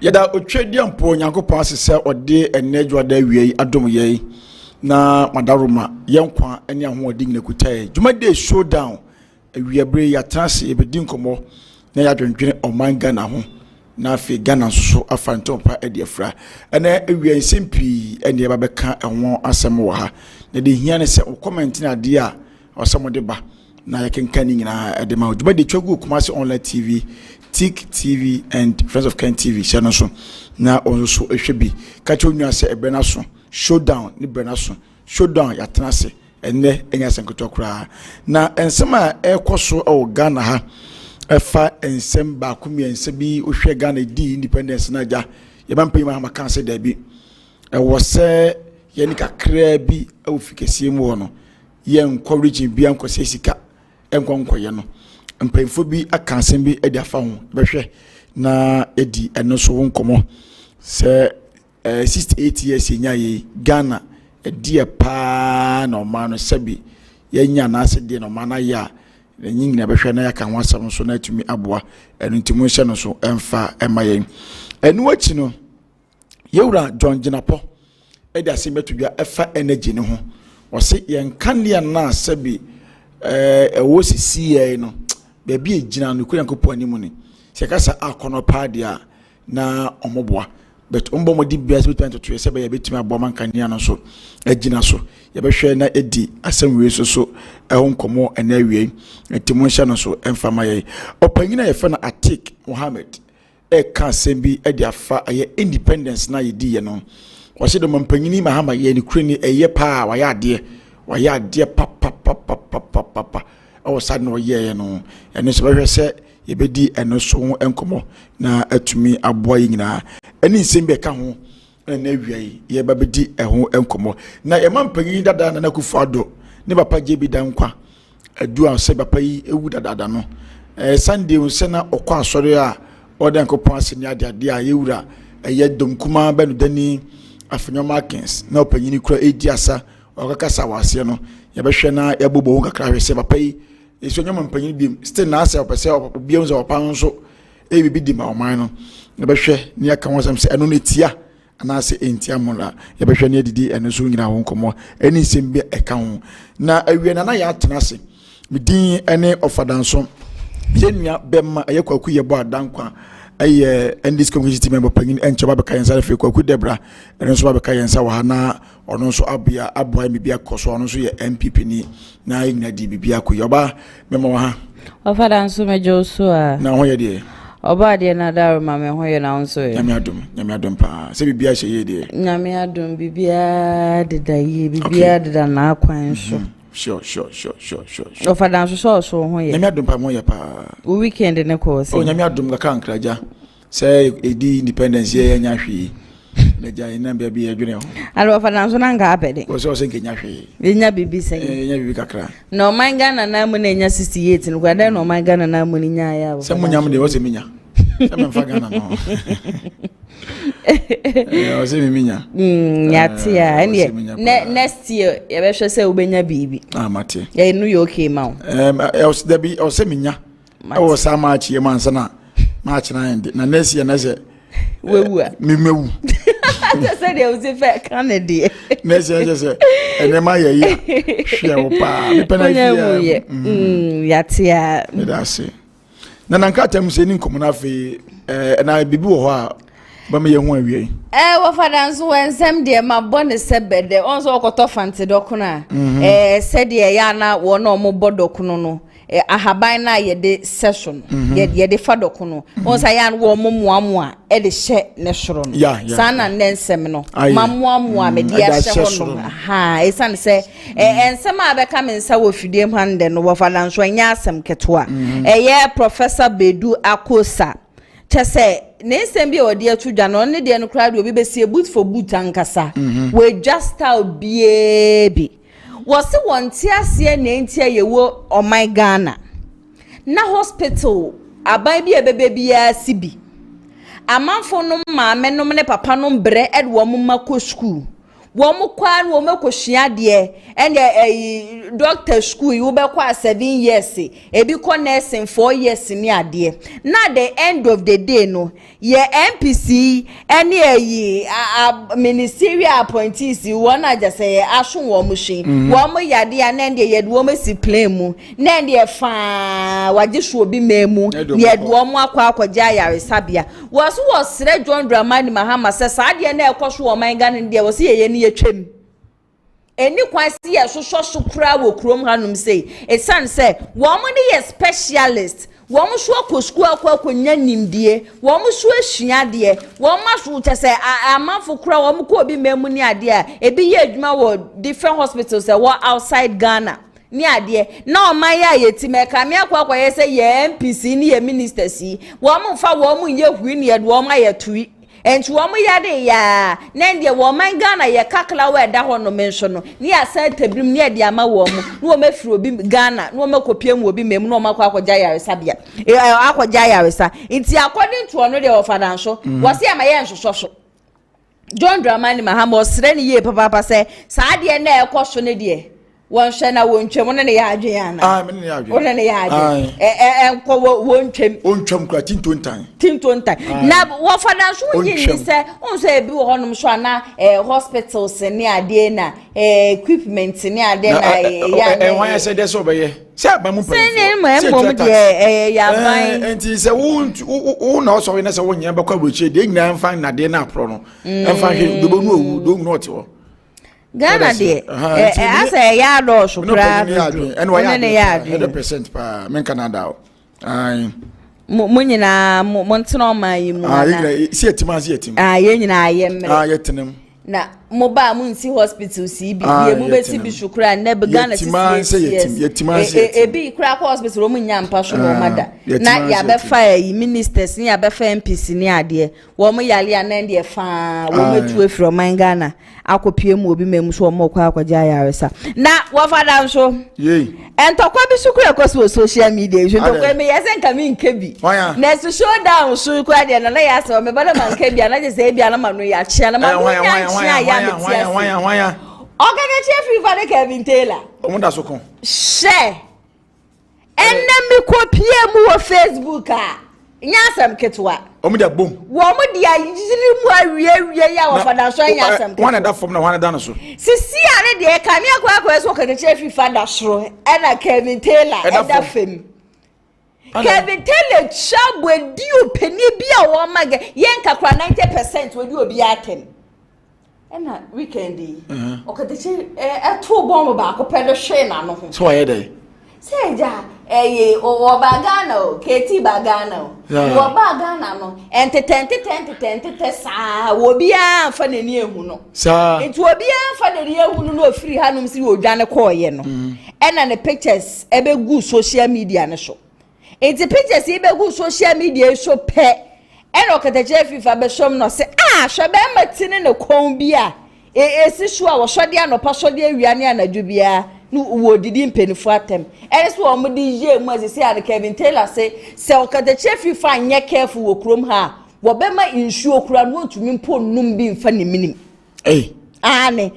Yada otwediam po Nyankopon asese ode enedwa da wiei adom yei na madaroma yenkwa ene ahoɔden na kutae dwumade showdown awiabre ya transe ebedi nkomo na ya dwendwene omanga na ho na afi Ghana so afantompa ede afra ene awia nsempi ene ba beka enwo asem wo ha na de hia ne se comment na de a osamode ba na yakenka ni nyina ede ma dwumade twagu Kumasi online TV Tik TV and Friends of Ken TV channel so na onso ehwebi ka che onua se ebrena so showdown ni brena so showdown ya tenase enne enya senkoto kra na ensem a ekoso o Ghana ha efa ensem ba kumia ensem bi ohwe Ghana di independence na ja ye ban pema ma kan se da bi wo se ye ni kakra bi awufikesie mu ho no ye encourage bi ankose sika enkonkoye no mpemfo bi akansem bi edi afa ho behwe na edi eno so nkomo se 68 years nya ye Ghana edi pa na omano sebi yenya na ase de no mana ya nyingina behwe na yaka wasam so na atumi aboa eno ntimo hye no so emfa emaye enu achi no yewura John Jinapo edi ase metudwa efa energy ne ho wose yenkania na sebi ewo sisi ye no bebi ejina no Nyankopon animu ni se kasa akono padia na omoboa but umbo modi bias between to se be betimi abo mankania no so ejina so ye behwe na edi asem so ehonkomo ena awie etimo hya no so emfama ye opanyina ye fa na Atik Mohammed ka asem bi edi afa aye independence na ye di ye no wose do mampanyini mahama ye ni kurani eye pa wa ya ade papa o sad no ye no ene so behwe se ye bedi eno so enkomo na atumi aboa yina eni nsembe ka ho na wiai ye ba bedi eho enkomo na ye mampanyi dada na kufu ado ne papa je bi dan kwa adu an se papa yi ewu dada no Sunday unse na okwa asore a odan kopon aseni ade a yewura ye domkuma benu dani afenyo markings na opanyini kura edi asa okakasa wase no ye behwe na ye bobo ho kakra hwese papa yi eso nyoma mpanyin bi still na ase opese opapa bi unse opa nso bibi di ma oman no ye behwe ne aka wonsam se eno netia ana ase entia mola ye behwe ne didi eno so nyina ho nkomo eni nsem bi eka ho na awie na ya atena ase midin ene ofadanso yenua bemma ayekwaku ye bo adankwa aye endis community member panyin enchoba be kayensa le kwaku debra eno so ba be kayensa wa na ono so abia aboa mi bia koso ono so ye MPP ni na igna di bibia ko yoba memo wa ha ofadanso mejo so a na ho ye de oba de na daru ma me ho ye na onso ye nyame adom pa se bibia hye ye de nyame adom bibia de da ye bibia de da na akwan so sure ofadanso so ho ye nyame adom pa mo ye pa o weekend ne ko se nyame adom ga kan kraja se edi independence ye nya hwe le ja ina bia bi adwene ho alo ofadanso na nga abede o se nya hwe nya bibi sen nya bibi kakra no manga na mu na nya 68 no kwada no manga na mu ni nya ya se munyam de o se minya se me fa Ghana no o se minya yatia next year ye be hwe se ubenya bibi mate ye nu yo okay ma o se minya o sa ma chi e mansa na ma chi na ndi na next year na se wewu a mewu se de o se fe Canada next year se ene ma ye ya hwe o pa me penalty yatia me da se na nanka tem se ni nkomo na fe na bibi wo ho a ba me ye ho awie wo fadanso wensem de ma bone sebede onso okoto fante dokuna se de ya na wo na omo bodokuno no ahaban na ye de session ye de fa dokuno onsa ya wo momoamoa e de hye ne horo no sana nensem no mamoamoa me de hye ho no ha esan se ensem abeka me nsa wo fidiem hande no wo fadanso nya asem ketwa ye Professor Bedu Akosa chese nensem bi odi atudwa no ne de no crowd obi be sie boot for boot ankasa we just out biebi wose wonte ase na entia yewo o my Ghana na hospital abai bi ebebe bia sibi amanfo no maame no ne papa no bre edwo mma ko school Womu kwa no me kohia de e doctor school you be kwa 7 years ebi ko nursing 4 years ni ade na the end of the day no ye MPC ene ministerial appointees won aja say aso wo mu hwe wo mu yade ya na de ye wo si plan mu na de fa waje so obi memu ye de wo mu akwa yare sabia wo so wo sre John Dramani Mahama se sa de na ekoso wo man Ghana de wo se ye ni yetwem eni kwasi ye so kura wo krom hanum sei esan se wo mu ne ye specialist wo mu so ko school akwa nimdie wo mu so ahua de wo ma so tese amanfo kura wo mu ko obi memu ni ade a ebi ye adwuma wo different hospitals wo outside Ghana ni ade na o man ya yetime ka me akwa ye se ye MPC ni ye minister si wo mu fa wo mu ye huri ni ye wo ma ye tui entu wo mu ya de ya na ndie wo man Ghana ye kakla we da ho no mention no ni asa tabrim ni de ama wo mu no wo mafiri obi Ghana no makopie mu obi mem no makwa yare sabia akwa yare sa nti according to ono de ofadanso wo se ama ye nsoso John Dramani Mahama osre ni ye papa se sa de na ekoso ne de won hwe na won twem ne ya adwen ana me ne ya adwen won ne ya adwen enko won twem kura tintontan na wo fada so yin ni se on so ebi wo honom so na hospitals ne ade na equipment ne ade na ya wan ya se de so be ye se ba mu mom de ya ban enti se wo na so we na se wo nya be kwa broche de nyina mfa na de na pro no mfa hwe do bo nu owu do nu ote wo Ghana de asa ya Addo'S kura ne ya 100% pa men Canada ai mo nyina mo nteno ma yi mu na si etima ye nyina ye mmere yetenem na mo ba mu nsi hospital si bi mu be si bi shukura na be Ghana si yetima ebi kura ko hospital mo nya mpa so no mada na ya be fa yi ministers ni ya be fa MPC ni ade wo mo yale anan de fa wo metu afro man Ghana akopie mu obi mem so mo kwa akwaja yaresa na wo fada nso entokwa bi shukura ko social media entokwa me yesen ka mi nkebi na so show down so kwa de na ya se me bada man nkebi na je se bia na manu ya chia na manu ya wanya Ogene Chief Father Kevin Taylor omuda so kon share enemi kopie mu wo Facebook a nyasam ketwa omuda bom wo mu dia yiri mu awie ya wo fada so nyasam ketwa wana da fom na wana da no so sisi ane de ka mi akwa so Ogene Chief Father soro ena Kevin Taylor eda fem Kevin Taylor chabwe dio peni bia wo mage yenka kwa 90% we di obi atem ena weekendi okadechi eto bomb ba ko pedo hwe na no ho so aye dey seja o bagana o keti bagana o bagana no entete sa wo bia fa nani ehu no sa etu obi fa nani ehu no ofiri hanum si odwane koye no ena ne pictures ebegu social media ne so enti pictures ebegu social media so pe eno Okatache fifa be shom no se hwe be matine ne kon bia esi so a wo hwede anopa hwede awiane anadwo bia no wo didi mpenifo atem so wo mudi ye mu asisi an Kevin Taylor se Okatache fifa anye careful wo krom ha wo be ma insu okura no ntumi mpo num bi mfa ne minim ane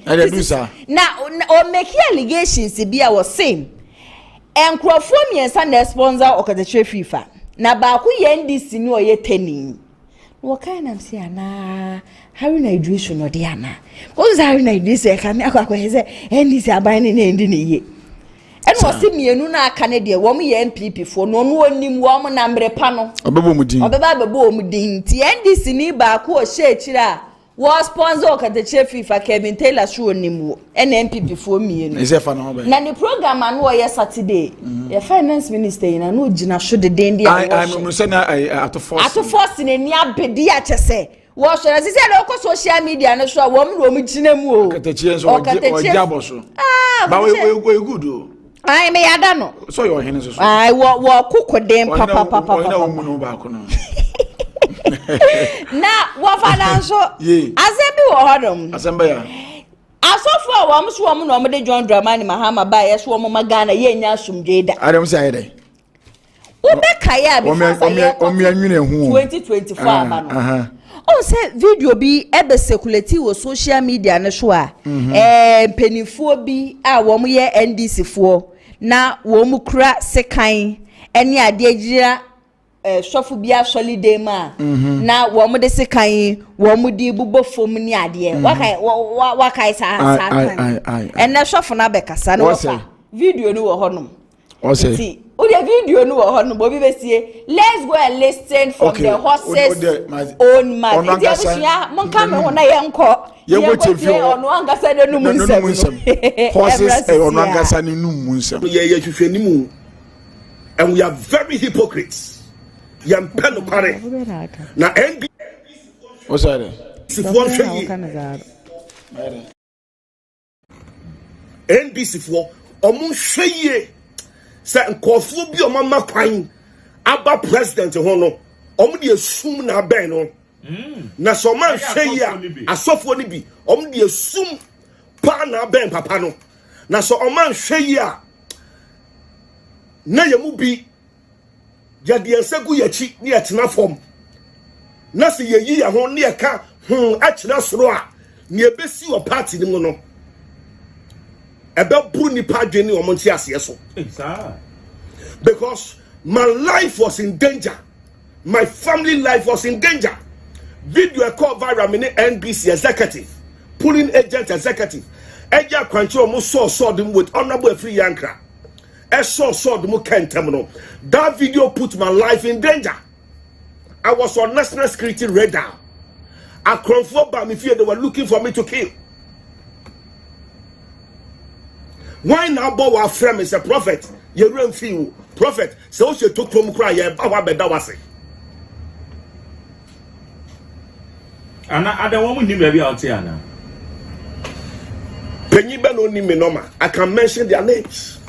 na o make allegations bia wo same enkrofo miensa na sponsor Okatache fifa na ba ku ye NDC ni o ye tani wo kan am si ana how na Idris no de ana ko za how na Idris e kan akwa heze NDC aban ne ndi ne ye en wo se mienu na aka ne de wo mo ye MPP fo no no onim wo mo na mrepa no obebo mu din ti NDC ni ba ku o she chira wo sponsor Okatache fifa Kevin Taylor so onim wo en MPP fo mienu ise fa na ho be na ni program anu o ye Saturday ye finance minister na no gina so de den dia I'm say na ato force ne ni abedi a chese wo so na sisi na ko social media no so wo mu gina mu o Okatache so o jabo so ba we good o ai me yada no so your hen so ai wo kokoden papa na mu no ba ko no na wo fada so azembi wo hodom azemba ya asofo a wo so wo no de John Dramani Mahama ba ye so wo Magana ye nya asumdwe da adam say dey Ubekaya before 2024 abano. Oh, say video be ebe circulate wo social media na so a penifo bi a wo mo ye NDC fo na wo mu kura sekan ene ade agira shofu bia solide ma na wo mo de sekan wo mo di bubo fom ni ade wakai sa ene shofu na bekasa na wo video ni wo honom o say the video no ho Bobby Besie. Let's go and listen from the horse's own mouth. Mon come on yanko. You wait for on one gasa de no munsem. Horses on one gasa ni no munsem. Yeah, hwehwani mu. And we are very hypocrites. Yam peno pare. Na NB. What's that? NBC for omo hweye. Say nkofo bi o mama kwan aba president ho no om de asum na ben no na so man hwe ya asofo ni bi om de asum pa na ben papa no na so o man hwe ya na yemu bi ya de ensegu ya chi ni etena fom na se yeyi ya ho ne ka akira soro a ne ebesi o party ni mu no ebe buru ni padwe ni omonti ase so because my life was in danger, my family life was in danger. Video call viral mini NBC executive pulling agent executive eja kwanche omo saw them with honorable free yankra saw them kentemno. That video put my life in danger. I was on national security radar. I confirmed by me fear they were looking for me to kill. Why now bow our friend is a prophet? You run feel prophet. So she took from cry. Our bed was it. And I don't want to be out here now. Penny Ben only me normal. I can mention their names.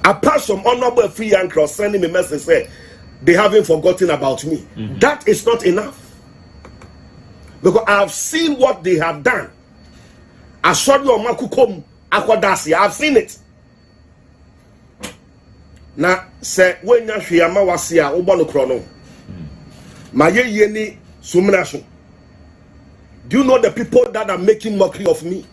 Apart from honorable free and cross sending me message say they haven't forgotten about me. That is not enough. Because I have seen what they have done. I saw you on Makukom Akwadasi. I've seen it. Now, say when you hear Mawasia Ubano Chrono, my yeni Sumnashu. Do you know the people that are making mockery of me?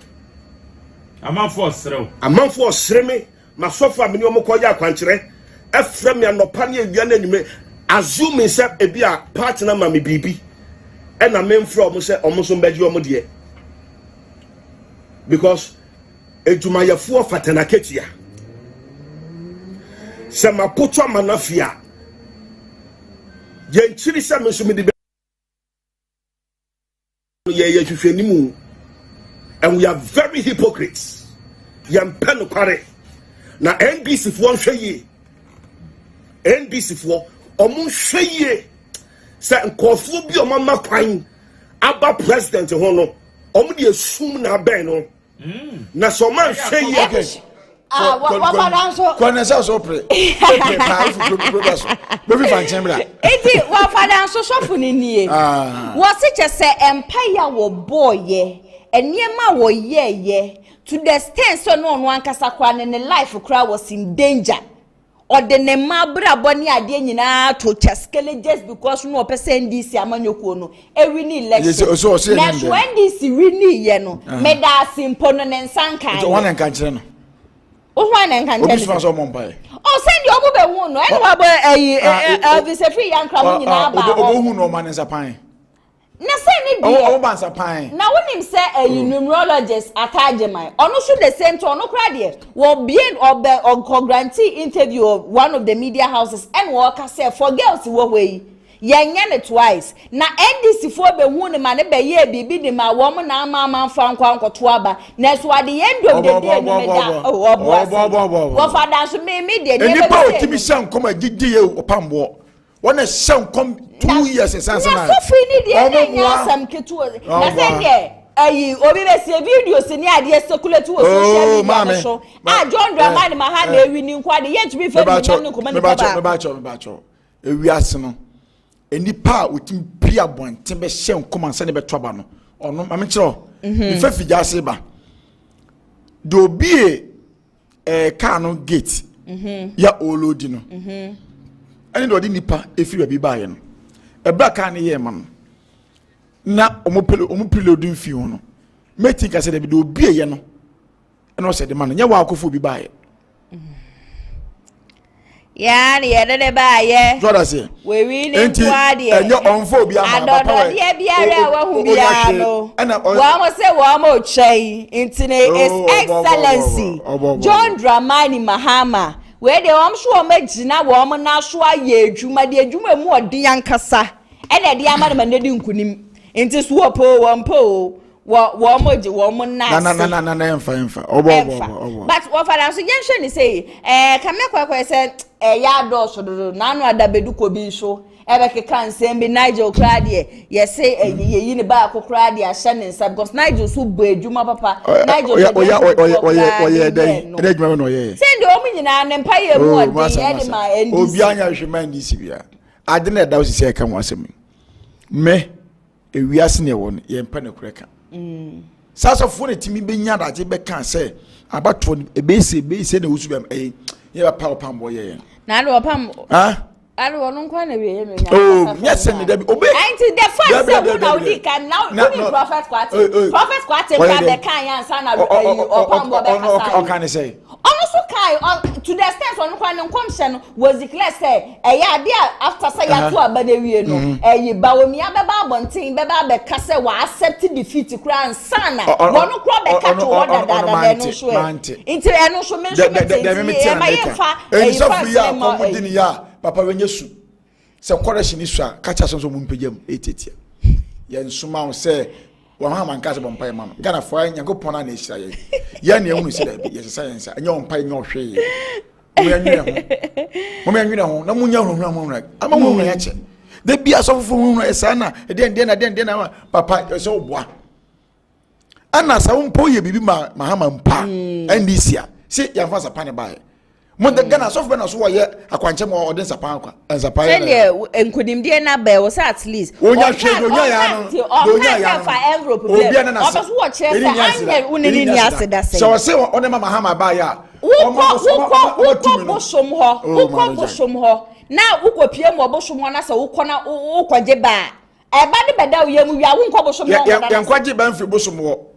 A man for Sreme. A man for Sreme, my sofa Minyomokoya Quantre, Efremi and Opania Yaneme, assuming self a beer partner, Mammy Bibi, and a man from almost Bejuamodia. Because ejumaya fuo fatana ketia se mapoto manafia ye nchiri se mesumi de ye hwehwani mu, and we are very hypocrites. Yam peno kware na NBC fo hweye NBC fo omo hweye se nkofo bi o mama kwan aba president ho no omo de asum na ben no na so man hwe ye Konesa so pre pa ifu producer be fan chembra enti wa fada so sofo ni nie wo se che se empire wo boye eniema wo ye to the extent so no ankasa kwa ne life kra was in danger. Or the nemabra boni ade nyina to cheskele just because no person this amanyoko no e win election. Yes, when this win ye no me da simpo no nsankan. So one enkan kire no. O one enkan kire. Obi so mo mpa. O send you obo be hu no. E wa ba Elvis free yankra mo nyina ba. Obo hu no man nsapan. Na say ni bi. Obo ban nsapan. Na wonim say numerologist atajeman. Ono should the same to ono kra de. Wo bien or grantee interview of one of the media houses and work say for girls wo we. Yenye it twice. Na NDC for be hu ne ma ne be ye bibi de ma wo mo na ama fa nkwa nkoto aba. Na so at the end of the day no me da. Wo father so me de de. Eni pa otimi shan koma gigi ye opambo. Wanna shan come 2 years in Sansa. Na so free ni de na sam ketu. Na say there ayi obi be see videos ni ade circulate wo social media so. John Dramani ma ha na ewi ni nkwa de ye tumi fe ni no koma ni baba. Me ba cho. Ewi ase no. Enipa otim pia bonte be hye nkoma nsa ne be toba no. Ono ma me kiro. Me fa fija ase ba. De obi car no gate ya olodi no ani do di nipa efiri bi ba ye no ebra ka ne ye ma no na omupele odin fi ho no meti ka se de bi do obi ye no e no se de ma no nya wa akofo bi ba ye ya ni ye de ba ye so that say we wi ni kwa de enyo onfo bi ama papa we de biara wa hu biara no wa mo se wa mo chei intine is excellency John Dramani Mahama we de wam so ma gina wo mo na so aye adwuma de adwuma mu odin yankasa e na de ama na di nkunim inti so po wo mo je wo mo na na emfa obo but what father so yenhwe ni say kame kwakwa say ya Addo'S do na anu adabedu ko bi so ebe keka nsem bi Nigel kra de ye say ye ni ba akokra de ahye ne nsa because Nigel so bo adwuma papa Nigel oye dey adwuma no ye say de o nyina ne mpa ye mu odi ye de ma NDC obi anya hwema NDC bia ade na da so say ka ho asem me ewiase ne won ye mpa ne koreka sasa fone timi benya daje be kan say abato ebese na wusu bem ye ba pa pam boye na do pam ari wonu kwa na we no nya oh yes and dey obe anti the first say na odi kan now uni prophet kwati ba be kan yan sa na opam bo be kasa on kan say also kai to the extent on kwa ne nkomhye was declare say ade after say ya to abana wie no ba omi abeba abontin beba be kase wa accept defeat kura nsana wonu kura be ka to order da no so into eno so mention me ma yefa ya komudini ya papa wenyesu se correction ni so kacha so mu mpejam etetia ye nsuma o se wa ha man ka se bompa ma no gana fo Nyankopon na ehira ye ya na ehunu se da bi ye science anya ompa nya ohwe ye mo me nwene ho na munya hunu ama mo hunu ya che de bia so fofo hunu esa na de na papa so boa ana sa umpo ye bibi ma ha man pa NDC a se ya fa sa pa ne bae mo de gana so fo na so ye akwanche mo odin sa pa akwa nzapa ye tell enkunim de na be was at least onya hwe onya ya no onya ya no fa envelope problem obo wo che say anya unini ni aseda say so say on ma Mahama ba ya wo bosom ho na wo pie mo bosom ho na say wo kona wo kwaje ba e ba de beda wo yemu wi a wo nkwa bosom ho ya kwaje ba mfi bosom ho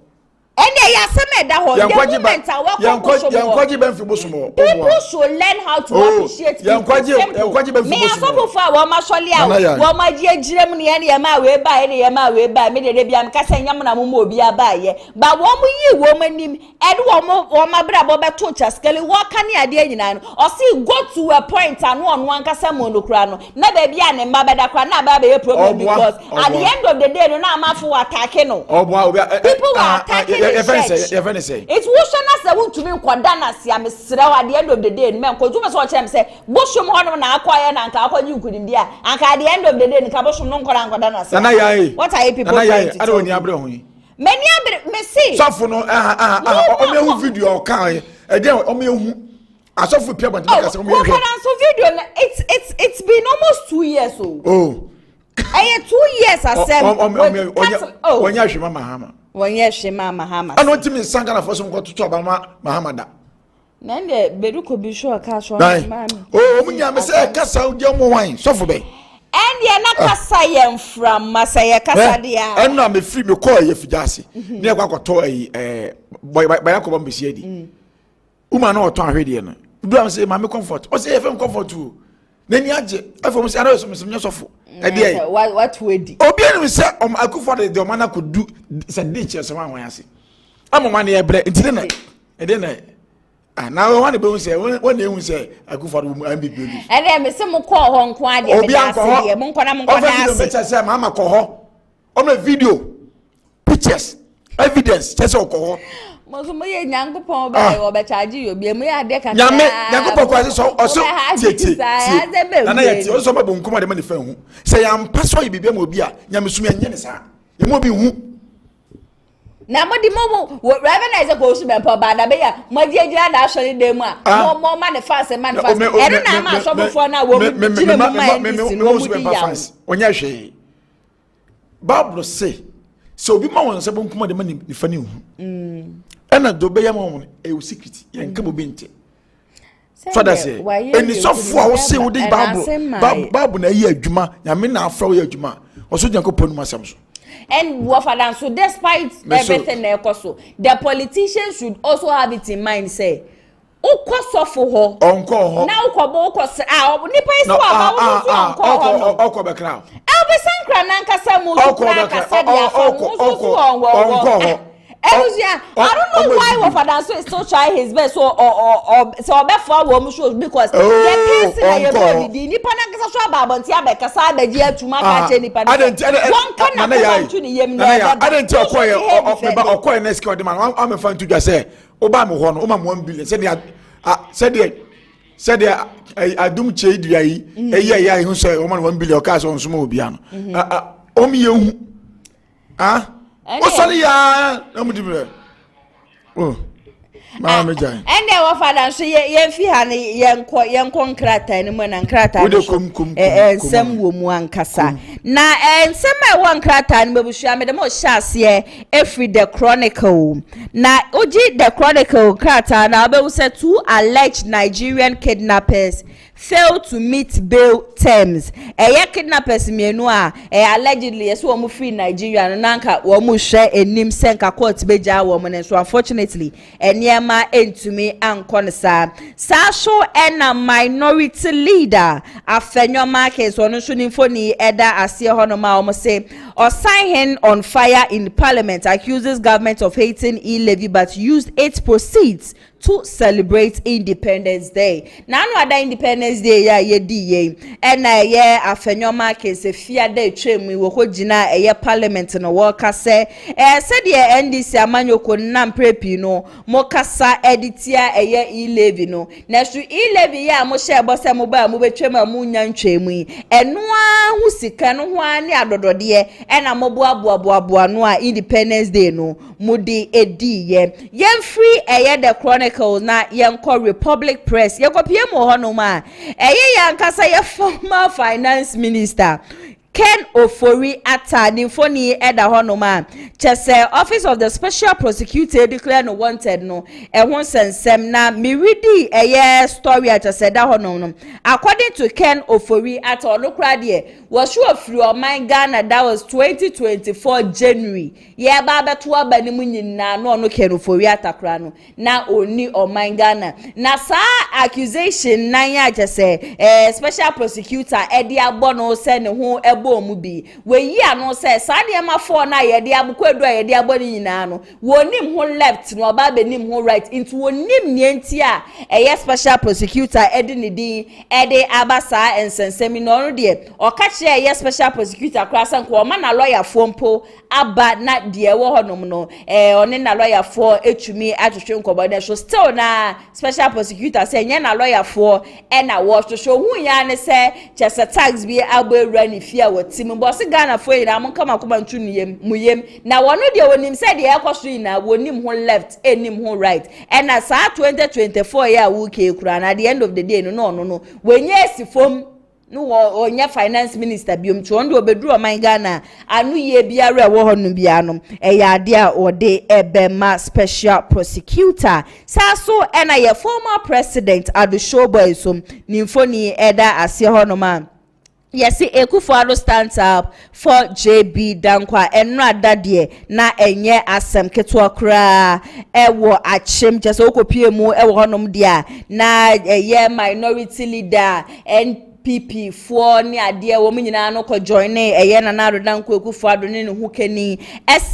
ene ya seme da ho the moment yankwaji ben fi bosumo people should learn how to appreciate people yankwaji ben fi bosumo me aso fa wo ma sole a wo ma je jirem ne ye ma we ba me de bia me ka se nyam na mo obi aba ye ba wo mo yi wo manim ede wo ma bra bo beto chaskele wo ka ne ade anyina no o see go to a point anu onu ankasa mo no kura no na ba bia ne mba beda kura na ba be problem because at the end of the day no na amafo attack no people are attacking it's who say want to me kwada na sia me srew at the end of the day me nkoju me so chem say boshum hono na akoye na nka akonyi nkudim dia anka at the end of the day nka boshum no nkwada na sia what are you people going to do? Abre ho yi many abre me see sofo no o me hu video kan e dey o me hu asofo pia bant make say o me hu so video it's been almost 2 years oh 2 years asem onya hwe Mahama wonye hwema Mahama ano ntimi sanga na foso mko tutu abama Mahama da na nde beruko bi sho ka so mama omunya me se kasa udi omo wan sofo be ende na kasa ye mfram masa ye kasa dia eno me free me call ye fijase na ye kwakoto baya ko bombe sie di uma na oto ahwede no du am say mama comfort o say ye fem comfort o na ni age afom say ara so me sofo what wedi obi enu se akufo de omana ko du se de che so wan ase amoma na ye bre ntine na ede na na we wan be hu se won na hu se akufo de mu ambi bi ede me se mo ko ho nko ade obi anko ho mo nko na mo nko na ase obi be se mama ko ho o me video pictures evidence che se ko ho mo ye Nyankopon ba yo be charge yo bi mo ya de kan Nyankopon ko so o so tie na ya tie o so ba bonkum ade ma ne fa hu se ya mpa so ye bibia ma obi a nyamesum enye ne sa ye mo bi hu na mo di mo recognize ko su be pa ba da be ya mo jeje da so ni de mu a mo manifest e na ma so before na wo jine mo ma ni no mo di ya onya hwe Bible say so obi ma won se bonkum ade ma ne fa ne hu ena do be ya mo e secret ye nka bo binte So that's it. And it's so for say with the Bible na ye adwuma, nyame na afro ye adwuma. Oso Nyankopon masam so. And Wafadan, so despite everything the politicians should also have it in mind, say, Oko for her. Uncle, now Kobo, Nipa is Uncle Becrow. Elvis Sankrananka Samu, I don't know why Wafadan so is still trying his best or before woman shows because the person that you body, the Nipa Nakasa Babontia Becasa, the dear to my Nipa. I didn't tell next man. I'm a fan to just say Obama $1 billion. Said I don't change the yeah, who say $1 billion cars on small piano. What's all ya? Oh, Mamma Jane. And there were father, so ye honey, young concrata, and when and crata, and some woman cassa. Now, and some one crata, and maybe she made the most chas ye, every the chronicle. Now, Oji the chronicle crata, now they said 2 alleged Nigerian kidnappers failed to meet bail terms. Kidnappers mienu allegedly yes wo free Nigeria no nanka wo mu hwe enim senka court beja wo mo so unfortunately eniema entumi ankon sa so na minority leader afenyo markets ono so nimfoni eda ase hono ma wo say or sign on fire in Parliament accuses government of hating e-levy but used its proceeds to celebrate Independence Day. Now no other Independence Day ya ye and afenyo market se fear day twem wo hojina Parliament no worker say said ye NDC amanyoko nam prepi no mo kasa editia e-levy no na so e-levy ya mo share bo se mo ba mo betwem amunya ntwemu eno hu sika no ho ani adodode na mo boa no a Independence Day no mo di edi ye free the chronicle na yenko Republic Press yenko pm hono ma yankasa ye former finance minister Ken Ofori Atta Nimfoni Eda Honoma Chese Office of the Special Prosecutor declared no wanted no won sensem na miridi story at Cheseda Honom. According to Ken Ofori Atta Olukrade was sure free of my Ghana that was 2024 January. Yeah baba tuwa banimu nyina no Ken Ofori Atta krano na oni o my Ghana. Na sa accusation na ya Chese Special Prosecutor Eddie Abono send who mubi we yi ano say sade ma for na ye de abukwedu ye de aboni nyina no wonim ho left no ba benim ho right into wonim nienti a special prosecutor edini din ede abasa ensensemi no de o ka che special prosecutor klasa nko o ma na lawyer fo mpo aba na de wo honom no oni na lawyer fo etumi atwetwe nkobo de so still na special prosecutor say nya na lawyer fo na wo so hu ya ne say chese tax bi abo rani fia tim boss Ghana for ira mon kama kuma ntu muyem na wono de wonim said de ekoso na wonim ho left enim ho right and na sa 2024 ya wuke kura na at the end of the day no wenye sifom no onya finance minister biom chondo obeduru man Ghana anu ye biara wo hono bianom ade a ode ebema special prosecutor saso na ye former president Addo'S nimfoni eda ase hono man. Yes, Ekufuado stands up for JB Dankwa enra dadie na enye asem ketua kra ewo achim just okopie mu ewo honom dia na minority leader NPP for ni ade wo nyina no ko join na na Dankwa Ekufuado ne hu kani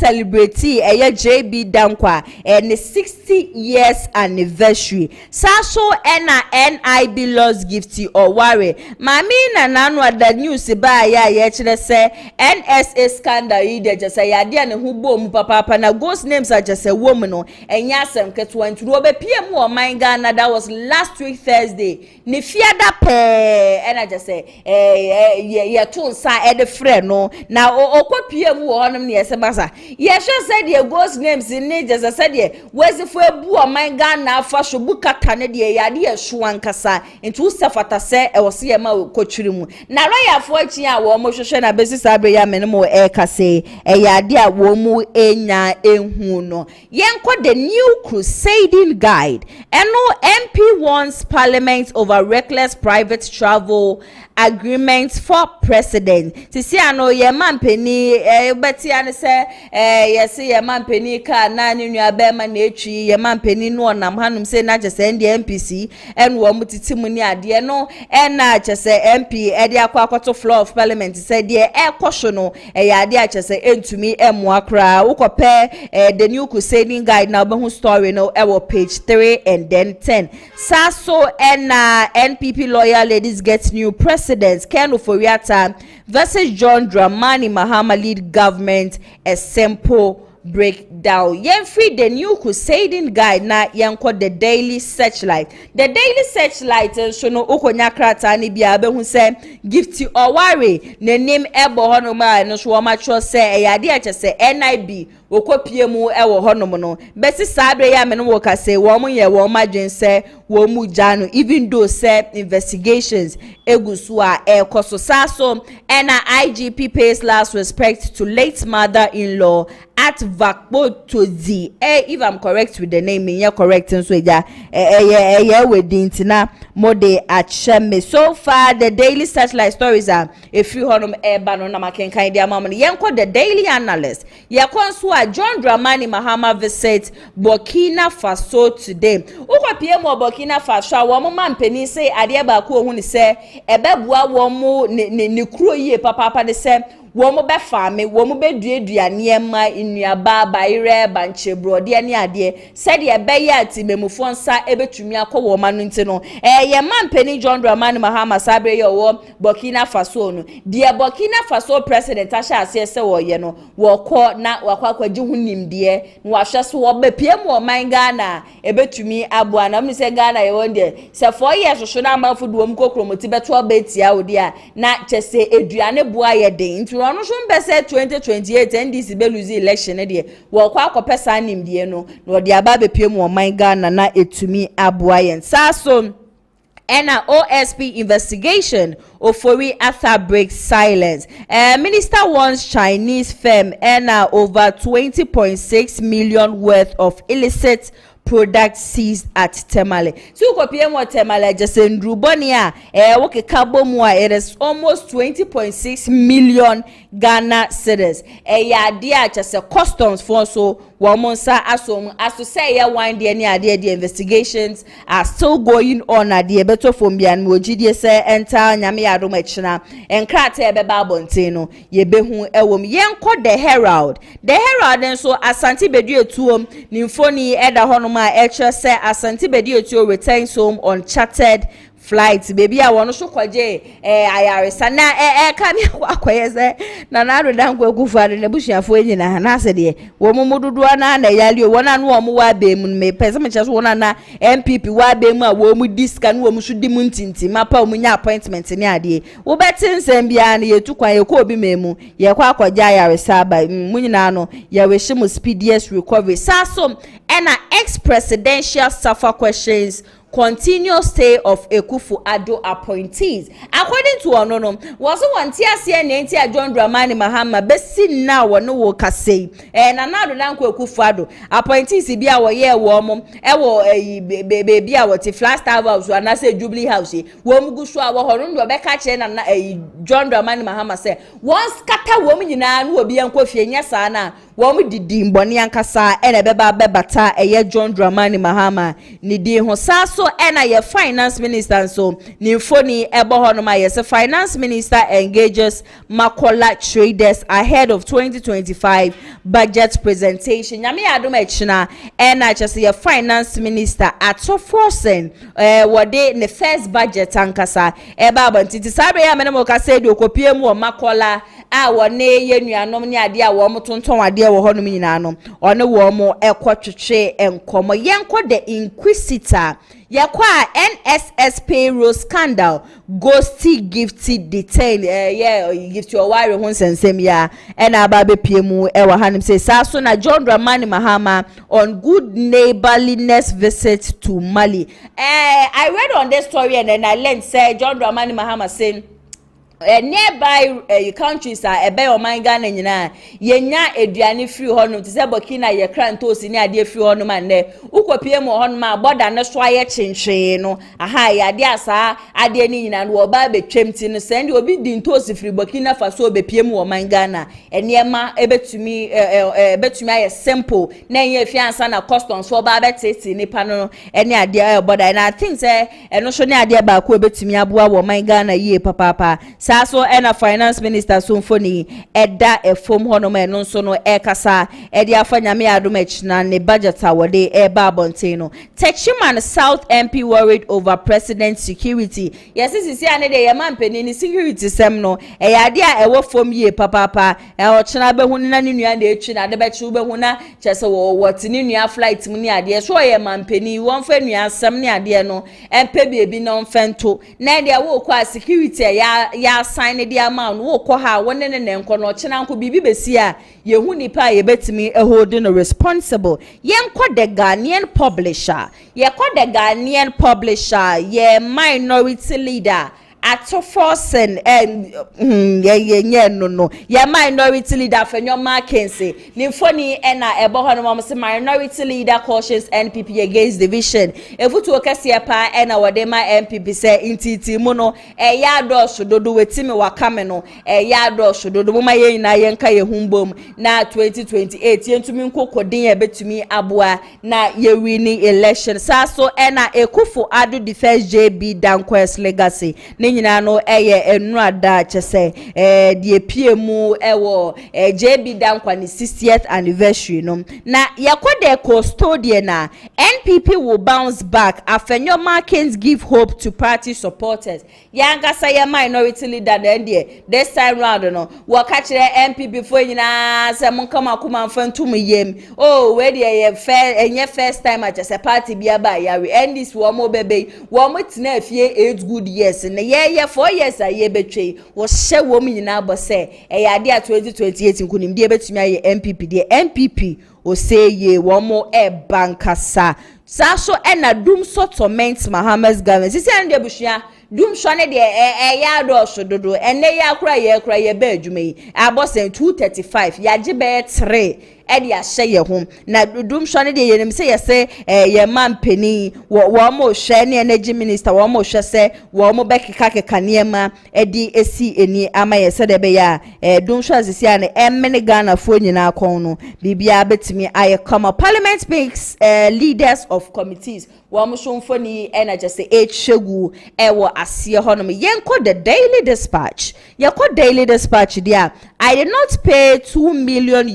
celebrate JB Dankwa and 60 years anniversary saso na NIB lost gifty or worry mami na nanu ada news ba ya kire se NSA scandal yi de just ya de ne hu bom papa na ghost names are just a woman no enya asem keto nturo be pie mu o man Ghana that was last week Thursday ni fiada pe na just say ye to sa e de frɛ no na okopie mu wo honom ne yese basa ye hwe said ye ghost names in ne just said ye wesifo ebu o man Ghana afa so bukata ne de yade ye hwo ankasa nti usafata se e wo se ye ma kotwiri mu na royafo achi a wo mo hwehwe na besi sabre ya mene mo e kase e yade a wo mu enya ehu no yenko the new crusading guide eno MP wants Parliament over reckless private travel agreements for president. Sisi ano ye mampeni beti ane se yesi ye mampeni ka na ni nuabema na etwi ye mampeni no nam hanum se na chese ndi MPC enu wo mutiti mu ni ade no na chese MP e de akwakoto floor of parliament se de ekwohwo no ya ade a chese entumi emu akra ukope the new crusading guide na obehu story no ewo page 3 and then 10 saso NPP lawyer ladies get new president Ken Oforiatta versus John Dramani Mahama lead government a simple breakdown. Free the new crusading guide na yanko the daily searchlight. The daily searchlight so no okonya krata ni bia be hu se gifty or worry ne name ebo hono ma no so ma cho se e yade a che se NIB okopie mu ewo honom no besi sabre ya me no wo ka se wo mu ye wo madwen se wo mu janu even though say investigations egusu a ekoso saso na IGP pays last respect to late mother-in-law at Vakpo Tozi. If I'm correct with the name, you're correct so yeah we didn't na mode acheme. So far the daily searchlight stories are a few honum eba no na makenkan dia mamani yenko the daily analyst yakon John Dramani Mahama visit Burkina Faso today. Ukopie mo Burkina Faso wo mo mampeni say ade ba ko ohun ni say ebebua wo mo ne kuro yie papa de say wo mo be faame wo mo be duaduane ema inuaba baire banche brode ne ade said ye be ya timemufo nsa ebetumi akọ ma no nti no ye mampeni John Dramani Mahama sabre ye wo Burkina Faso no de Burkina Faso president asha ase se wo ye no wo kọ na wakwaji hu nimde no wahwe so wo be pie mu o man Ghana ebetumi aboa na me se Ghana ye wonde se 4 years so na amafu do mu kokromoti beto obetia odi a na chese eduane boa ye den ono so mbese 2028 NDC be lose election de wo kwa akopesa nimdie no no de aba be pie mu o man Ghana na etumi aboa yen saso ena OSP investigation Ofori Arthur breaks silence. Minister wants Chinese firm ena over 20.6 million worth of illicit products seized at Temale. So kopie mo Temale just ndruboni a woke kabo mu a it is almost 20.6 million Ghana cedis. Ya dia just customs for so womonsa aso say ya wine the any idea the investigations are still going on at the beto from bian mojidie say enter nyame adom echina enkrate ebeba bonteno ye behu ewom yenko the Herald den so Asante Bedu etuom nimfoni eda honoma eche say Asante Bedu etuo returns home on chartered flight baby I want to kwaje ayaresa na ka mi akoyeze na na rodan kwakufare na busuafo nyina na ase de wo mududu na yali wona no wo wa be mu me pese me cheso wona na MPP wa be mu a wo mu diska no wo mu sudi mu ntinti mapa mu nya appointment ni ade wo betinsem bia na yetu kwan ye ko obi memu ye kwa akwaje ayaresa ba mu nyina no ye we hye mu speediest recovery saso na ex-presidential suffer questions continuous stay of Akufo-Addo appointees. According to Onono, was one TSC and John Dramani Mahama besi na wano wo kase. Na nado nanko Akufo-Addo appointees bi a wo ye wo mo baby a wo ti Flash Tower House na say Jubilee House. Wo mu gusu a wo hono ndo be ka che na John Dramani Mahama say once scatter wo mu nyina no obi enko fie nya sa na wo mu didi mboni ankasa ene beba bebata eye John Dramani Mahama ni di ho saso ena ye finance minister so ni mfoni ebo hono ma yes finance minister engages Makola traders ahead of 2025 budget presentation nyame adom echina ena chese ye finance minister atoforsen wode ne first budget ankasa eba abantiti sabe ya menemo ka say do kopie mu Makola a wone ye nuanom ne ade a wo mo tonton ade wo honom nyina no one wo mo ekotwetwe enkomo yenko the inquisitor yakwa NSS payroll scandal ghosty gifty detained gift your wire ho sensem ya and ababe piemu e wa hanim say saso na John Dramani Mahama on good neighborliness visit to Mali. I read on this story and then I learned say John Dramani Mahama saying nearby countries are ebe oman Ghana nyina yenya eduane free honum te se Burkina ye krantos ni ade free honum ande ukopie mo honum a border ne so aye chenchen no aha ya ade asa ade ni nyina no oba betwemti no se ndi obi di ntos free Burkina Faso obepie mo oman Ghana enema ebetumi aye simple na ye fiansa na customs for ba beteti nipa no ene ade border and I think say eno so ne ade ba ko ebetumi aboa wo oman Ghana ye papa Saso ena finance minister Somfoni eda efom hono ma no so no ekasa ede afanya me adom na ne budget awode eba abonteno Techiman South MP worried over president security. Yes sisi ane de yema mpeni ni security sem no ade a ewo fom ye papa o chena be hunu na ni nua na etwi na de be chi be huna chese wo tini nua flight mu ni ade so yema mpeni won fa nua sem ni ade no empe biebi no mfento na de wo kwa security ya sign the amount wo ko ha wonne ne nko no chena nko bibi besi a yehu nipa ye betimi holding responsible yenko the Ghanaian publisher ye minority leader Atoforsen and ya minority leader Fenyo Kense Nymphony ena ebo hono say minority leader cautions NPP against division efutu okasia pa ena wadema NPP say intiti mu no ya Addo'S dodo wetimi wakame no ya Addo'S dodo mama ye nyina yenka ye humbom na 2028 yentumi nkokodin ye betumi aboa na ye winning election saso ena Ekufu Addo defense JB Danquest legacy nyina no enrada chese die piemu ewo JB Dankwa ni 60th anniversary no na yakode custodian na NPP will bounce back afenyo Markins give hope to party supporters yanga say minority leader then this time round no waka kire NPP fo nyina se monkama kuma mfantum yem we dey first time at chese party bia ba yawe and this wo mo bebe wo mo tina afie 8 good years na ye 4 years aye betwe wo hye wo mu nyina bo se ade a 2028 nkunim de betumi aye MPP de MPP o say ye wo mo bankasa saso ena dum so torment Mahama's government sisi ande bushia dum so ne de ya Addo'S dodo ene ya kura ye ba adwuma yi abosen 235 ya gibe 3 edi ahye ye ho na dum so ne de ye nem se ye se ye mampeni wo mo hwe ne energy minister wo mo hwe se wo mo bekeka niema edi esi eni ama ye se de be ya dum so asisi ane emene Ghana fo nyina akon no bibia betimi aye come parliament speaks leaders of committees wo mo so mfoni ena just shegu ewo asie honom yenko the Daily Dispatch Daily Dispatch dia I did not pay $2 million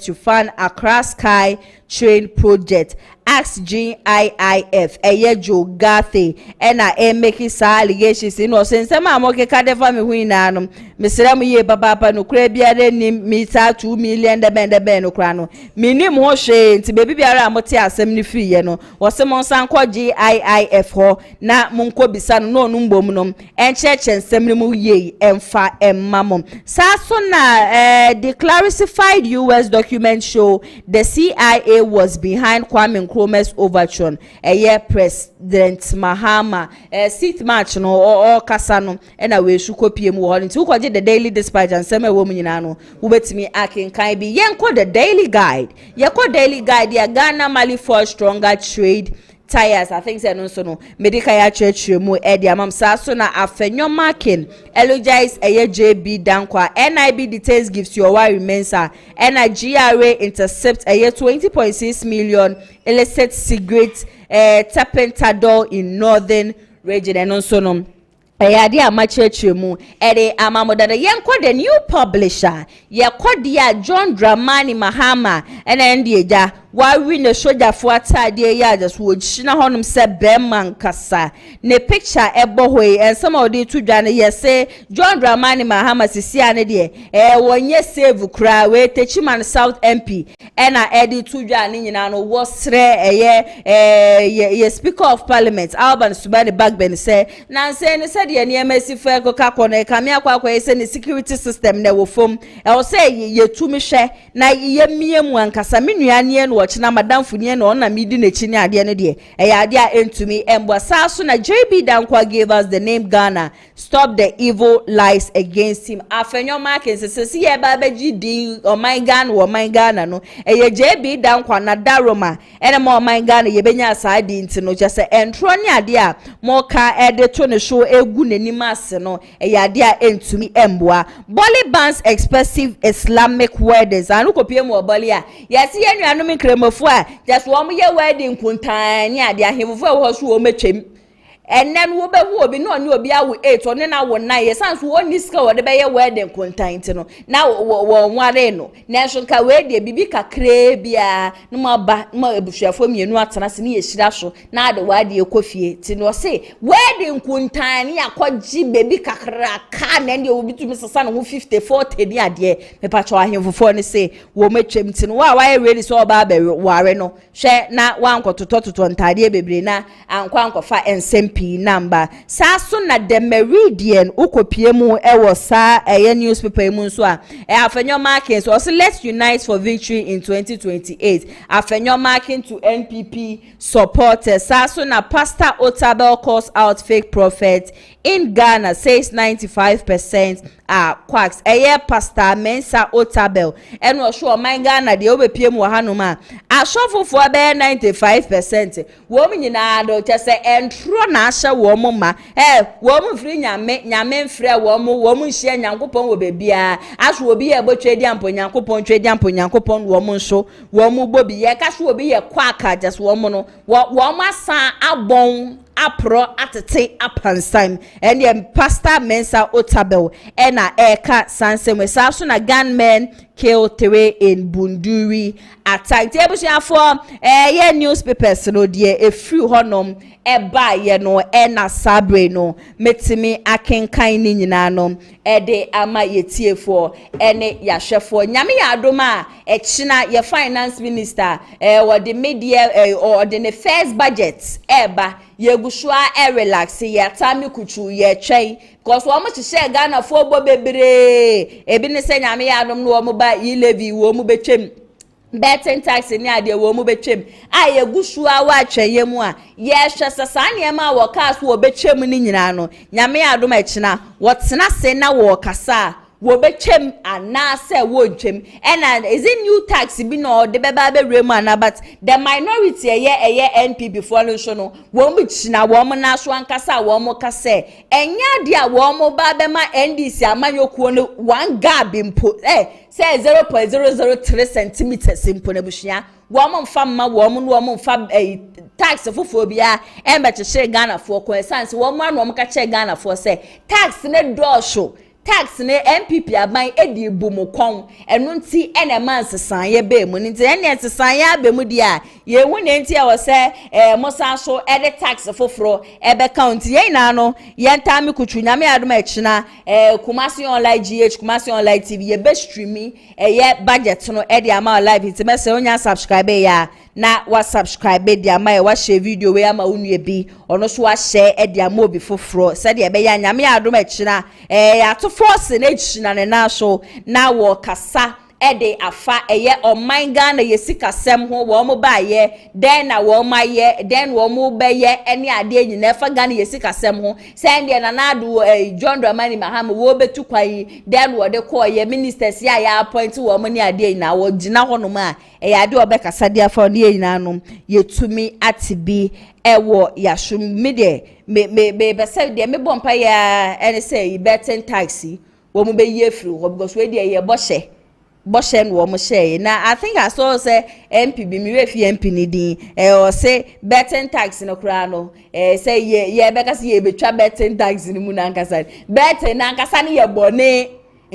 to fund Accra Sky Train project ask GIIF Joe Gathe ena making allegations no sensema amoke kadefa me huina no mesra mu ye papa no kura biare ni mita 2 million de ben no kura no minim ho hwe nti bebi biara amote asem ni free ye no wose mon sanko GIIF ho na monko bisa no no mbom no encheche nsem ni mu ye emfa emmamom saso na the classified US document show the CIA was behind Kwame Nkrumah's overture President Mahama seat match no or kasa no ena we shu kopie mu ho nti ukoje the Daily Dispatch and sema wo nyina no ubetimi akenkan bi yenko the Daily Guide Daily Guide ya Ghana Mali for stronger trade tires I think say no so no medical ya church mu edi amam saso na afenyo marking elogize JB Dankwa NIB details gives your why remains GRA intercept 20.6 million illicit cigarette tapentadol in northern region and so no ade amachechemu ede amamoda yenko the new publisher yekodia John Dramani Mahama ena ndieja why we ne soldier for atade ya just wo china honum se bema nkasa ne picture ebo hoi and some of the two dwane say John Dramani Mahama sisi ane de wonye save kra we techiman South MP ena edi two dwane nyina no wo sre ye speaker of parliament Alban Subani Bagbeni say na say ne said ye niamasi fe koka kono kame akwa say ne security system na wo fom e say ye tumi hwe na ye miemu ankasa menuane no wo china madam funie no na midi na chi ne ade ne de ade a entumi embo sa so na JB Dankwa gave us the name Ghana. Stop the evil lies against him. Afenyo market se ye ba beji din o my Ghana no JB Dankwa na daroma ene mo my Ghana ye benya aside nti no je se entro ne ade a mo ka ede to ne show egu nanim ase no ade a entumi emboa. Boli bans expressive Islamic weddings anu kopie mo boli a yesi ye nuanom kremofo a just wo mo ye wedding kuntan ne ade ahemfo wo so wo metwem and then wo be wo bi no ne obi awo 8 one na wo 9 yesan so woni ska wo de be ye wedding content no na wo nware no na so ka we de bibi kakra bia no ma ba ma ebusuafo mienu atena se ne ye hira so na ade wa de ekofie ti no se wedding content ne akogji baby kakra ka na de obi tumi sesa no 50 40 ni ade me pa cho ahemfofo ne se wo metwem ti no wa ye ready so ba be ware no hwe na wa nkototototo ntade bebre na ankwa nkofa ensem number saso na the Meridian ukopie mu ewo sa newspaper mu nso a afenyo marking so let's unite for victory in 2028 afenyo marking to NPP supporters saso na Pastor Otabel calls out fake prophets in Ghana, says 95% are quacks. Pastor Mensa Otabel and was sure my Ghana the over PM Wahanuma a shuffle for 95%. Woman in Ado just say and Tronasha woman woman free yamen free woman share Yankopon will be as will be able to trade Yankopon woman show woman will be a cash will be a quacker just woman what woman sa a bone apro atete apansam and the Pastor Mensa Otabel and eka sansem we so na gunmen killed 3 in Bunduri attack table for ye newspapers no de a few honom e ba ye no e na sabre no metimi akenkan ni nyina no e de ama yetiefo ene yahwefo nyame ya adoma e china ye finance minister or the media or the first budget e ba ye gusua e relax ye tami kuchu ye twei because wo mo hye Ghana fo bo bebre ebi ne se nyame ya adom no wo mo ba yi levi wo mo betwem betting tax ni ade wo mu betwem aye gusua wa tweye mu a ye hwe sasa ne ma wo cast wo betwem ni nyina no nyame adom akina wo tena se na wo kasa wo betwem anase wo ntwem and is it new tax bi no de beba be remu ana but the minority eye NPP for no so no wo mu china wo mu na so ankasa wo mu kase enya de a wo mu ba be ma NDC amanyokuo no one gab impo say 0.003 centimeters impo na bushia wo mu mfa ma wo mu no wo mu mfa tax fofo bia embe che Ghana for consensus wo mu anu wo mu ka che Ghana for say tax ne dosho tax ne MPP aban edi bumukon enu nti ene man sesan ye be mu nti ene sesan ya be mu dia ye hu ne nti a wo se mosa so ede tax foforo ebe count ye na no ye ntami kuchu nyame adom akina Kumasi online GH Kumasi online TV ye be streaming ye budget no ede ama live nti mese onya subscribe ya na wa subscribe dia ma wa share video we ama unu bi ono so wa share ede ama obi foforo se de be ya nyame adom akina ya to force na china na so na wo kasa ede afa eye oman Ghana yesika sem ho wo mo ba ye den na wo ma ye den wo mo be ye ene ade nyina fa Ghana yesika sem ho send na na do John Dramani Mahama wo betu kwai den wo de call ye ministers ya appoint wo mo ne ade nyina wo gina ho no ma ade obekasa de afa ne nyina no yetumi atibi ewo yashum mide me be say de me bompa ya ene say betting taxi wo mo be ye free ho because we de ye boshe no mo share na I think I saw say MP bi mi we fi MP ni din o say betting tax no kra no say ye be ka say ye betwa betting tax ni mu na nkasa betting na nkasa ni ye bone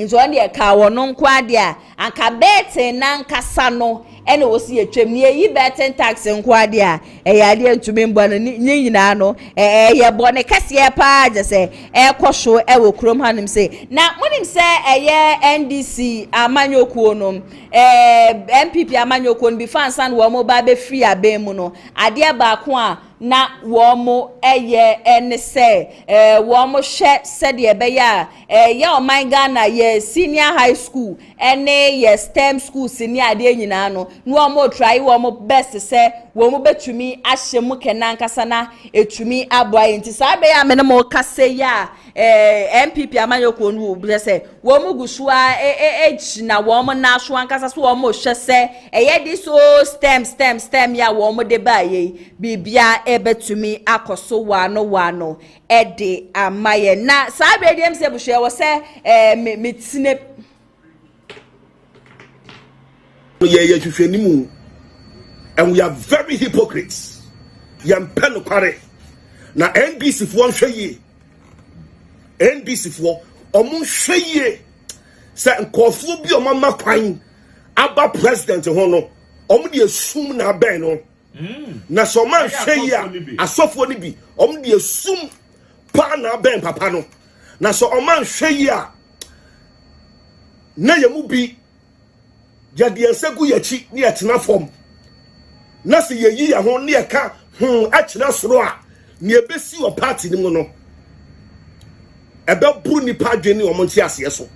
nti on de ka wono nkwa de a anka beten na nkasa no ene wo si etwem ne yi beten tax nkwa de a ade ntumi mbo no nyina no ye bone kase pa je se ekosho wo krom hanim se na monim se NDC amanyokuo no MPP amanyokuo no bi fansan wo mo ba be free abemu no ade ba ko a na womo ene se womo hwe se de be ya o my Ghana ye senior high school ene ye STEM school senior ade nyina no womo try womo best se womo betumi ahye mu kenan kasa na etumi aboa enti sa be ya me no mo kase ya MPP amanyoko no be se womo gusua na womo na so ankasa so womo hwe se ye so STEM ya womo de ba ye bibia ebetumi akoso wano ede amaye na sabe dem se buhwe wo se metine ye hwehwanimu and we are very hypocrites yam pen kware na NBC fo nhwe NBC fo omo hwe se nkofo bi o mama kwan aba president ho no omo de asum na ben no na so man hwe ya asofo ni bi omo de asum pa na ben papa no na so o man hwe ya na yamu bi jade ensegu yachi ni etena fom na se yeyi ya ho ne eka akira soro a ne ebesi o party ni mu no ebe buru ni padwene o monti ase so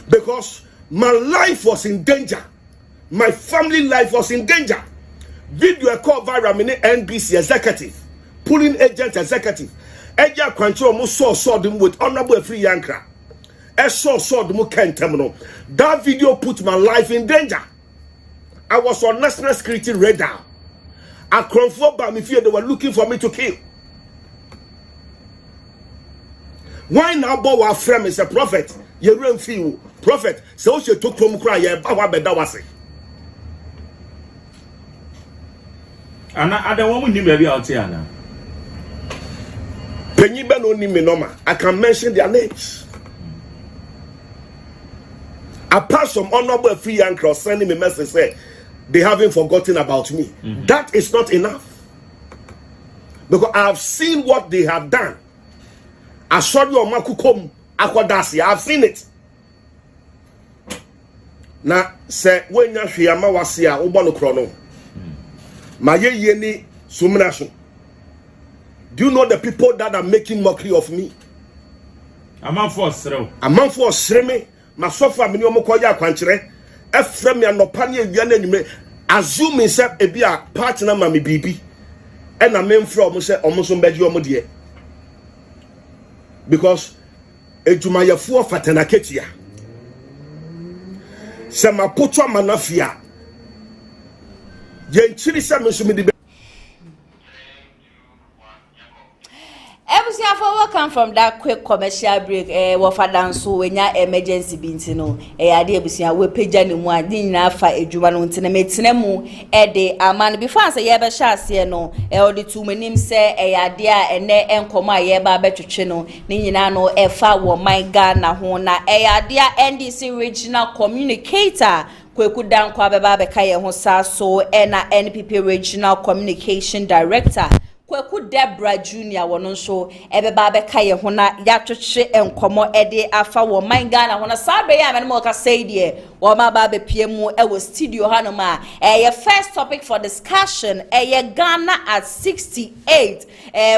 because my life was in danger, my family life was in danger. Video call viral mini NBC executive pulling agent executive eja control mo so them with honorable free yankra so them kentem no. That video put my life in danger. I was on national security radar. I confirmed by me fear they were looking for me to kill. Why now bow our friend is a prophet? You run feel prophet. So she took from cry ya bawa beda wase. Ana ada woman ni baby out here na. Penny ben only me normal. I can mention their names. Apart from honorable free and cross sending me message say they haven't forgotten about me. That is not enough. Because I have seen what they have done. I saw you makukom akwadasi. I have seen it. Na se when ya hweyama wase a obo no krono. Ma ye ni sumnaso. Do you know the people that are making mockery of me? Amanfo osrew. Amanfo osreme. Ma sofa me ni omokoya akwankyere. Efrem ya nopa ne awia na nyume. Assume say ebi a partner ma me bibi. E na me mfra omo say omo so mbeji omo de. Because ejumayefo fatana ketia. Se ma potwa manafia. Ye nchiri se me so me de. Welcome from that quick commercial break. Wafada nso wenya emergency binti no. Ade ebusia we pagya ne mu ade nyina fa edwuma no ntene metene mu de aman before say ye be hya ase no. Odi tu manim say ade a ene enkomo a ye ba betwetwe no. Ne nyina no efa wo my Ghana ho na ade a NDC regional communicator Kweku Danko abeba be ka ye ho sa so na NPP regional communication director Kweku Debra Junior wono nso ebeba be ka ye ho na ya twetwe enkomo ede afa wo man Ghana ho na sabe ya me mo ka say de wo ma ba be pie mu e wo studio hanoma your first topic for discussion ye Ghana at 68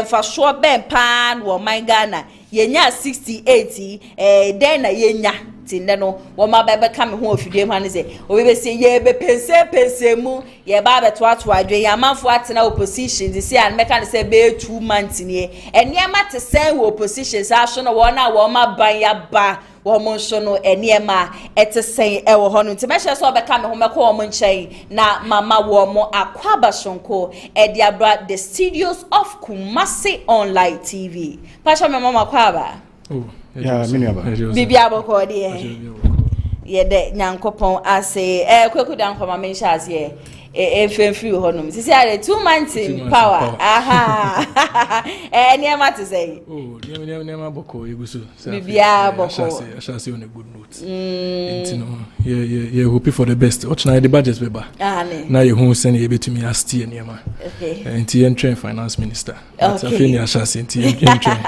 for sure ben pan wo man Ghana yenya 68 den na yenya tinde no wo ma ba be ka me ho ofidie mu han say obi be say ye be pense mu ye ba be to adwe ya manfo atena opposition this year and make an say be 2 months nie eniema te say wo opposition sa so no wo na wo ma ban ya ba wo mo so no eniema ete say e wo ho no ntimehye so be ka me ho meko wo mo nchen na mama wo mo akwaba sonko e dia bra the studios of Kumasi online TV pasha me mama akwaba yeah mini aba bibi aboko de ye de nyankopon ase Kweku Danko ma mention ase free honum. See, 2 months in power. Aha. Near matter say. Oh, near Boko, you go so. Bibia Boko. I shall see on a good note. You're hoping for the best. Watch now the budget, baby. Now you won't send you to me as T and Yama. Okay. And T and train finance minister. Okay. I shall see T and train.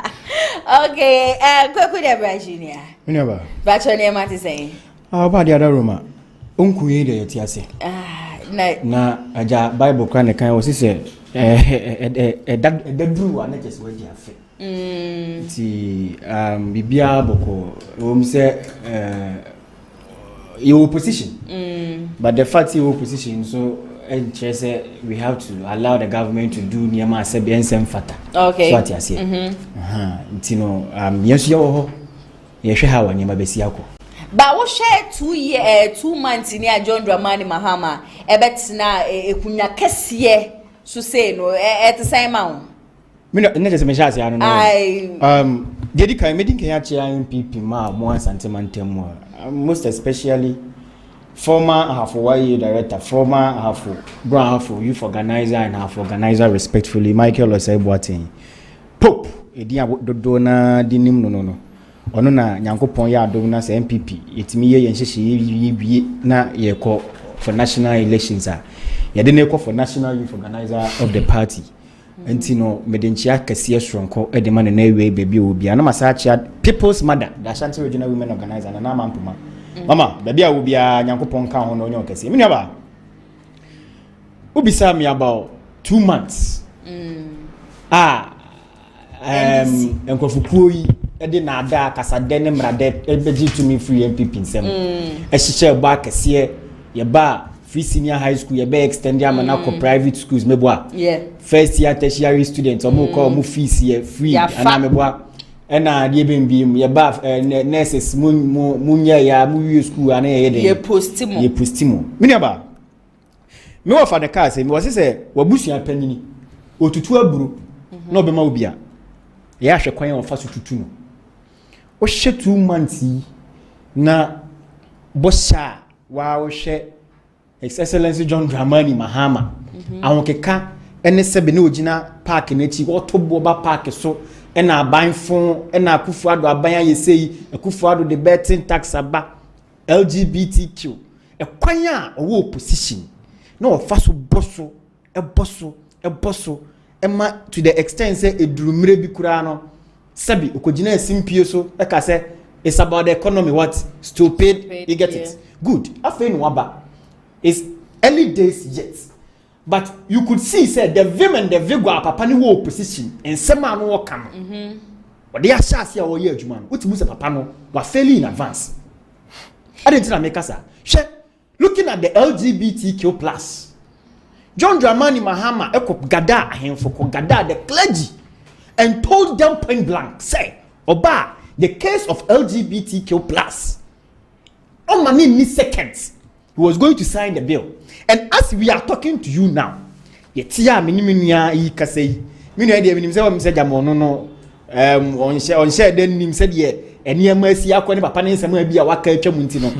Okay. Quick, Junior. Never. But your name matter say. How about the other room? Uncle Ida Tiase. Na aja Bible kran kan o sise that drew and just where dia fe. Ti bibia boko o say your position. But the fact your position so and say we have to allow the government to do niema asebi ensem fata. Okay. So what you say. Ntino yesu ye wo ho ye hwe ha wa niema besi akọ. But we share 2 months in here John Dramani Mahama ebetina ekunya kesiye so say no at the same amount. Me no just me share say I don't know. Dedi kan me din kan ya chia MPP ma mo sentimental most especially former half-way director, former half youth organizer and half organizer respectfully Michael Oseibuatin. Pope edi adodo na dinim no. Ono na nyankopon ya adom na se MPP etimi ye yenhyehyeye na ye ko for national elections a ye de na ko for national youth organizer of the party enti no medenchia kase sronko e de ma na ewe bebi obi na masachia people's mother the Ashanti regional women organizer na mampoma mama bebi a obi a nyankopon ka ho no onyo kase me nua ubisa me about 2 months enkofukuo yi ede na ada kasade ne mrade ebeji to me free MPP nsem ehihye ba kase ye ba free senior high school ye be extend ya na ko private schools meboa first year tertiary students omo ko mo fees ye free ana meboa ena de bembim ye ba nurses munya ya mu school ana ye de ye postimo mini ba me wa fa de car say me was say wabusuan panyini otutu aburu na obema obia ye ahwe kwan on fa so tutu no o hye 2 months na bosha wa o hye His Excellency John Dramani Mahama awokeka ene sebe ne ogina park na chi otobo ba park so ena abanfo ena akufuado aban ayesei akufuado de betting tax aba LGBTQ ekwan a owo opposition na ofa so eboso ema to the extent say edurumire bi kura no sabi okogina simpie so eka say it's about the economy what stupid you get it good afei no aba it's early days yet but you could see say the vim and the vigor papa ni wo opposition and sema no wo kan but they are shasi a wo ye adwuma no utimu se papa no wa fairly in advance I didn't tell make asa looking at the LGBTQ+ John Dramani Mahama ekop gada ahemfo ko gada the clergy and told them point blank say oba the case of LGBTQ+ on many ni seconds he was going to sign the bill and as we are talking to you now yetia minimia yi kasei minu e de minim se wo mse jamo no on share den nim se de eniema asi akọ ne papa ne nsema bi a waka atwam nti no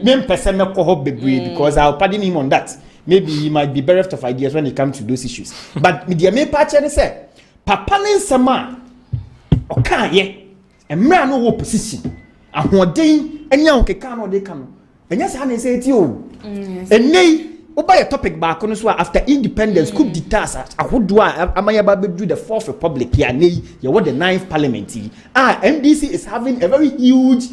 mem pese me ko ho bebre because I'll pardon him on that maybe he might be bereft of ideas when it comes to those issues but me de me pa che say papa ne nsema oka ye emra no wo position ahoden enya okeka no de ka no enya sa na say ti o enei oba topic back no so after independence coup d'etat ahodo amaya ba be do the 4th republic ya nei ye what the 9th parliament MDC is having a very huge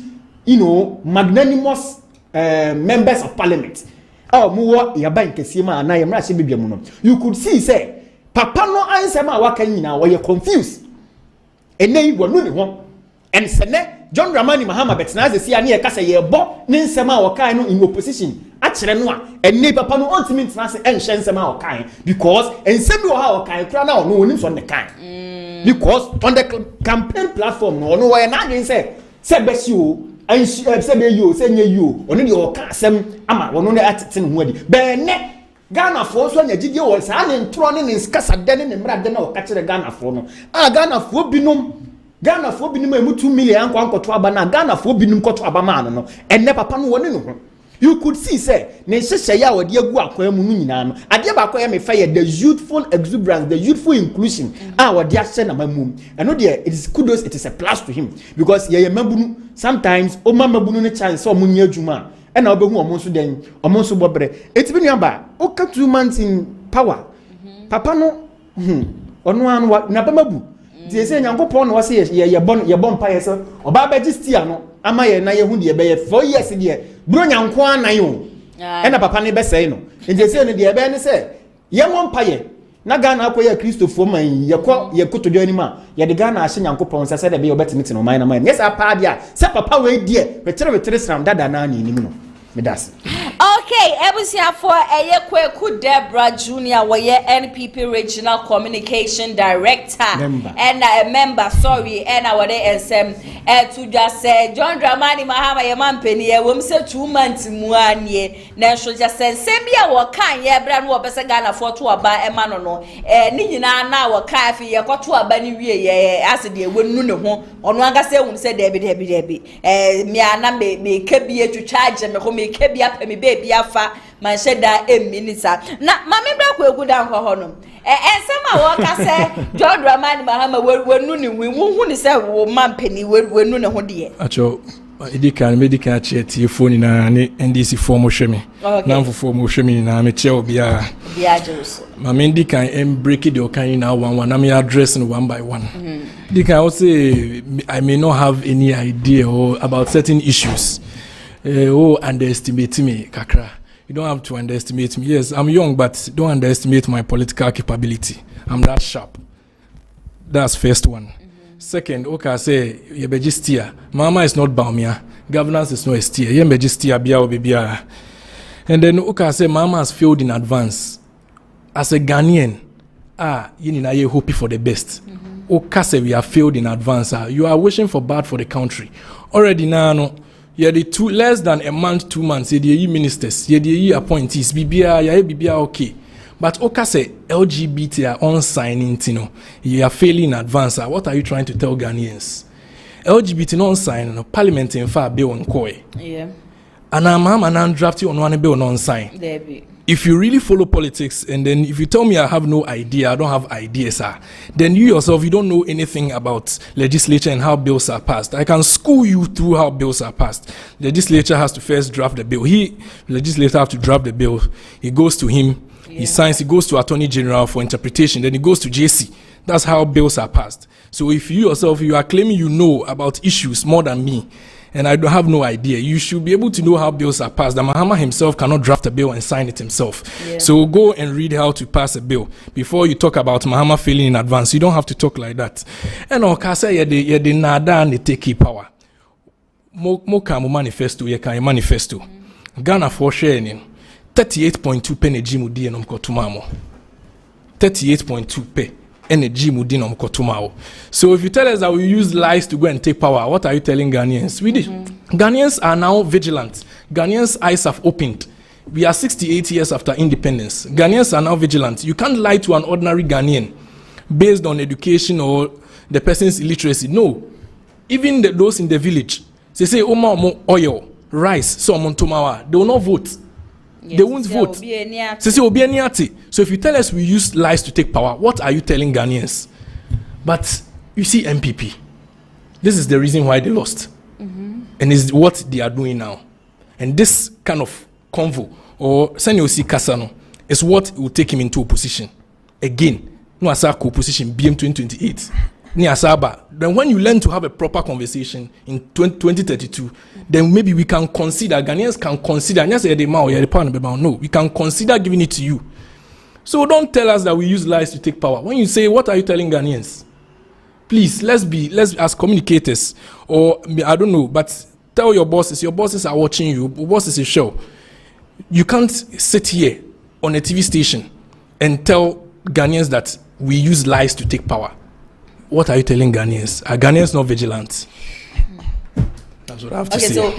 magnanimous members of parliament mu wo ya ban kese ma na ye mra se bebia mu no you could see say papa no answer ma waka nyina wo ye confused enei wonu ne ho and sene John Dramani Mahama betnaze sia na ye kasa ye bo ne nsema wokai no in opposition a kire no a enne papa no ontimi ntnase enhye nsema wokai because ensemi wo ha wokai kura na ono onim so ne kan because on the campaign platform no ono wo na dwen say besi o enhye say be you say nye you ono de woka asem ama wono ne atete ne ho adi be ne Ghana for so nya gidie wo sa ne ntro ne nkasa de ne mra de na woka kire Ghana for no Ghana for binom Ghana for binom emu 2 million anko to aba na Ghana for binom ko to aba ma no enne papa no woni no ho You could see, say, Nesha ya or dear Guaco Munino, Adiabaco me fire the youthful exuberance, the youthful inclusion, our dear Senama Moon. And no dear, it is kudos, it is a plus to him. Because ye remember sometimes, O Mamma Bununa chance or Munya Juma, and I'll be almost then, almost bobre. It's been yamba, okay 2 months in power. Papa no, on one what Nabamabu. They say, Yanko Pon was here, your bon pious, or Baba Gistiano, Amaya Nayahundi, 4 years a year. Brunya nkwa na yo ena papa ne bese no nje se ne de ebe ne se ye mo mpaye na Ghana akoye Christopher man ye kotodo anima ye de Ghana ahye Nyankopon se de be obetimi no man na man yes apa dia se papa we die wetere sram dada na ni nim no me das. Okay, ebusia for eye Kweku Deborah Junior weye NPP Regional Communication Director and a member and our day ensem to just say John Dramani Mahama ye mampeni ye wom se 2 months muanie na so just say sembia wo kan ye bra no obese Ghana for to aba e ma no ni nyina na wo kan afi ye koto aba ni wie ye ase de wonu ne ho ono anga se won se debi mi ana me kebi etwitwa age me ko me kebi apemi baby afa man sheda minisa na mame bra Kweku dan ho no ensema wo ka se John Dramani Mahama wenu ni hu ni se wo mampeni wenu ne ho de acho medical chat phone na ne NDC form hwemi na mfofo mo hwemi na me che obia jeruso mame medical break the okan na one na me address no one by one medical I say I may not have any idea about certain issues underestimate me kakra. You don't have to underestimate me. Yes, I'm young, but don't underestimate my political capability. I'm that sharp. That's first one. Second, okay, I say yebejistia. Mama is not Baumia. Governance is not steer. Yebejistia biya obibia. And then okay, I say Mama has failed in advance. As a Ghanaian, you na ye hoping for the best. Okay, say we have failed in advance. You are wishing for bad for the country. Already now, no. Yeah, the less than a month, 2 months, ye ministers, ye appointees, bibia okay. But okay say LGBT are on signing, you are failing in advance. What are you trying to tell Ghanaians? LGBT non sign, Parliament in far bill on koi. Yeah. And I'm drafting on one bill non sign. There be. If you really follow politics and then if you tell me I have no idea, I don't have ideas, then you yourself, you don't know anything about legislature and how bills are passed. I can school you through how bills are passed. Legislature has to first draft the bill. Legislator have to draft the bill. It goes to him. Yeah. He signs. It goes to Attorney General for interpretation. Then it goes to JC. That's how bills are passed. So if you yourself, you are claiming you know about issues more than me, and I don't have no idea, you should be able to know how bills are passed. The Mahama himself cannot draft a bill and sign it himself. Yeah. So go and read how to pass a bill before you talk about Mahama failing in advance. You don't have to talk like that. And Okasa ye de nada and they take power. Mo manifesto ye kan manifesto. Ghana for sharing 38.2 penny jimu di enom kotumamo. 38.2 pe. Energy mudin kotumao. So if you tell us that we use lies to go and take power, what are you telling Ghanaians? We did. Ghanaians are now vigilant. Ghanaians' eyes have opened. We are 68 years after independence. Ghanaians are now vigilant. You can't lie to an ordinary Ghanaian based on education or the person's illiteracy. No. Even those in the village, they say, Oma oil, rice, so montomawa, they will not vote. Yes, they won't vote. So if you tell us we use lies to take power, what are you telling Ghanaians? But you see MPP. This is the reason why they lost. And is what they are doing now. And this kind of convo or Senyosi Kasano is what will take him into opposition. Again, no asako opposition BM 2028. Ni asaba. Then when you learn to have a proper conversation in 2032, then maybe we can consider, Ghanaians can consider, no, we can consider giving it to you. So don't tell us that we use lies to take power. When you say, what are you telling Ghanaians? Please, let's as communicators, or I don't know, but tell your bosses are watching you, your boss is a show. You can't sit here on a TV station and tell Ghanaians that we use lies to take power. What are you telling Ghanaians? Are Ghanaians not vigilant? That's what I have to say. So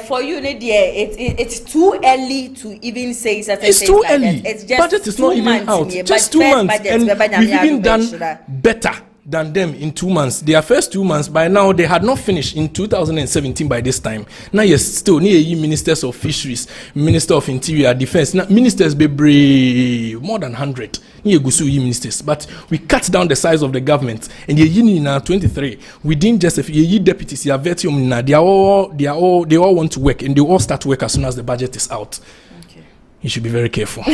for you, Lydia, it's too early to even say such It's too early. It's just budget is not even out. Just 2 months, and we've even done better than them in 2 months. Their first 2 months, by now, they had not finished in 2017 by this time. Now, yes, still, near ministers of fisheries, minister of interior, defense, now, ministers be brave, more than 100. Near Gusu ministers. But we cut down the size of the government. And ye now 23. We didn't just, if ye deputies, ye vetium now, they all want to work, and they all start work as soon as the budget is out. You should be very careful. I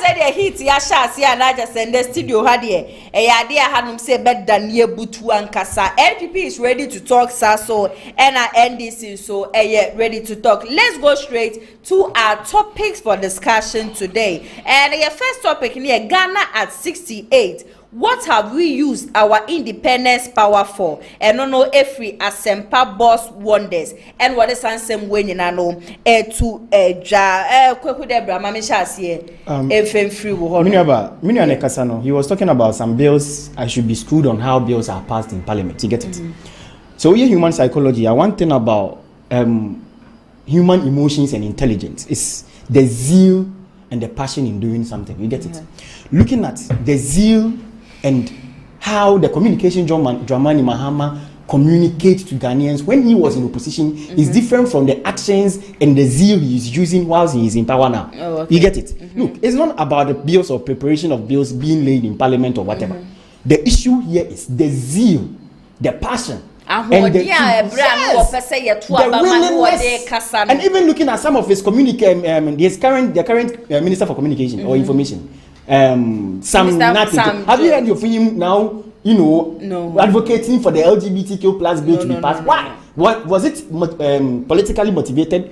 said a hit, Yasha, and I just send the studio had here. A idea had say better than near Butu and Kasa. LPP is ready to talk, Saso, and our NDC, so ready to talk. Let's go straight to our topics for discussion today. And your first topic near Ghana at 68. What have we used our independence power for? And no every asempa boss wonders. And what is ansem when you know to kweku debra mama shasiye FM free wo Miniaba Kasano, he was talking about some bills. I should be schooled on how bills are passed in parliament. You get it? So yeah, human psychology. One thing about human emotions and intelligence is the zeal and the passion in doing something. You get it? Looking at the zeal and how the communication Dramani Mahama communicates to Ghanaians when he was in opposition is different from the actions and the zeal he is using whilst he is in power now. You get it? Look, it's not about the bills or preparation of bills being laid in parliament or whatever. The issue here is the zeal, the passion, and the willingness. And even looking at some of his the current Minister for Communication or Information. Sam, have you heard of him now? You know, advocating for the LGBTQ plus bill to be passed. Why? What was it? Politically motivated?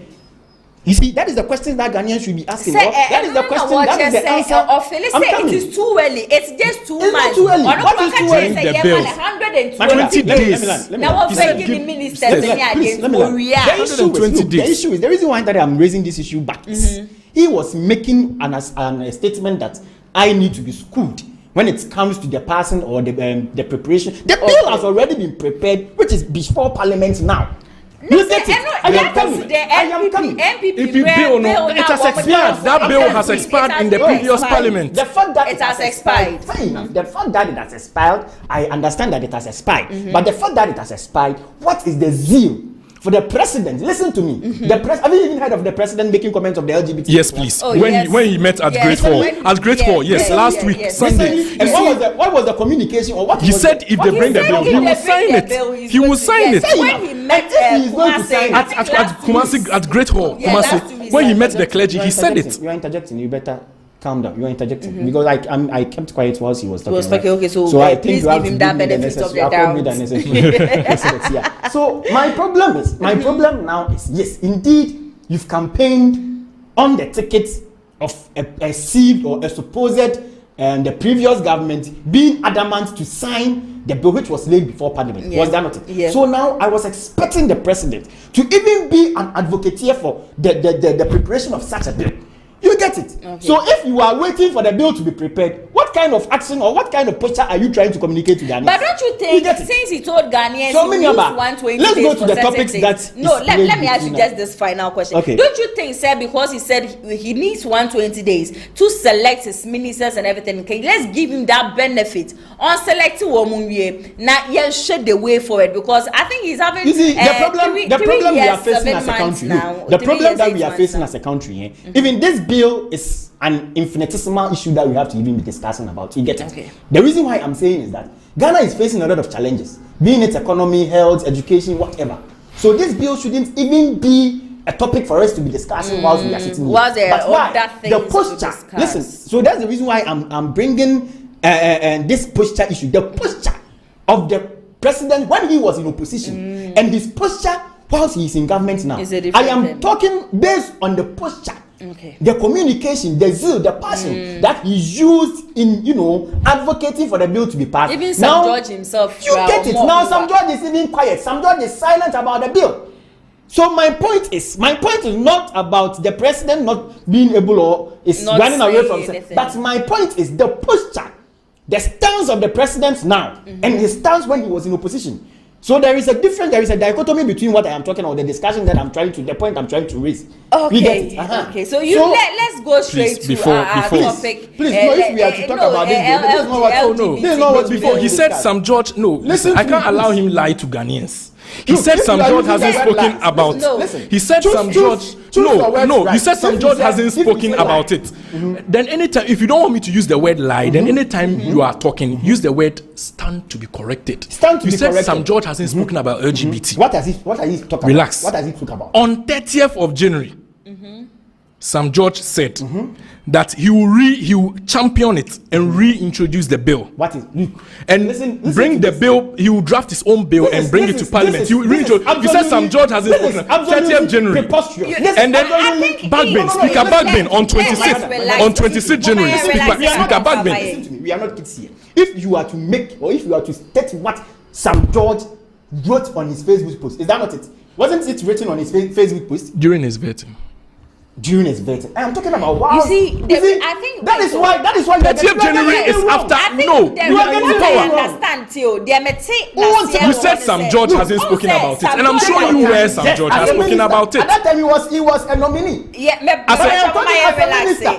You see, that is the question that Ghanaians should be asking. That is the question. That is the answer. It is too early. It's just too much. Not too early. What is too early? The bill. 20 days. Now, the ministers the issue is the reason why that I'm raising this issue back is he was making a statement that I need to be schooled when it comes to the passing or the preparation. The bill has already been prepared, which is before Parliament now. You get it? I am coming. If you bill, it has expired. That bill has expired in the previous Parliament. The fact that it has expired. Fair enough. The fact that it has expired, I understand that it has expired. But the fact that it has expired, what is the zeal for the president? Listen to me. Have you even heard of the president making comments of the LGBT? Yes, please. When he met at Great Hall. At Great Hall, yes, last week, Sunday. And what was the communication? Or what he said if they bring the bill, he will sign it. He will sign it. When he met at Kumasi, at Great Hall, Kumasi, when he met the clergy, he said it. You are interjecting. You better calm down. You are interjecting because I kept quiet whilst he was talking. Okay, so I think you have to give that benefit of the doubt. So my problem now is, yes, indeed, you've campaigned on the ticket of a seed or a supposed the previous government being adamant to sign the bill which was laid before Parliament. Was that not it? Yes. So now I was expecting the president to even be an advocate here for the preparation of such a bill. You get it? Okay. So if you are waiting for the bill to be prepared, what kind of action or what kind of posture are you trying to communicate to Ghanaians? But don't you think, since he told Ghanaians so he used 120 let's days go to for the topics that... No, let me ask you just this final question. Okay. Don't you think, sir, because he said he needs 120 days to select his ministers and everything, okay, let's give him that benefit on selecting Womunye. Now, yes, shed the way forward, because I think he's having... You see, the problem we are facing as a country, the problem that we are facing as a country, even this bill is an infinitesimal issue that we have to even be discussing about. You get it? Okay. The reason why I'm saying is that Ghana is facing a lot of challenges, being it economy, health, education, whatever. So this bill shouldn't even be a topic for us to be discussing whilst we are sitting here. But why? The posture. Listen. So that's the reason why I'm bringing this posture issue. The posture of the president when he was in opposition and his posture whilst he is in government now. I am talking based on the posture. Okay. The communication, the zeal, the passion that he used in, advocating for the bill to be passed. Even some George himself. You get it. Now some George is even quiet. Some George is silent about the bill. So my point is not about the president not being able or is not running away from anything. But my point is the posture, the stance of the president now and his stance when he was in opposition. So there is a dichotomy between what I am talking about, the discussion that the point I'm trying to raise. Okay. You get it? Okay. So let's go straight to our topic. Please, no, if we are to talk about this is not what. This is not what before he said some George. No, listen, I can't allow him lie to Ghanaians. He said some George hasn't spoken about. He said some George. No. He said some George hasn't spoken about it. Then anytime, if you don't want me to use the word lie, then anytime you are talking, use the word stand to be corrected. You said some George hasn't spoken about LGBT. What has he talked about? Relax. What has he talked about? On 30th of January, some George said that he will champion it and reintroduce the bill. What is and listen bring the bill? He will draft his own bill and bring it to Parliament. He said some George hasn't spoken. 30th January, and then Bagbin, Speaker Bagbin on 26th January, Speaker Bagbin. Listen to me. We are not kids here. If you are to make or if you are to state what some George wrote on his Facebook post, is that not it? Wasn't it written on his Facebook post during his vetting? During his vetting. I am talking about wow. You see, I think that is why 30th January is after. No, you are getting understand too. You said some George hasn't spoken about it, and I'm showing you where some George has spoken about it. At that time, he was a nominee. Yeah,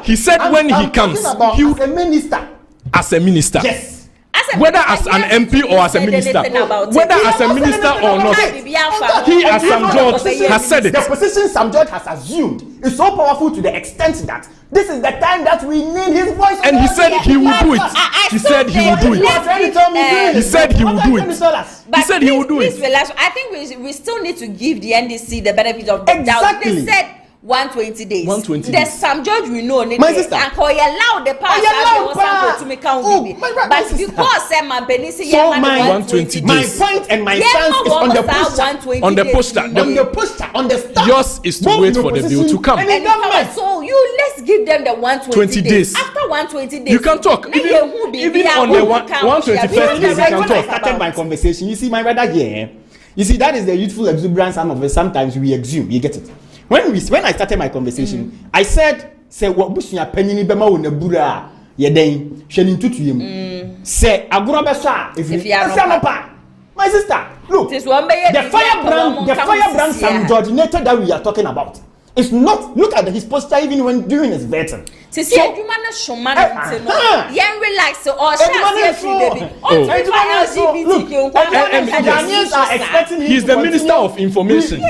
he said when he comes, he as a minister. As a minister. Yes. Whether as an MP or as a minister, whether as a minister or not, he as Sam George has said it. The position Sam George has assumed is so powerful to the extent that this is the time that we need his voice. And he said he will do it. He said he will do it. He said he will do it. He said he will do it. I think we still need to give the NDC the benefit of the doubt. They said 120 days. 120 There's some judge we know. My sister. And call you allow the power to make count. But because my Benisi, so my 120 days. My point and my stance is on the poster. On the poster. On the poster. On the stuff. Yours is to wait for the bill to come. So let's give them the 120 days. After 120 days. You can talk. Even on the 121st day, you can talk. I started my conversation. You see, my brother here. You see, that is the youthful exuberance some of us. Sometimes we exhume. You get it? When I started my conversation, I said what busunya panini bema wo na bura ye den hwani tutu yem say agoro be so a if you my sister look the firebrand Sam Georginator that we are talking about. It's not. Look at his posture even when during his vetting. See, Edumana Shomana, young relax or Ghanaians are expecting him. He's the Minister of Information.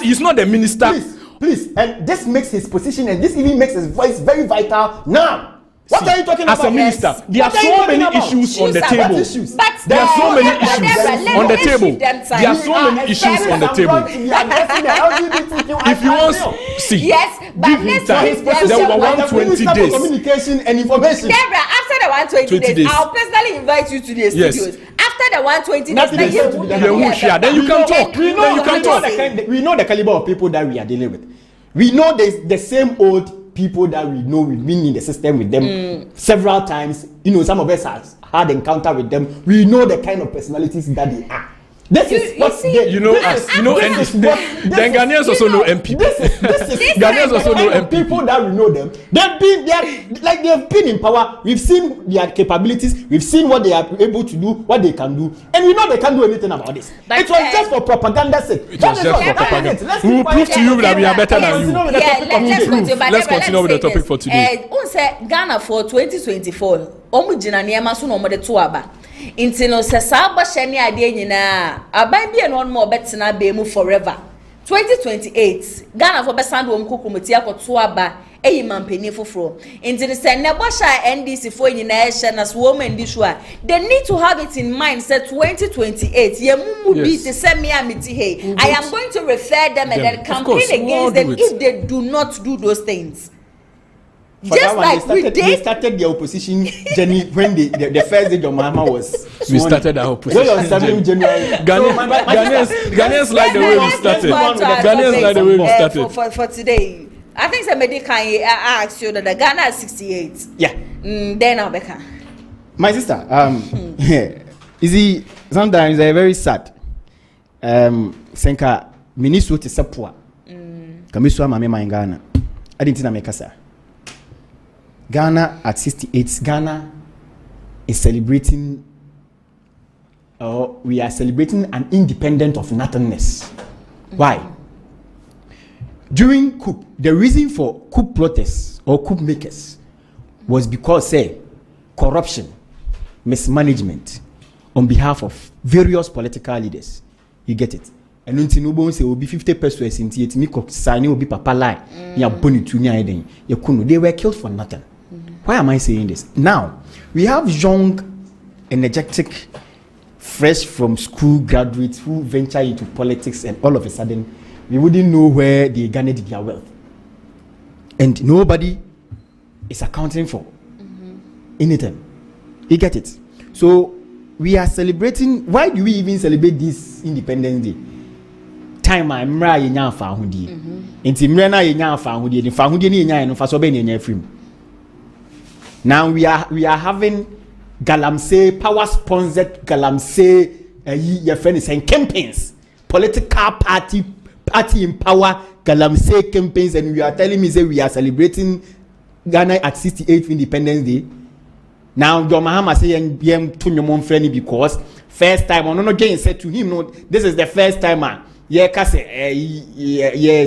He's not the minister. Please, and this makes his position and this even makes his voice very vital now. What are you talking about? As a minister, there are so many issues on the table. There are so many issues on the table. There are so many issues on the table. If you want, see, give him time. There were 120 days. Communication and information. Deborah, after the 120 days, I'll personally invite you to the studios. After the 120 days, then you can talk. We know the caliber of people that we are dealing with. We know the same old people that we know we've been in the system with them several times. You know, some of us have had encounter with them. We know the kind of personalities that they are. This is what you know. Then Ghanaians also know MP. Ghanaians also know MP. People that we know them. They've been in power. We've seen their capabilities. We've seen what they are able to do, what they can do, and we know they can't do anything about this. It was just for propaganda's sake. It was just for propaganda. We will prove to you that we are better than you. Let's continue with the topic for today. Ghana for 2024. Omujina niema so no mo de to aba. Inti no se saa ba hye ne ade nyina aban bi no mo betena be mu forever. 2028 Ghana for besando om kokomoti akoto aba eyi mampeni foforo. Inti ne se ne bo sha NDC fo nyina e hye na so wo mandi so a they need to have it in mind say 2028 ye mumu bi te se me amiti hey I am going to refer them and then campaign against them if they do not do those things. For just like they started their opposition journey when the first day John Mahama was sworn. We started our opposition. So on 7 January. Ghanaians like the way we started. Ghanaians like the way we started. For today, I think somebody can ask you that the Ghana is 68. Yeah. Then I'll be. My sister, you see, sometimes they're very sad. Senka Minister to Sapua. Kamiswa Mame Ghana. I didn't know Mekasa. Ghana at 68, Ghana is celebrating we are celebrating an independent of nothingness. Why? During coup, the reason for coup protests or coup makers was because corruption, mismanagement on behalf of various political leaders. You get it? And until no one say will be 50% in it, me sign will be papa lie. Ya boni to me they were killed for nothing. Why am I saying this? Now we have young, energetic, fresh from school graduates who venture into politics, and all of a sudden we wouldn't know where they garnered their wealth, and nobody is accounting for anything. You get it? So we are celebrating. Why do we even celebrate this Independence Day? Time I mra yenya fa ahudie. Enti mra na yenya fa ahudie. Ni fa ahudie ni yenya no fa so be ni yenya free. Now we are having Galamsey power sponsored Galamsey your friend saying campaigns, political party in power Galamsey campaigns, and we are telling me that we are celebrating Ghana at 68th Independence Day. Now your Mahama say yem to your mom friendly because first time on no again said to him, no, this is the first time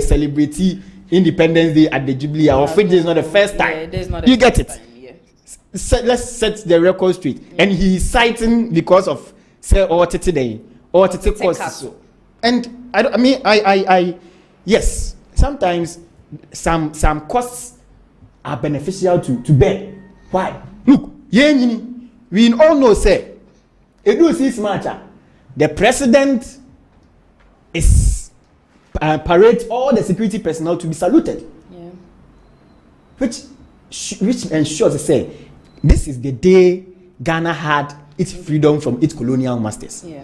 celebrity Independence Day at the Jubilee. Or this is not the first time. You get it? Let's set the record straight. And he is citing because of say today or costs. And I yes, sometimes some costs are beneficial to bear. Why? Look, we all know say the president is parade all the security personnel to be saluted. Yeah. Which ensures say this is the day Ghana had its freedom from its colonial masters. Yeah.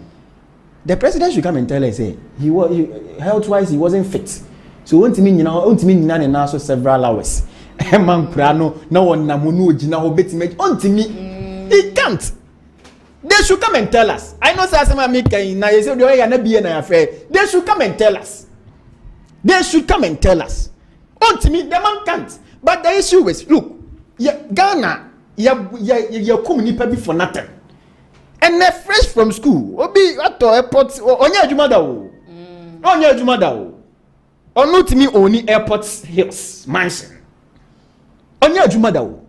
The president should come and tell us, say, health-wise, he wasn't fit. So, want to mean also several hours. Man, no one namunu jina hobeti me. Want me? He can't. They should come and tell us. I know some make na you say the way na be na affair. They should come and tell us. They should come and tell us. Want me? The man can't. But the issue is, look, Ghana. You come nipa be for nothing, and they're fresh from school. Obi at airport. Onya jumada o. Onya jumada o. Onu timi oni airport hills mansion. Onya jumada o.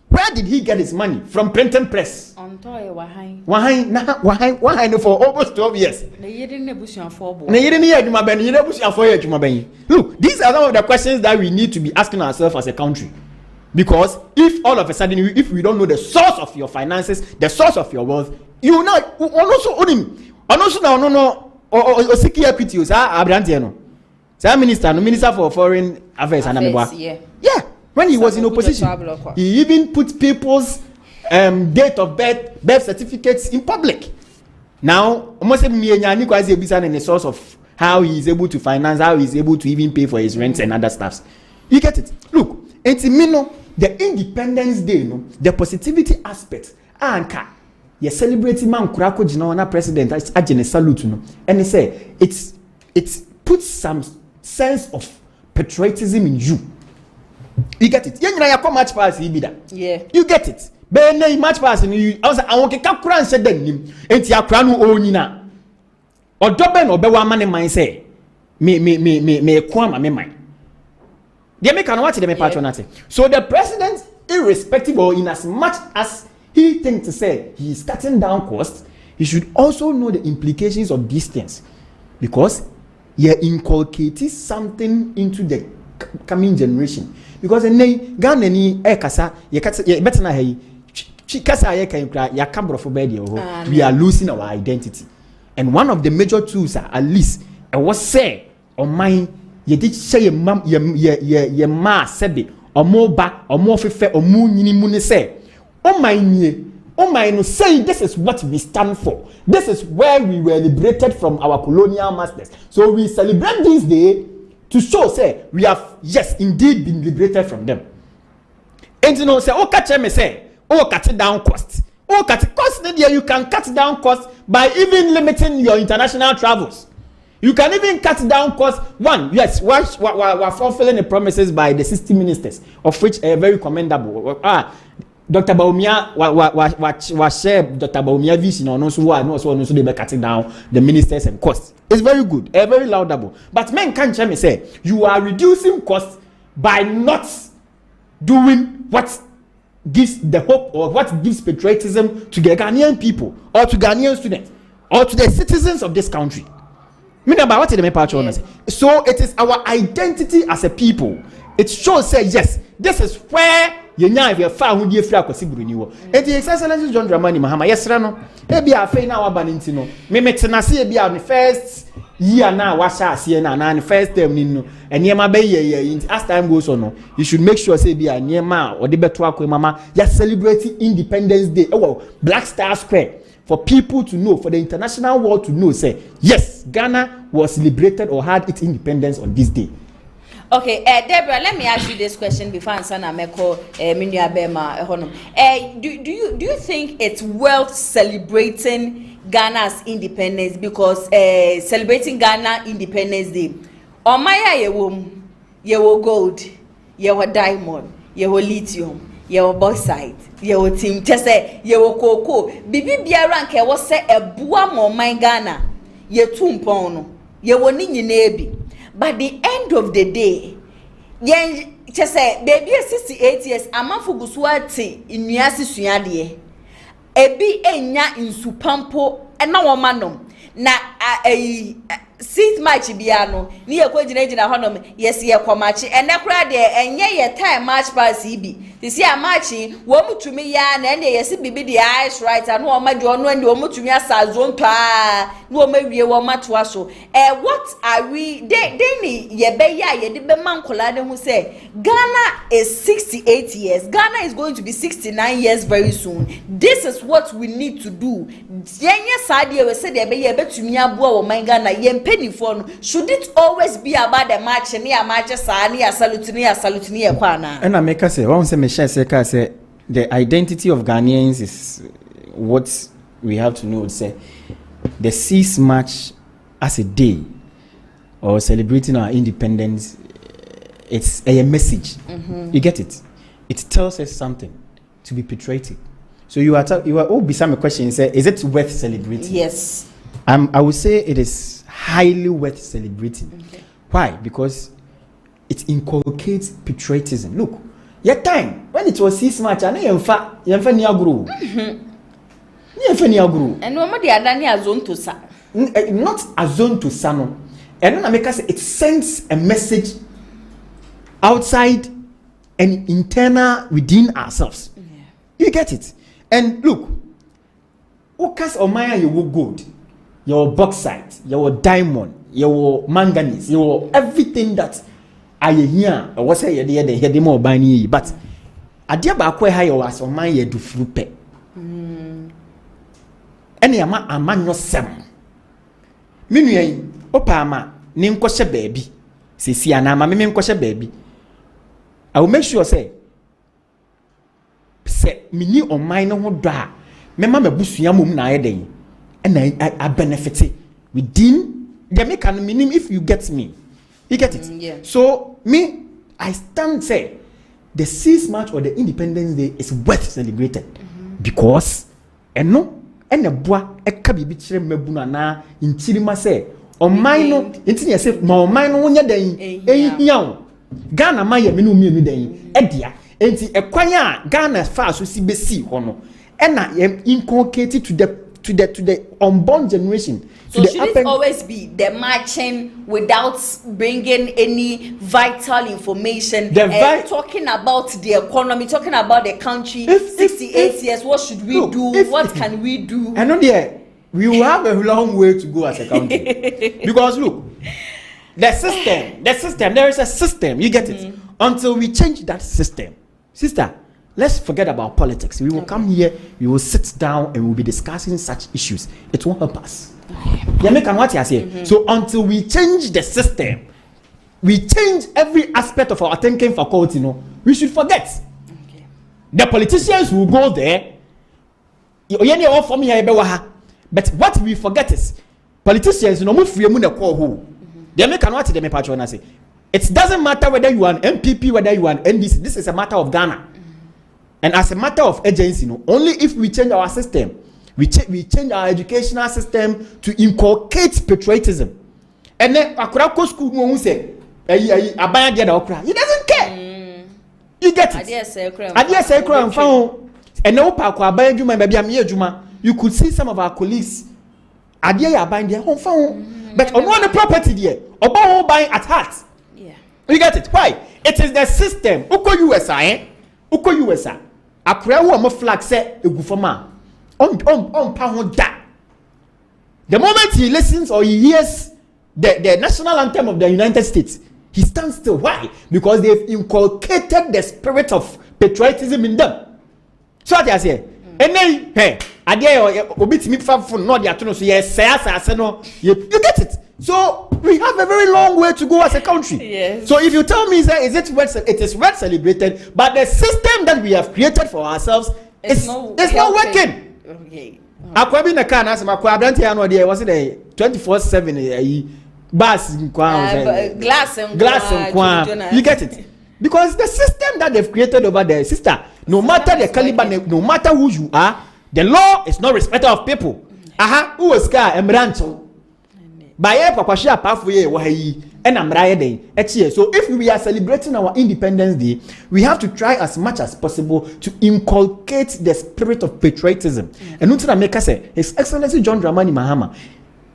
Where did he get his money? From printing press. Ontoye wahai. Wahai for almost 12 years. Na yiri ne busuan for bo. Na yiri ne adwuma ben, yiri busuan for adwuma ben. Look, these are some of the questions that we need to be asking ourselves as a country. Because if all of a sudden, if we don't know the source of your finances, the source of your wealth, you will not also no secure equity. Minister for Foreign Affairs. Yeah. When he was in opposition, he even put people's date of birth certificates in public. Now, almost the source of how he is able to finance, how he is able to even pay for his rents and other stuffs. You get it? Look, the Independence Day, the positivity aspect, you're celebrating man kurako jina na president ajene salute and they say it puts some sense of patriotism in you. You get it? You come match pass yeah. You get it? Be match pass you I want to kakura and said them enti akura no onyina odobe no be wa mane man say me kwama me man. They make an watch them patronate. So the president, irrespective or in as much as he thinks to say he is cutting down costs, he should also know the implications of these things, because he inculcating something into the coming generation. Because in Ghana ni kasa better na hey kasa ya kambro for bedi we are losing our identity, and one of the major tools at least I was say on my ye did say ye ma sebe omo ba omo fefe omo nyini mu ne say oh my no say this is what we stand for, this is where we were liberated from our colonial masters, so we celebrate this day to show say we have yes indeed been liberated from them. And you know say oh catch me say oh cut down costs, oh cut costs you can cut down costs by even limiting your international travels. You can even cut down costs. One, yes, we're fulfilling the promises by the 60 ministers, of which are very commendable. Dr. Baumia was share Dr. Baumia vision on also they be cutting down the ministers and costs. It's very good, very laudable. But men can't tell me say you are reducing costs by not doing what gives the hope or what gives patriotism to the Ghanaian people or to Ghanaian students or to the citizens of this country. So it is our identity as a people. It shows say yes, this is where you know if you found who you feel and the Excellency John Dramani Mahama yesrano ebi afa na wabanti no me metenase ebi on the first year now washa ase na the first term ni no enema be ye as time goes on no you should make sure say ebi enema or the beto akwa mama ya celebrating Independence Day Black Star Square for people to know, for the international world to know say yes, Ghana was liberated or had its independence on this day. Okay, Deborah, let me ask you this question before Ansana Meko Minya Bema Honum. Do you think it's worth celebrating Ghana's independence because celebrating Ghana Independence Day? Omaya yewo gold, yewo diamond, yewo lithium, yewo bauxite, yewo tin tese, yewo cocoa. Bibi biara nke wo se ebua mo man Ghana, ye tumpon no, yewo ni nyina. But the end of the day, yen just say baby 68 years amanfo gusuati inuasi suade ebi enya insupampo na womanom na sit match bia no ni ekogina honom yes ye komachi ene kura de enye ye time match pass ibi tisi a match wo mutumi ya na ene yes bibi de eyes right and wo ma de ono ende wo mutumi asazon pa na wo mawie wo matwa so what are we they ye be ya ye de be mankola de hu say Ghana is 68 years. Ghana is going to be 69 years very soon. This is what we need to do. Yenye sadie we say de be ye betumi aboa wo man Ghana ye should it always be about the match and near match sani salutini kwana? And I make us say one say Michelle say the identity of Ghanaians is what we have to know. Say the 6th March as a day or celebrating our independence, it's a message. You get it? It tells us something to be patriotic. So you are all be some question say, is it worth celebrating? Yes. I would say it is highly worth celebrating. Okay. Why? Because it inculcates patriotism. Look, your time when it was 6 March, I know yemfa ni agro. And no more adani azon to sa. Not azon to sano. And then I make us say it sends a message outside and internal within ourselves. Yeah. You get it? And look, Okas Omaya you will good. Your bauxite, your diamond, your manganese, your everything that I hear or what say they hear more bani, but adia ba kwe ha was on my ye do frupe. Any ama no sem. Minu opa ama ni nkoshe baby. Sisi ana me nkoshe baby. I will make sure say mini on my no ho da. Me ma mabusua mom na ayeden. And I benefit within the mechanism if you get me. You get it? Yeah. So I stand say the 6th March or the Independence Day is worth celebrated because the boy kabibi chire mebuna na inchirima say o mine intini say ma o mine wonya dan ehia Ghana ma ye me no mienu dan edia enti ekwanya Ghana fa so si besi ho no na inculcated to the unborn generation. So should it always be the marching without bringing any vital information? Talking about the economy, talking about the country. 68 years. What should we do? What can we do? I know we will have a long way to go as a country because look, the system. There is a system. You get it? Until we change that system, sister. Let's forget about politics. We will come here, we will sit down and we'll be discussing such issues. It won't help us. So until we change the system, we change every aspect of our thinking faculty, we should forget. Okay. The politicians will go there. But what we forget is politicians, it doesn't matter whether you are an MPP, whether you are an NDC. This is a matter of Ghana. And as a matter of urgency, only if we change our system, we change our educational system to inculcate patriotism. And then Akurako school who say, Abaya get okra. He doesn't care. You get it. Adia say and found and no Pakwa Abaya Juma baby Amia Juma. You could see some of our colleagues Adia buying their home phone. But on one property there, or buying at heart. Yeah. You get it? Why? It is the system. Uko USA, Uko USA. Akura wo mo flag say egufoma. The moment he listens or he hears the national anthem of the United States, he stands still. Why? Because they've inculcated the spirit of patriotism in them. So what I say? And then, hey, I dare obit me for not the so yes, you get it. So we have a very long way to go as a country. Yes. So if you tell me that it is well celebrated, but the system that we have created for ourselves is not working. Okay. Akwabi na car na se makwa abranti ya no de was the 24/7 bus glass and you get it, because the system that they've created over there, sister, no matter the caliber, no matter who you are, the law is not respecter of people. Who was car embrancho by pakwashia pathway wahi and amraye day. So if we are celebrating our Independence Day, we have to try as much as possible to inculcate the spirit of patriotism. And Nutina Meka say, His Excellency John Dramani Mahama,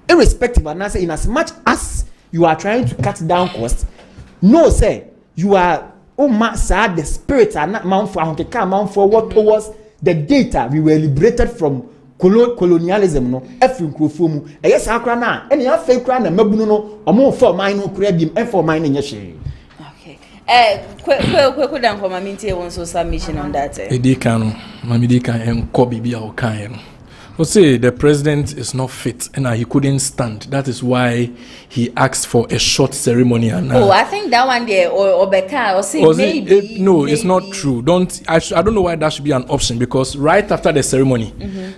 irrespective of Nasa, in as much as you are trying to cut down costs, no say you are sad the spirits are not mount for what towards the data we were liberated from colonialism no efin krofo mu yes akra na ene ya fe kra na mabunu no omo for mine no kra bim for mine nye hwe. Okay. Kwe dan ko mamintie won so submission on that. Edika no mamidika enko bibia o kan no. So say the president is not fit and he couldn't stand. That is why he asked for a short ceremony. And I think that one there or Beka or say maybe. Maybe. It's not true. I don't know why that should be an option, because right after the ceremony,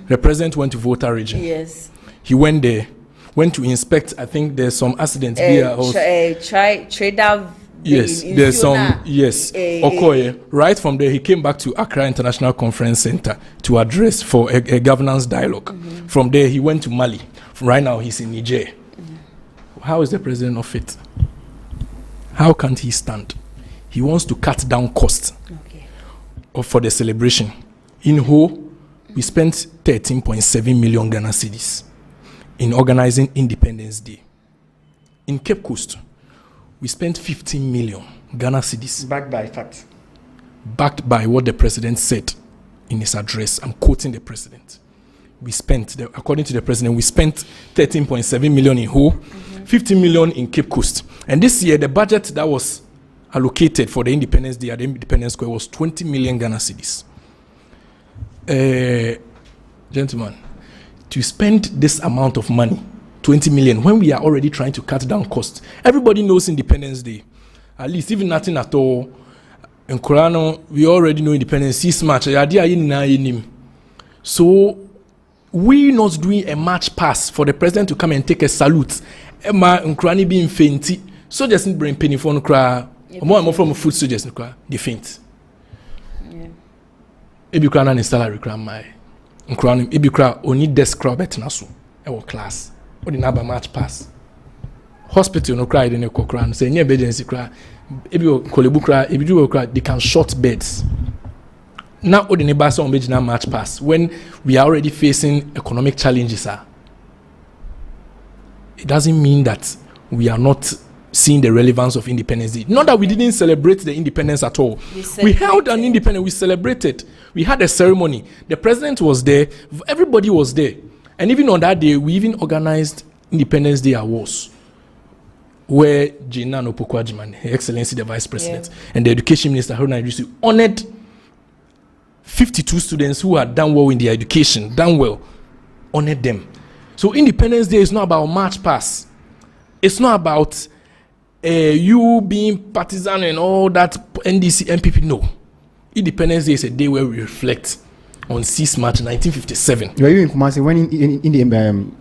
the president went to Volta region. Yes. He went there, went to inspect. I think there's some accidents here. Trader. Yes, there's some. Yes, Okoye. Right from there, he came back to Accra International Conference Center to address for a governance dialogue. From there, he went to Mali. Right now, he's in Niger. How is the president not fit? How can't he stand? He wants to cut down costs for the celebration. In Ho, we spent 13.7 million Ghana cedis in organizing Independence Day. In Cape Coast, we spent 15 million Ghana cedis. Backed by fact. Backed by what the president said in his address. I'm quoting the president. We spent, according to the president, we spent 13.7 million in Ho, 15 million in Cape Coast. And this year, the budget that was allocated for the Independence Day at the Independence Square was 20 million Ghana cedis. Gentlemen, to spend this amount of money, 20 million, when we are already trying to cut down costs. Everybody knows Independence Day. At least, even nothing at all. In Korano, we already know Independence Day match. So, we not doing a march pass for the president to come and take a salute. Emma Nkrani being fainty. So just bring penny for no cry. More from food soldiers no cry. They faint. If you can't salary cry my Nkrani, if you cry only desk crowd better nasu. Our class. What the number match pass? Hospital no cry in a cocran. Say near emergency cry. If you call a book cry, if you do cry, they can short beds. Now, what the neighbors on original match pass when we are already facing economic challenges, it doesn't mean that we are not seeing the relevance of Independence Day. Not that we didn't celebrate the independence at all. We held an independence. We celebrated. We had a ceremony. The president was there. Everybody was there. And even on that day, we even organized Independence Day Awards, where Jina Nopokwajiman, Her Excellency the Vice President, and the Education Minister, Haruna Idrisu, honored 52 students who had done well in their education, honored them. So Independence Day is not about march pass. It's not about you being partisan and all that NDC, MPP. No. Independence Day is a day where we reflect on 6 March 1957. Were you in Kumasi when in the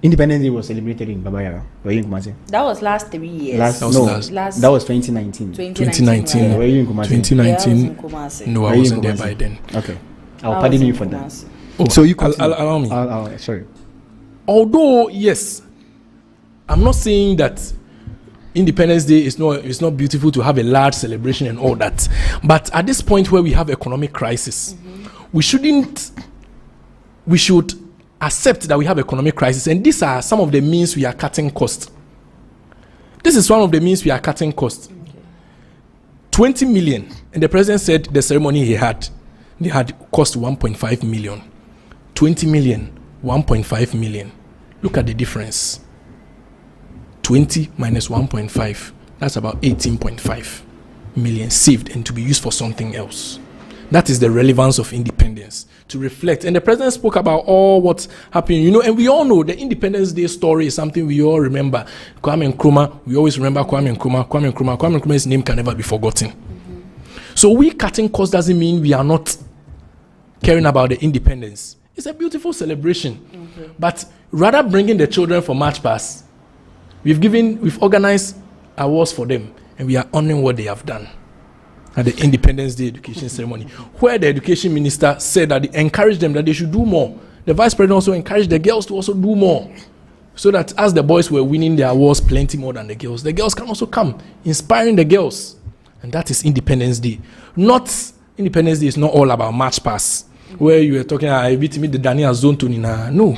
Independence Day was celebrated in Babayara? Were you in Kumasi? That was last 3 years. That was 2019. 2019. Were you in Kumasi? 2019. Yeah, I was in Kumasi. No, I wasn't there by then. Okay. I'll pardon you for that. So you allow me. Sorry. Although yes, I'm not saying that Independence Day is not beautiful to have a large celebration and all that, but at this point where we have economic crisis, we should accept that we have economic crisis, and these are some of the means we are cutting costs. This is one of the means we are cutting costs. 20 million, and the president said the ceremony they had cost 1.5 million. 20 million, 1.5 million. Look at the difference. 20 minus 1.5, that's about 18.5 million saved and to be used for something else. That is the relevance of independence, to reflect. And the president spoke about all what's happening, and we all know the Independence Day story is something we all remember. Kwame Nkrumah, we always remember Kwame Nkrumah. Kwame Nkrumah's name can never be forgotten. So we cutting costs doesn't mean we are not caring about the independence. It's a beautiful celebration. But rather bringing the children for March Pass, we've organized awards for them, and we are honoring what they have done at the Independence Day education ceremony, where the education minister said that they encouraged them that they should do more. The vice president also encouraged the girls to also do more, so that as the boys were winning their awards plenty more than the girls can also come, inspiring the girls. And that is Independence Day. Independence Day is not all about March Pass, where you were talking about the Daniel Zone to Nina. No.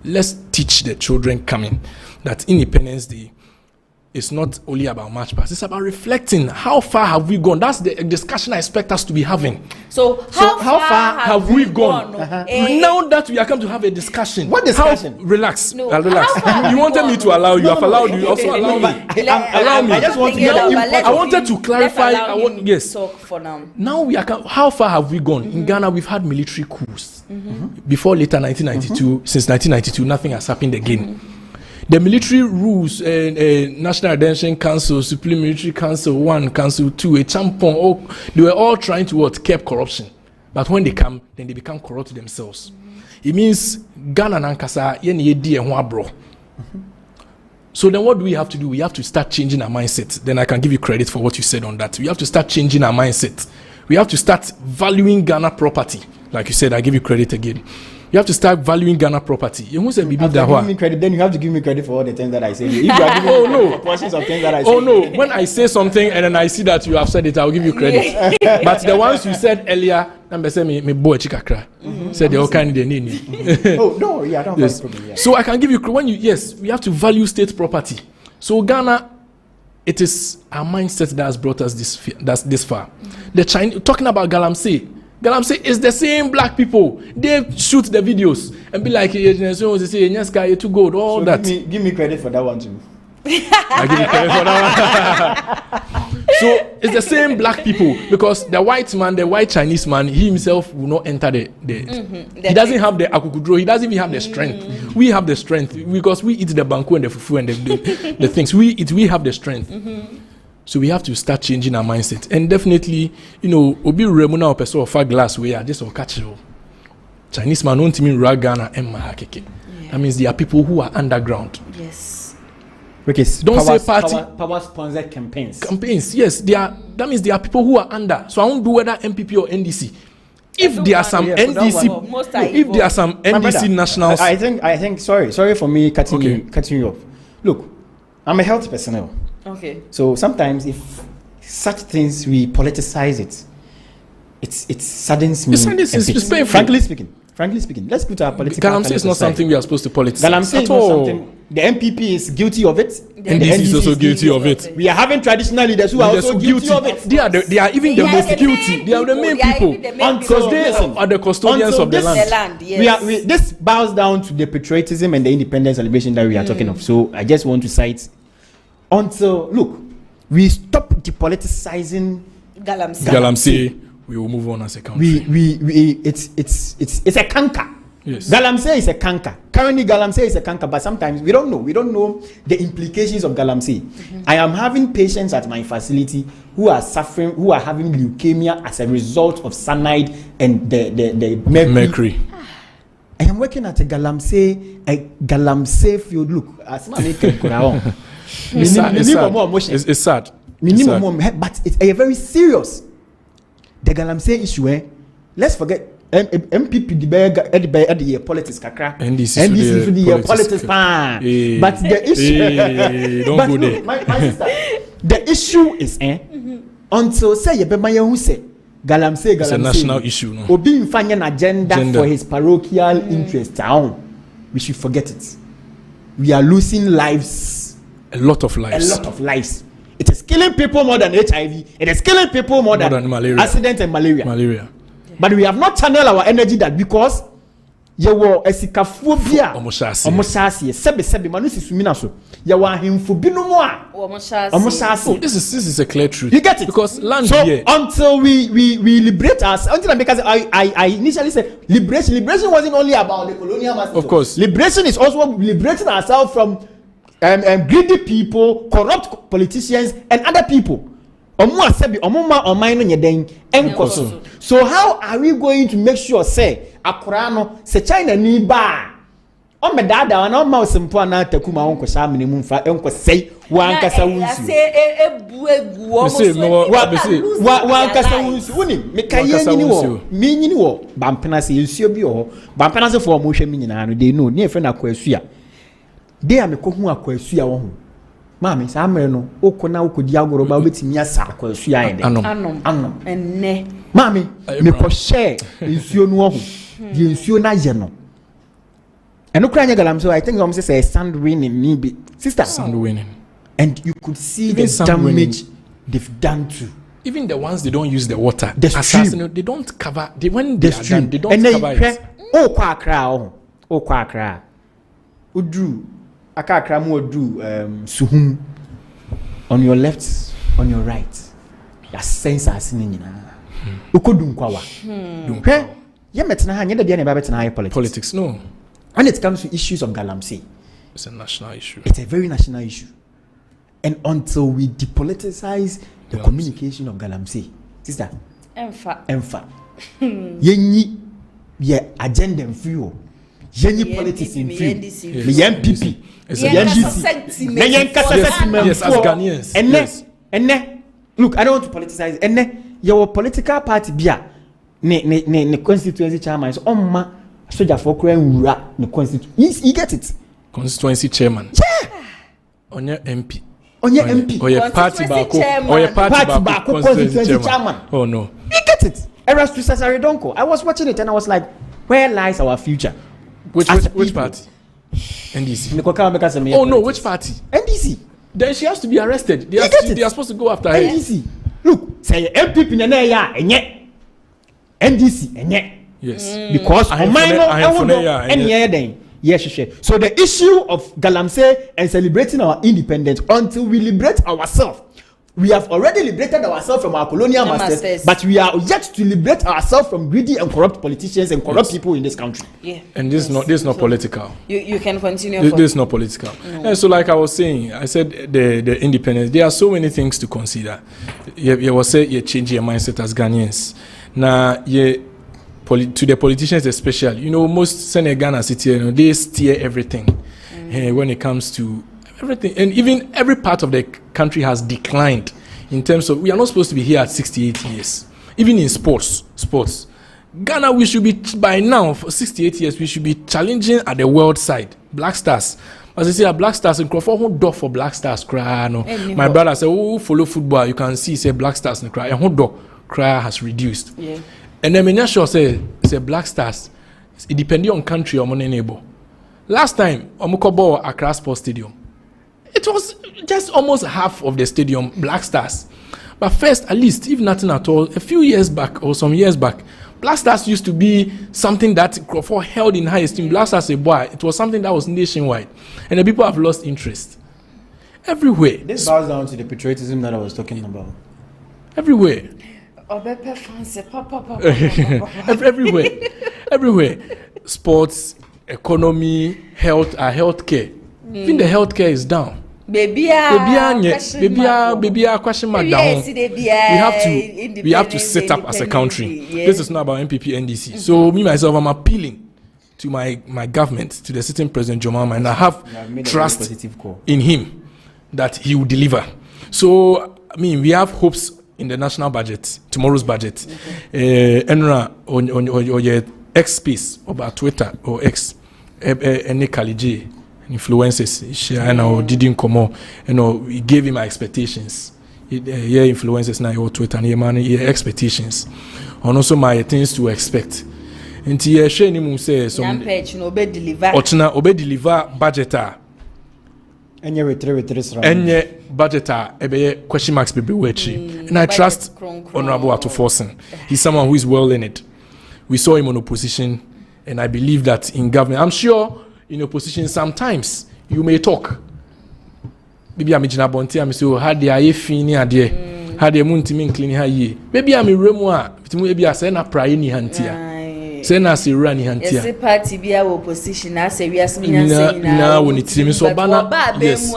Let's teach the children coming that Independence Day is not only about March Pass. It's about reflecting how far have we gone. That's the discussion I expect us to be having. So how far have we gone? Now that we are come to have a discussion. What discussion? Relax. No, relax. You wanted me to allow you. No, I've allowed you. Also allow me. Allow me. I just want to get I wanted to clarify. Yes. Talk for now. Now we are. How far have we gone? In Ghana, we've had military coups. Before later 1992, since 1992, nothing has happened again. The military rules, National Redemption Council, Supreme Military Council 1, Council 2, a champon, they were all trying to curb corruption. But when they come, then they become corrupt themselves. It means Ghana nankasa yeni yedi ehwa bro. So then what do we have to do? We have to start changing our mindset. Then I can give you credit for what you said on that. We have to start changing our mindset. We have to start valuing Ghana property. Like you said, I give you credit again. You have to start valuing Ghana property. You must give me credit. Then you have to give me credit for all the things that I say. If you are giving portions of things that I say. Oh no! When I say something and then I see that you have said it, I'll give you credit. But the ones you said earlier, I'm say me boy chikakra. Said they all kind of need. Oh no! Yeah, I don't have a problem. Yeah. So I can give you when we have to value state property. So Ghana, it is our mindset that has brought us this far. The Chinese talking about Galamsey. Galamsey is the same black people. They shoot the videos and be like, they say, yes, guy, you're too good. All so that. Give me credit for that one too. I give you credit for that one. So it's the same black people, because the white Chinese man, he himself will not enter the he doesn't have the akukudro. He doesn't even have the strength. We have the strength because we eat the banku and the fufu and the things. We have the strength. So we have to start changing our mindset. And definitely, obi remuna opeso of glass we are just on catch. Chinese man don't mean Ghana and Mahakeke. That means there are people who are underground. Yes. Okay, don't say party. Power sponsored campaigns. Campaigns, yes. That means there are people who are under. So I won't do whether MPP or NDC. If there are some NDC, if there are some NDC nationals. I think. Sorry for me cutting you off. Look, I'm a health personnel. Okay. So sometimes if such things we politicize it saddens me. Frankly speaking, let's put our political. Galamsey is not something we are supposed to politicize. Galamsey is not something. The MPP is guilty of it. And NDC is also guilty of it. We are having traditional leaders who are also guilty of it. They are even the most guilty. They are the main people because they are the custodians of the land. Yes. This bows down to the patriotism and the independence celebration that we are talking of. So I just want to cite. Until we stop depoliticizing Galamsey, we will move on as a country. It's a canker. Yes. Galamsey is a canker. Currently, Galamsey is a canker, but sometimes we don't know. We don't know the implications of Galamsey. I am having patients at my facility who are suffering, who are having leukemia as a result of cyanide and the mercury. I am working at a Galamsey field. Look, as it's sad. But it's a very serious. The Galamsey issue. Let's forget MPP the politics kakra. NDC the politics pa. But the issue don't go there. My sister, the issue is until say Yebema who say Galamsey it's a national issue. No? Obi find an agenda for his parochial interest. We should forget it. We are losing lives. A lot of lives. It is killing people more than HIV. It is killing people more than malaria. Accident and malaria. But we have not channeled our energy that because you were a sikaphobia. Omoshasi. Sebe manusi sumina so. You were him for binomoa. Omoshasi. This is a clear truth. You get it? Because land so here. Until we liberate us, because I initially said liberation. Liberation wasn't only about the colonial masters. Of course. Liberation is also liberating ourselves from greedy people, corrupt politicians, and other people. So how are we going to make sure say akurano se China ni ba o me dada na o ma osimpo na takuma won ko sha minimum fa enko sei wan kasa wunsi ebu o wan kasa wunsi woni me kaye nyini wo bampena se ensuo bi ho bampena se fo mo hwe mi nyina no dey no ne efe na kwasua dey am ko hu akwasua wo ho Mami, sa amere no, okona okodi agoro ba obetimi asa kwasua ende. Anom. Enne. Mami, me ko share nsuo no ho. Di nsuo na ye no. Eno kura nya galam so I think I'm say sand winning ni be. Sister, sand winning. And you could see even the damage they've done to. Even the ones they don't use the water. The stream. They don't cover. When they are done, they don't and cover it. Oh, kwa akra. Udru. Akakra mu odu suhum on your left, on your right. Ya sense asini nyina. Ukodum kwawa. Ye metena ha nyeda bia na ba betena ha politics. No. When it comes to issues of Galamsey, it's a national issue. It's a very national issue. And until we depoliticize the communication of Galamsey, sister, Emfa. Yenyi ye agenda mfio. Yenyi politics mfio. The MPP. Yes, as Ghanaians. And look, I don't want to politicize. And your political party bia ne constituency chairman so ma soldier for crime the constituency. You get it? Constituency chairman. Yeah. On your MP. Or your party back constituency chairman. Oh no. You get it? Erastu Cesare Donko. I was watching it and I was like, where lies our future? Which party? NDC. Oh no, which party? NDC. Then she has to be arrested. They are supposed to go after her. NDC. Look, say MPP ya enye. NDC enye. Yes. Because yes. So the issue of Galamsey and celebrating our independence until we liberate ourselves. We have already liberated ourselves from our colonial masters, but we are yet to liberate ourselves from greedy and corrupt politicians and corrupt people in this country. Yeah. And this is not political. You can continue. This is not political. No. And so, like I was saying, I said the independence. There are so many things to consider. You will say you change your mindset as Ghanaians. Now, to the politicians especially, most Senegal city, they steer everything when it comes to everything, and even every part of the country has declined in terms of we are not supposed to be here at 68 years. Even in sports, Ghana, we should be by now for 68 years. We should be challenging at the world side. Black Stars, as I say, Black Stars in Crawford who door for Black Stars cry. No, my brother said, "Oh, follow football. You can see say Black Stars in cry. And who door cry has reduced." Yeah. And then Menyasho say Black Stars. It depends on country or money neighbor. Last time, Omukobo Accra Sports Stadium. It was just almost half of the stadium, Black Stars. But first, at least, if nothing at all, a few years back or some years back, Black Stars used to be something that Crawford held in high esteem. Black Stars, it was something that was nationwide. And the people have lost interest. Everywhere. This bows down to the patriotism that I was talking about. Everywhere. Everywhere. Sports, economy, healthcare. Even the healthcare is down. Baby, question mark down. We have to set up as a country. Yeah. This is not about MPP NDC. Mm-hmm. So me myself, I'm appealing to my government, to the sitting President John Mahama, and I have trust in him that he will deliver. So we have hopes in the national budget, tomorrow's budget. Enra on your X space about Twitter or X, any Kaliji influences. She didn't come on. We gave him our expectations. Yeah, influences now your Twitter and your expectations. And also my things to expect. And here she ni say some obe deliver budgeter. Enye wetre Enye budgeter ebe question marks be wechi. And I trust Honorable Atuforsen. He's someone who is well in it. We saw him on opposition, and I believe that in government, I'm sure in opposition sometimes you may talk. Maybe I'm in a bonti, I'm so had the aye fini ade, had the muntimin clean haye. Maybe I'm a remua, maybe I send a praini hantia. Send us a runny hantia. Yes, a party be our opposition. I say we are saying now when it's him so banner. Yes,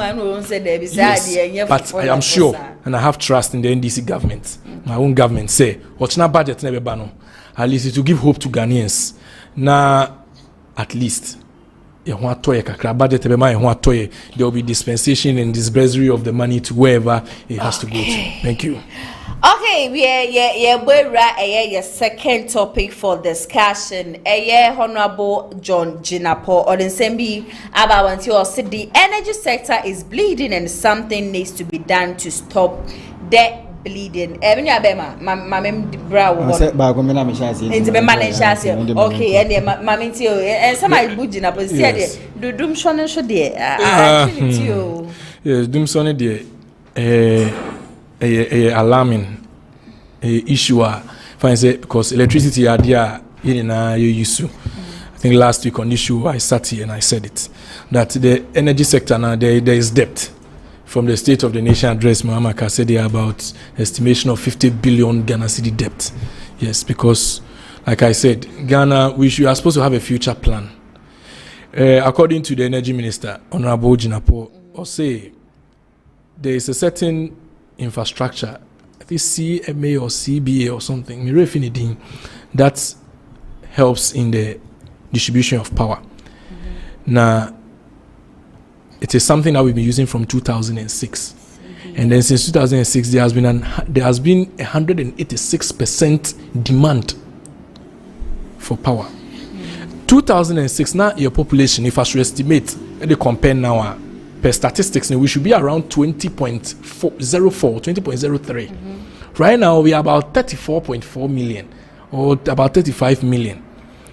but I am sure, and I have trust in the NDC government. My own government say, what's not budget never ban. At least to give hope to Ghanaians. Now, at least. There will be dispensation and disbursement of the money to wherever it has to go to. Thank you. Okay, we're second topic for discussion. Honorable John Jinapo or the Sembi about the energy sector is bleeding and something needs to be done to stop the bleeding. Okay, and somebody bujin up and said, "Do doom son should dear." Yes, doom son dear. Alarming issue. Because electricity are there in used to. I think last week on this show I sat here and I said it that the energy sector now there is debt. From the State of the Nation address, Muhammad said about estimation of 50 billion Ghana cedi debt. Yes, because, like I said, Ghana, we are supposed to have a future plan. According to the Energy Minister, Honorable Jinapo, or say there is a certain infrastructure, I think CMA or CBA or something, that helps in the distribution of power. Now, it is something that we've been using from 2006, and then since 2006 there has been 186% demand for power. 2006 now your population, if I should estimate, they compare now per statistics, we should be around 20.03. Right now we are about 34.4 million or about 35 million.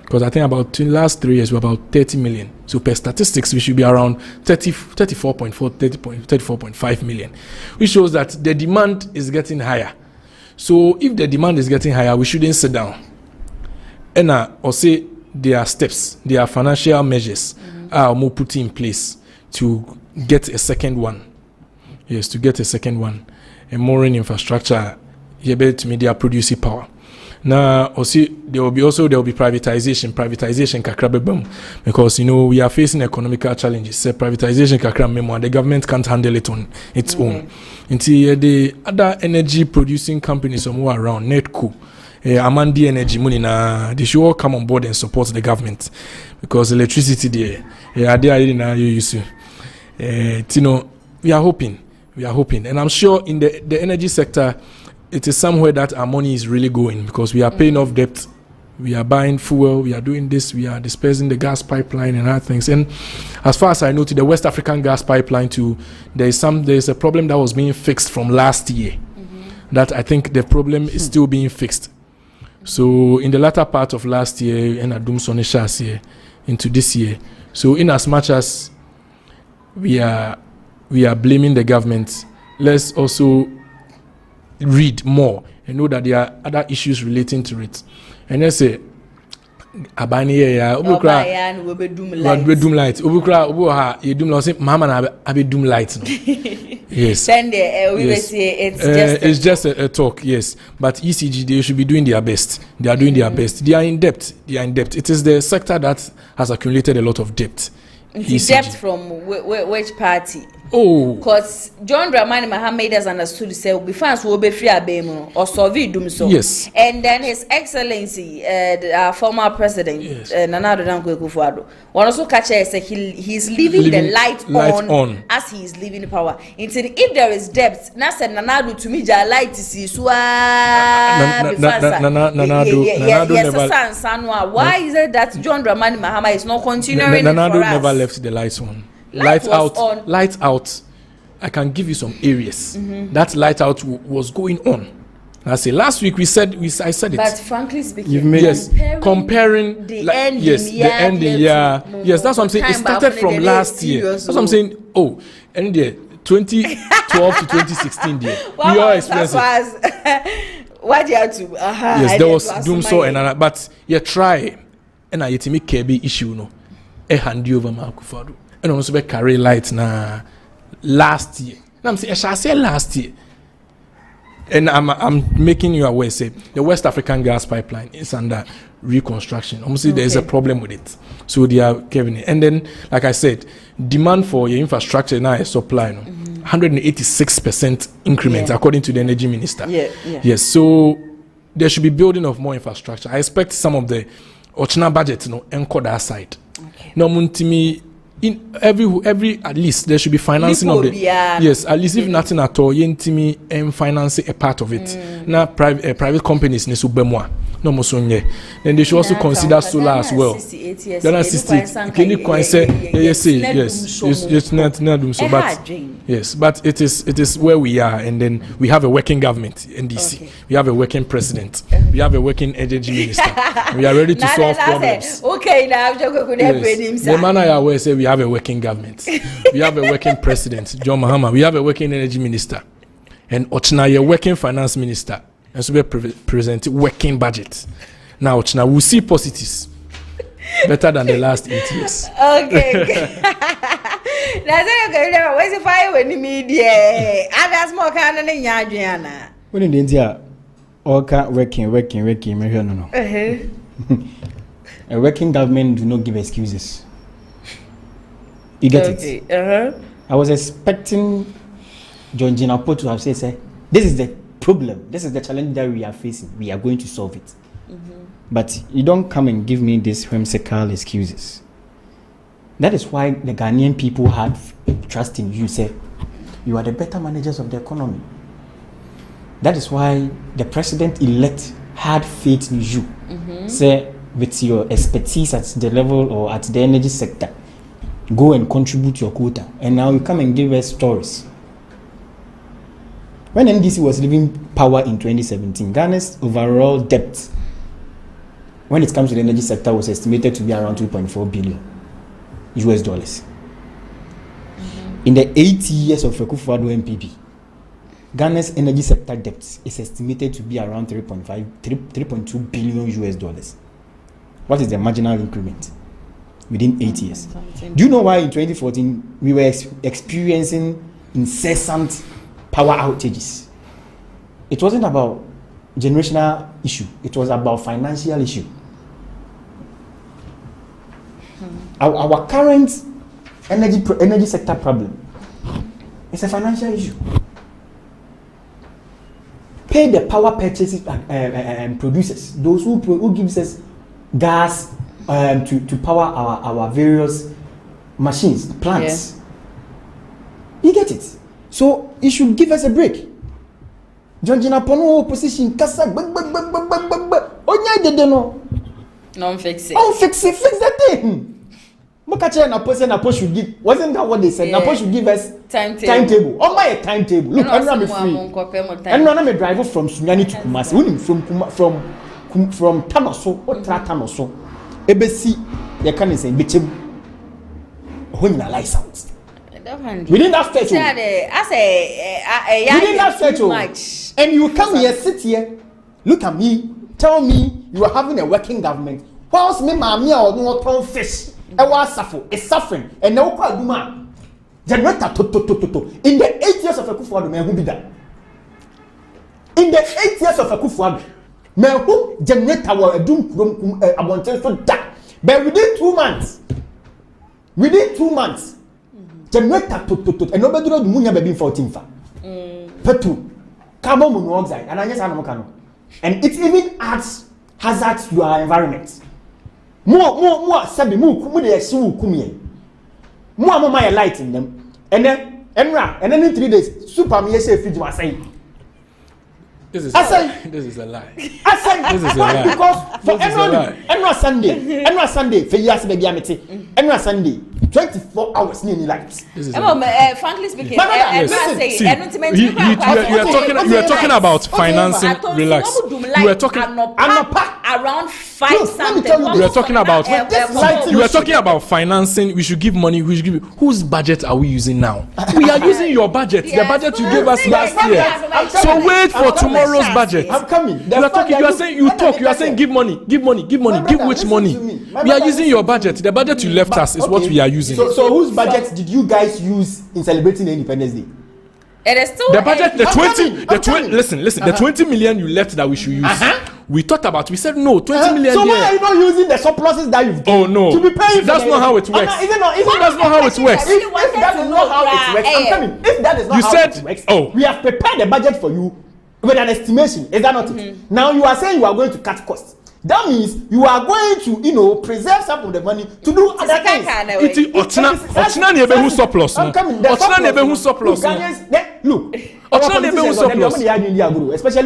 Because I think about the last 3 years, we're about 30 million. So per statistics, we should be around 34.5 million. Which shows that the demand is getting higher. So if the demand is getting higher, we shouldn't sit down. And or say there are steps, there are financial measures more put in place to get a second one. Yes, to get a second one. A more infrastructure, you're able to media producing power. Now, there will be privatization kakrabebam, because we are facing economical challenges. So privatization kakrabebam, the government can't handle it on its own. Until the other energy producing companies somewhere around Netco, Amandi Energy money they should all come on board and support the government, because electricity there, we are hoping, and I'm sure in the energy sector. It is somewhere that our money is really going, because we are paying off debt, we are buying fuel, we are doing this, we are dispersing the gas pipeline and other things. And as far as I know, to the West African gas pipeline too, there is a problem that was being fixed from last year. That I think the problem is still being fixed. So in the latter part of last year and Addo'S year into this year. So in as much as we are blaming the government, let's also read more and know that there are other issues relating to it. And let's say abani ya obukra doom light obukra obuha ye doom light mama na abe doom light no. Yes, then we say it's just a talk. Yes, but ECG, they should be doing their best. They are doing their best. They are in debt. It is the sector that has accumulated a lot of debt. ECG. Debt from which party? Oh. Because John Dramani Mahama made us understood say we fans will be free abemu or solve doom so. Yes. And then His Excellency, our former president, Nana Addo Dankwa Akufo-Addo, one also catch us say he's leaving the light on as he is leaving the power. Until if there is depth, na said Nana Addo to me ja light is so Nana Addo why is it that John Dramani Mahama is not continuing Nana for Addo us? never left the lights on. Light out. on. Light out. I can give you some areas that light out was going on. I say last week I said it. But frankly speaking, You've made comparing the like, ending yes, year, the ending year. Yes, that's what I'm saying. It started from last year. That's what I'm saying. Oh, and there 2012 to 2016 there. We all experienced it. What do you have to? Yes, there was doomsday and another, but you try and I make KB issue no. Hand over Akufo-Addo. And also be carry light na last year. And I'm saying I shall say last year. And I'm making you aware say the West African gas pipeline is under reconstruction. Obviously there is a problem with it. So they are giving it. And then like I said, demand for your infrastructure now is supply 186% increment according to the energy minister. Yes, so there should be building of more infrastructure. I expect some of the Ochina budget encode that side. No muntimi in every at least there should be financing of the yes, at least if nothing at all yentimi and financing a part of it. Now private companies nesu bemwa no musonye. Then they should also consider solar as well. Then 60 can you say yes not so but yes, but it is where we are, and then we have a working government NDC. We have a working president. We have a working energy minister. We are ready to solve problems. Okay, now the man I always say we have a working government. We have a working president, John Mahama. We have a working energy minister, and Ochina a working finance minister. And so we present working budget. Now Ochina will see positives better than the last 8 years. Okay. That's okay. Where's the fire when you media? I got more kind of Adriana. When in India, all can't working. No. A working government do not give excuses. You get it? I was expecting John Jinapo to have said, this is the problem, this is the challenge that we are facing. We are going to solve it. But you don't come and give me these whimsical excuses. That is why the Ghanaian people had trust in you. Say, you are the better managers of the economy. That is why the president-elect had faith in you. Say, with your expertise at the level or at the energy sector, go and contribute your quota. And now you come and give us stories. When NDC was leaving power in 2017, Ghana's overall debt, when it comes to the energy sector, was estimated to be around $2.4 billion US dollars. In the 80 years of Akufo-Addo MPP, Ghana's energy sector debt is estimated to be around 3.2 billion US dollars. What is the marginal increment within 8 years? Do you know why in 2014 we were experiencing incessant power outages? It wasn't about generational issue. It was about financial issue. Our current energy sector problem is a financial issue. Pay the power purchases producers, those who gives us gas to power our various machines, plants. You get it? So you should give us a break. John Jinapono opposition kasa onya dede no. No fix it. Fix the thing. Mokache na should give. Wasn't that what they said? Napo should give us timetable. Oh my timetable. Look, I'm not free. And no, I'm a driver from Sunyani to Kumasi. From Tamaso or Tratamaso. Ebesi, you can say bitchem. When you license. Within that stretch, within that stretch, and you come here, sit here, look at me, tell me you are having a working government. Whilst me, mammy, or no ton fish, I was suffering, and no quite do man. Generator to. In the 8 years of Akufo-Addo, man, who be that? In the 8 years of Akufo-Addo, man, who generator were a doom, I want to that. But within 2 months, generator to and nobody do munya be 14 fa. Petrol, carbon monoxide, and I just know. And it even adds hazards to your environment. More, sabi mu de esu kumie. More my light in them. And then in 3 days, super me say fridge was saying. This is a lie. This is a lie. Because for every Sunday, for years baby amity, every Sunday, 24 hours nearly lights. Frankly speaking, you are talking about financing. Relax. You are talking around 5 something. You are talking about financing. We should give money. We should give. Whose budget are we using now? We are using your budget. The budget you gave us last year. So wait for tomorrow's budget. I'm coming. You are talking. You are saying you talk. You are saying give money. Give which money? We are using your budget. The budget you left us is what we are using. So whose budget did you guys use in celebrating the Independence Day? It is still the budget. The 20. Listen. The 20 million you left that we should use. We thought about. We said no. 20 million. So why are you not using the surpluses that you've given? Oh no. To be paying. That's not how it works. That's not how it works. If that is not how it works, I'm coming. If that is not how it works, we have prepared the budget for you with an estimation. Is that not it? Now you are saying you are going to cut costs. That means you are going to, preserve some of the money to do other things. Ochina nebe who surplus. Ochina nebe who surplus. Look, especially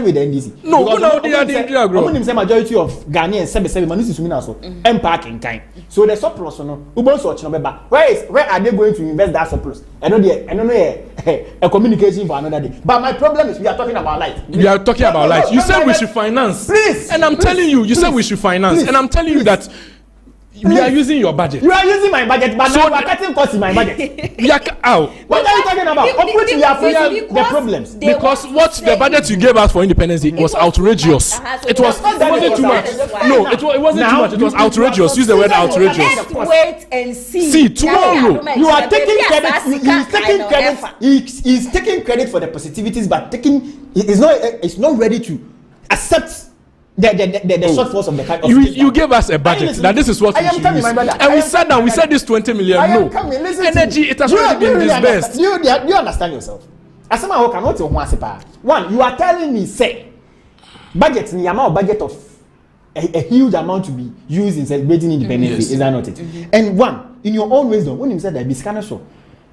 with the NDC. No, they are the majority of Ghanaians 77 money to also embark in time. So the surplus, where are they going to invest that surplus? I don't know a communication for another day. But my problem is we are talking about light. We are talking about light. You said we should finance. Please. And I'm telling you, you said we should finance. And I'm telling you that we are using your budget. You are using my budget, but now you are cutting costs in my budget. What are you talking about? Of which we are facing the problems. Because what the budget you gave us for Independence Day was outrageous. It wasn't too much. No, it wasn't too much. It was outrageous. Use the word outrageous. Let's wait and see. See, tomorrow. You are taking credit. He's taking credit for the positivities, but it's not ready to accept the shortfalls of the kind of you gave us a budget that this is what we should use. And we sat down, we said this 20 million. No. Energy, it has already been disbursed. Do you understand yourself? As someone who cannot one, you are telling me, say, budget, the amount of budget of a huge amount to be used in celebrating independence Day, is that not it? And one, in your own wisdom, when you said that, be scanner show.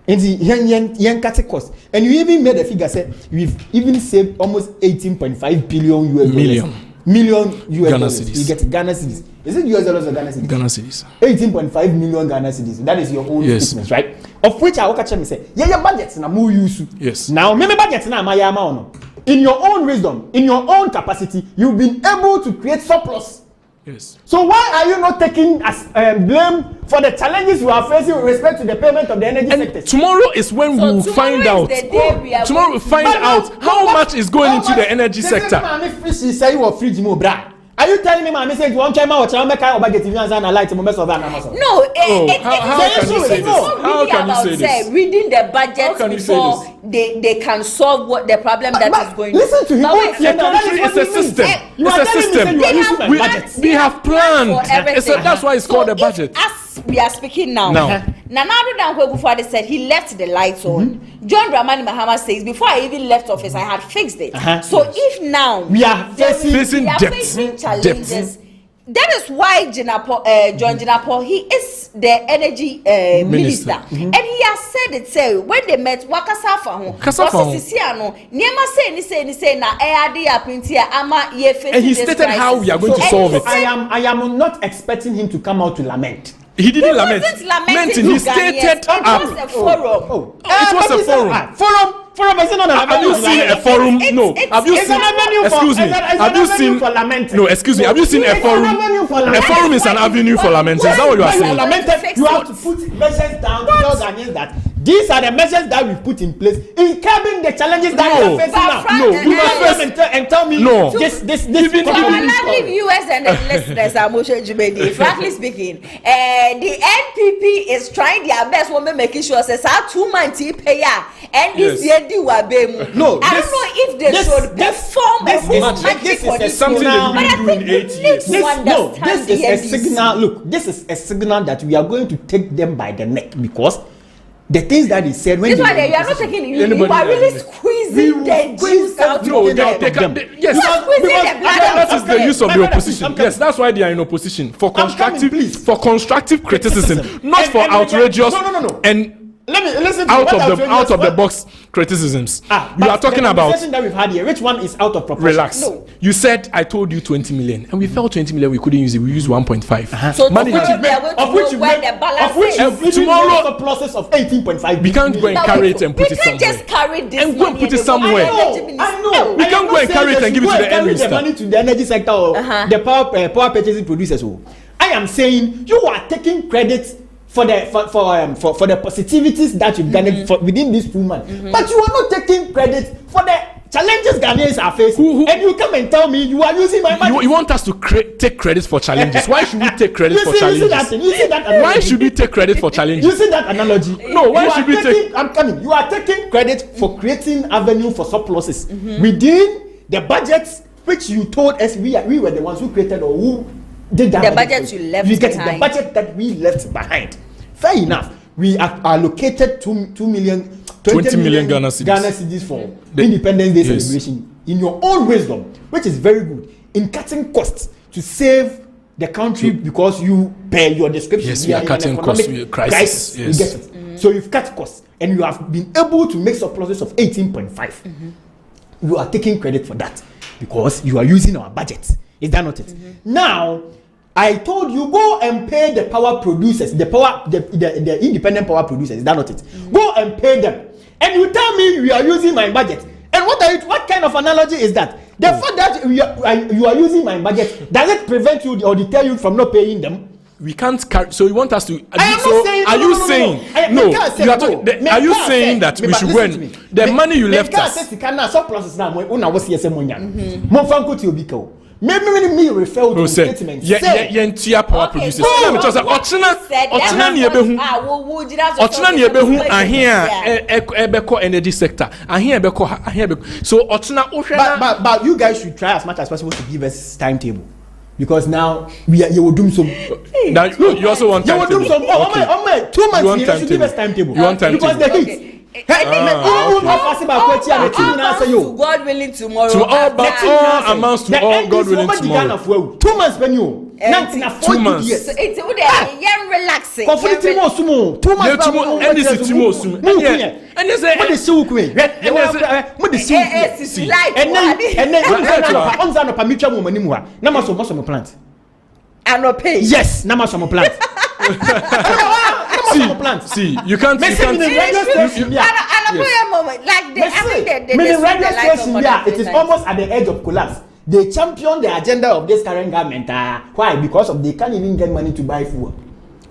And the yen cut cost. And you even made a figure, say, we've even saved almost 18.5 billion US dollars. Million US dollars. You get Ghana cedis. Is it US dollars or Ghana cedis? Ghana cedis. 18.5 million Ghana cedis. That is your own statement, right? Of which I will catch me say, yeah, budgets na more use. Yes. Now, maybe budgets na my amount. In your own wisdom, in your own capacity, you've been able to create surplus. Yes. So why are you not taking blame for the challenges you are facing with respect to the payment of the energy sector? Tomorrow is when we will find out. Tomorrow we'll find out how much is going into the energy sector. Are you telling me my message one time or budget if you answer light no, how can you say this? How can you say this? Reading the budget before they can solve what the problem that is going on. Listen to him. The country is a system. It's a system. We have planned. That's why it's called a budget. As we are speaking now. Nanado Dankwe said he left the lights on. John Dramani Mahama says before I even left office I had fixed it. So if now we are facing challenges, that is why John Jinapo, he is the energy minister. And he has said it, say when they met Wakasafa and he stated how we are going to solve it. I am not expecting him to come out to lament. He didn't lament. He stated it was a forum. It was a forum. Forum is not have you seen a forum? No. Have you seen? Excuse me. Have you seen? No, excuse me. Have you seen a forum? A forum is an avenue for lamenting. Is that what you are saying? You have to put measures down to tell Ghanaians that these are the measures that we put in place in curbing the challenges that we are facing now. No, we must first and tell me. No. This. Even US and the listeners are Moshe Jumedi. Frankly speaking, the NPP is trying their best when making sure says our 2 months pay and this year. No, I don't know if they should perform this is something that we do in 8 years. This is a signal. Look, this is a signal that we are going to take them by the neck because The things that he said when this they one were you are not taking you are really squeezing the juice out No, of them. yes. That is the use of the opposition. Yes, that's why they are in opposition for constructive criticism, not for outrageous and let me listen to out of the box criticisms. You are talking about the that we've had here. Which one is out of proportion? Relax. No. You said I told you 20 million, and we felt 20 million. We couldn't use it. We used 1.5. So money of which tomorrow surpluses of 18.5. We can't go and carry it and put it somewhere. We can't just carry this and go and put it somewhere. I know. We can't go and carry it and give it to the end minister. Money to the energy sector or the power purchasing producers. I am saying you are taking credit for the positivities that you've garnered within these 2 months, but you are not taking credit for the challenges Ghanaians are facing. And you come and tell me you are using my money. You want us to take credit for challenges? Why should we take credit for challenges? You see that analogy? Why should we take credit for challenges? You see that analogy? No. Why should we take? I'm coming. You are taking credit for creating avenue for surpluses within the budgets which you told us we were the ones who created or who did that. The budget you left behind. The budget that we left behind. Fair enough. We have allocated 20 million Ghana cedis for the Independence Day celebration in your own wisdom, which is very good in cutting costs to save the country because you pay your description. Yes, we are cutting costs. Crisis. Yes. You get it. So you've cut costs and you have been able to make surpluses of 18.5. You are taking credit for that because you are using our budget. Is that not it? Now, I told you go and pay the power producers, the independent power producers. Is that not it? Go and pay them, and you tell me we are using my budget. And what kind of analogy is that? The fact that you are using my budget, does it prevent you or deter you from not paying them? We can't carry. So you want us to? Are you saying that we should win the money you left us? Me refer to statement. Yeah, power producers. Ochina ni ebehu ahia ebeko energy sector. Ahia ebeko. So ochina ohwe. But you guys should try as much as possible to give us timetable. Because now you will do some. Now you also want timetable. You will do some. 2 months. You should give us timetable. You want timetable because the heat. God willing tomorrow. To all amounts to all God willing tomorrow. 2 months when you. 2 months. It's relaxing. 2 months. Yes, See, you can't. It is almost at the edge of collapse. They champion the agenda of this current government. Why? Because they can't even get money to buy food.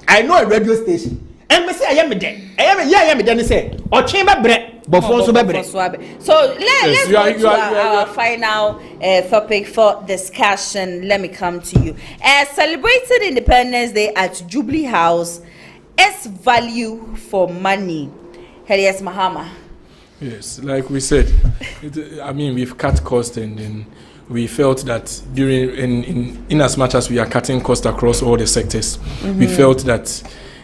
I know a radio station. And me say I am there. Say or chamber bread. So let's go to our final topic for discussion. Let me come to you. Celebrated Independence Day at Jubilee House is value for money. Yes, Mahama. Yes, like we said, we've cut costs and then we felt that in as much as we are cutting costs across all the sectors, we felt that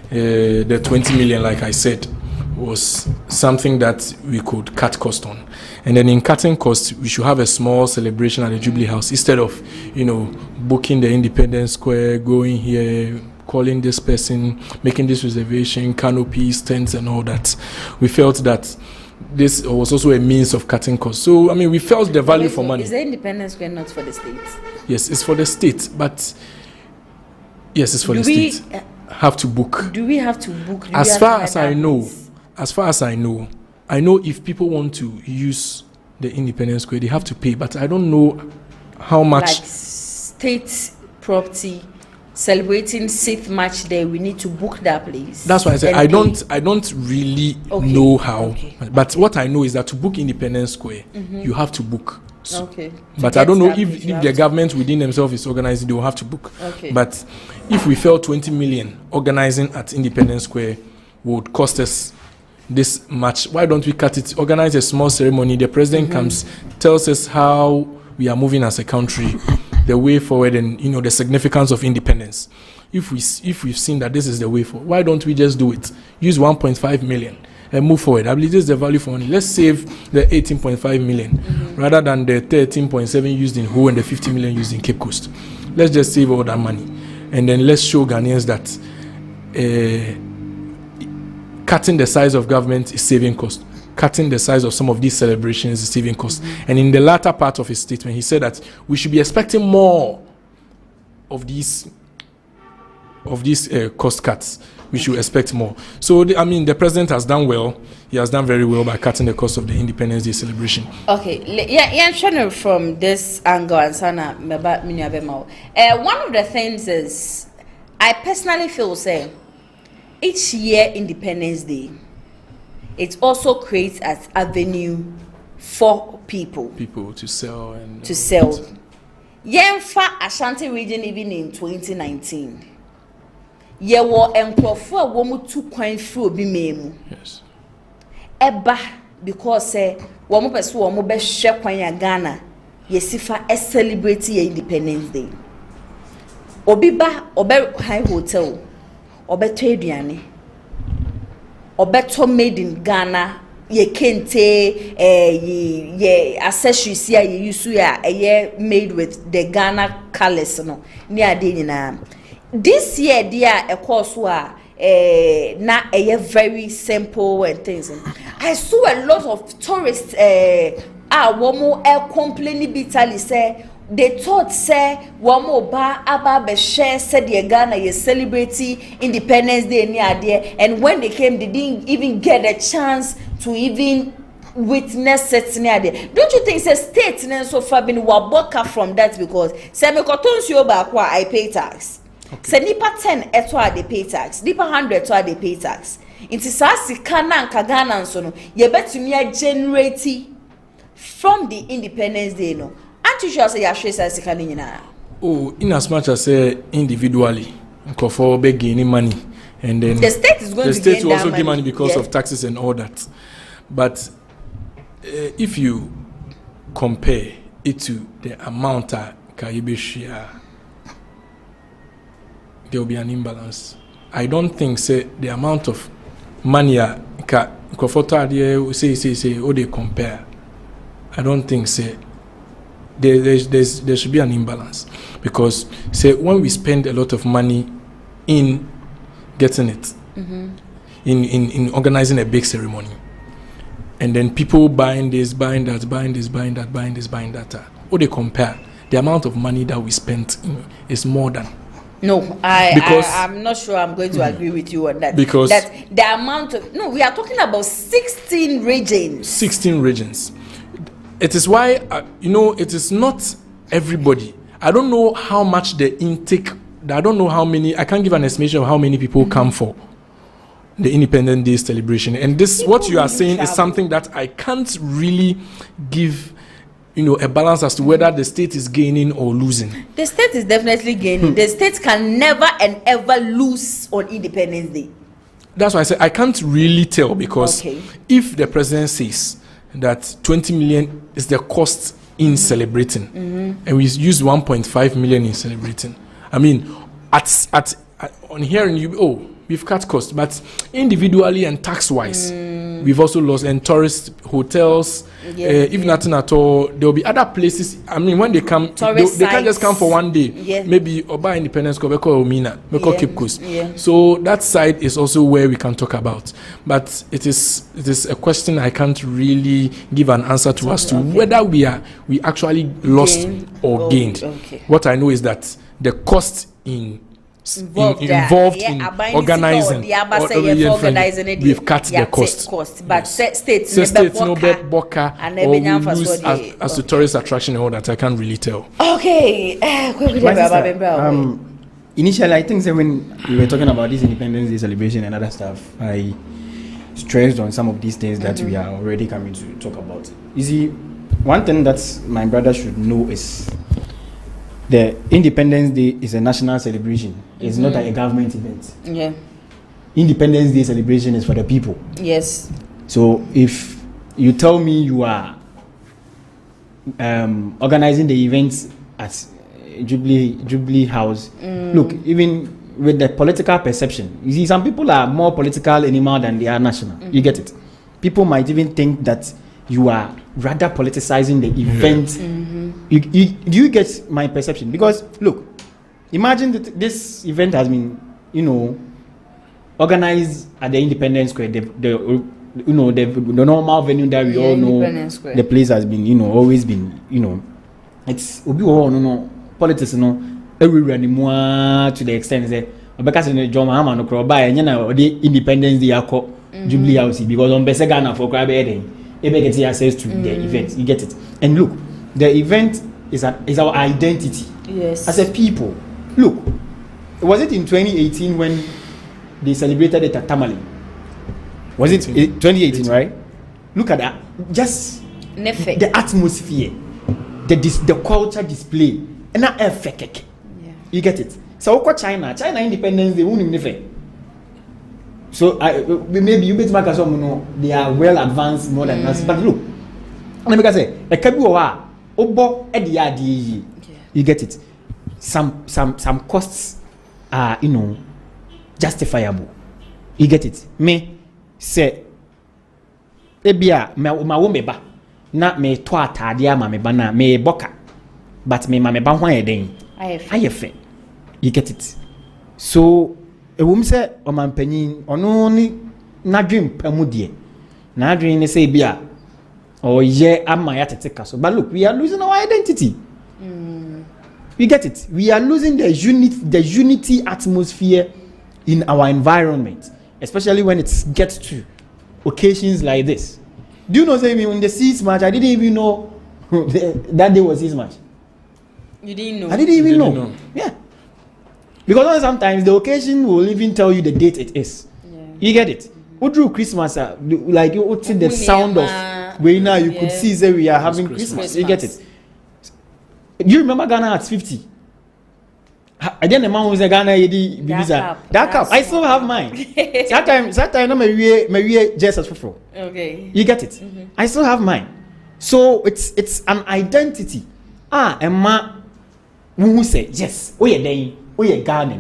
the 20 million, like I said, was something that we could cut cost on. And then in cutting costs, we should have a small celebration at the Jubilee House instead of, booking the Independence Square, going here, calling this person, making this reservation, canopies, tents and all that. We felt that this was also a means of cutting costs. So, we felt the value for money. Is the Independence Square not for the state? Yes, it's for the state, but yes, it's for the state. Have to book. Do we have to book? As far as I know, if people want to use the Independence Square, they have to pay, but I don't know how much. Like state property, celebrating 6th March Day, we need to book that place. That's why I said I don't really know how. Okay. But what I know is that to book Independence Square, you have to book. So, okay. But I don't know if the government within themselves is organizing, they will have to book. Okay. But if we felt 20 million organizing at Independence Square would cost us this much, why don't we cut it? Organize a small ceremony. The president comes, tells us how we are moving as a country, the way forward and the significance of independence. If we've seen that this is the way forward, why don't we just do it? Use 1.5 million and move forward. I believe this is the value for money. Let's save the 18.5 million rather than the 13.7 used in Ho and the 50 million used in Cape Coast. Let's just save all that money, and then let's show Ghanaians that cutting the size of government is saving cost. Cutting the size of some of these celebrations is saving cost. And in the latter part of his statement, he said that we should be expecting more of these cost cuts. We should expect more. So, the president has done well. He has done very well by cutting the cost of the Independence Day celebration. Okay, yeah, from this angle, and Sana, one of the things is, I personally feel, say, each year Independence Day, it also creates an avenue for people to sell and to sell. Yenfa Ashanti region even in 2019. Ye wo enkrofo a wo mu 2 kwan free obi memu. Yes. Eba because say wo mu pese wo mu be hwe kwan ya Ghana yesifa celebrate your Independence Day. Obi ba obe high hotel obe to aduane obe to made in Ghana ye kente ye accessories ya ye use ya made with the Ghana colors no ni ade nyina. This year dear a course na very simple and things. I saw a lot of tourists complaining bitterly say they thought say womo ba aba be share said the Ghana is celebrating Independence Day near there, and when they came they didn't even get a chance to even witness it near there. Don't you think say state so far been waboka from that? Because say me koton si oba kwa I pay tax. Se nipa 10 eto a dey pay tax, nipa 100 to a dey pay tax. Inti sa sika na nka Ghana nso no ye betumi a generate from the Independence Day no. Aren't you sure say ya share sa sika ni nyina? Oh, in as much as individually, for be gaining money, and then the state is going the to state gain will also that gain money because yes. of taxes and all that. But if you compare it to the amount Kaibe share, there will be an imbalance. I don't think say the amount of money say they compare. I don't think say there should be an imbalance, because say when we spend a lot of money in getting it, in organizing a big ceremony, and then people buying this, buying that, or they compare the amount of money that we spent is more than. No, I'm not sure I'm going to agree with you on that. Because that the amount of we are talking about 16 regions. 16 regions. It is why it is not everybody. I don't know how much the intake. I don't know how many. I can't give an estimation of how many people come for the Independence Day celebration. And this, people what you are saying, travel. Is something that I can't really give. A balance as to whether the state is gaining or losing. The state is definitely gaining. The state can never and ever lose on Independence Day. That's why I say I can't really tell, because if the president says that 20 million is the cost in celebrating, and we use 1.5 million in celebrating, I mean, at on hearing you, we've cut costs, but individually and tax-wise, we've also lost. And tourist hotels, if nothing at all, there will be other places. I mean, when they come, they can't just come for one day. Maybe Oba Independence, Kobeko Omina, Beko Cape Coast. So that side is also where we can talk about. But it is a question I can't really give an answer to as to whether we actually lost or gained. What I know is that the cost involved in organizing we've cut the cost, but states no bet boka or we lose as to tourist attraction and all that. I can't really tell. Initially I think that when we were talking about this Independence Day celebration and other stuff, I stressed on some of these things that we are already coming to talk about. You see, one thing that my brother should know is the Independence Day is a national celebration. It's not a government event. Independence Day celebration is for the people. Yes. So if you tell me you are organizing the events at Jubilee House. Look, even with the political perception, you see, some people are more political animal than they are national. You get it? People might even think that you are rather politicizing the event. Do you get my perception? Because look, imagine that this event has been, organized at the Independence Square, the normal venue that we all know. The place has been, always been, it's politics, everywhere anymore to the extent that because in the John Mahama no crowd by the Independence Day Jubilee House because on Besegana for crab heading, get access to the event. You get it? And look, the event is our identity. Yes. As a people. Look, was it in 2018 when they celebrated the Tatamale? Was it 2018, right? Look at that. Just the atmosphere, the culture display, and that effect. You get it? So, China independence, they won't even. So, maybe you bet my they are well advanced more than us. But look, let me say, a Kabuwa, Obo, Eddie, you get it? Some costs are, justifiable. You get it? Me say, Ebia, ma womeba, not me toa tadia, ma me bana, me boka, but me ma me ban one day. I have you get it? So, a woman say, O man penny, on only not dream permudie. Not dream, say, Bia, or ye, am my attica. So, but look, we are losing our identity. You get it? We are losing the unity atmosphere in our environment, especially when it gets to occasions like this. Do you know, say, when the Seas match, I didn't even know that day was Seas match. You didn't know? I didn't even know. Yeah. Because sometimes the occasion will even tell you the date it is. Yeah. You get it? Who drew Christmas? Like you would see the sound of where now you could see that we are having Christmas. You get it? Do you remember Ghana at 50? I didn't know who's a Ghana that cup. I still have mine. That time no me Jesus for. Okay. You get it? I still have mine. So it's an identity. Emma who say yes. Oh yeah, Ghana.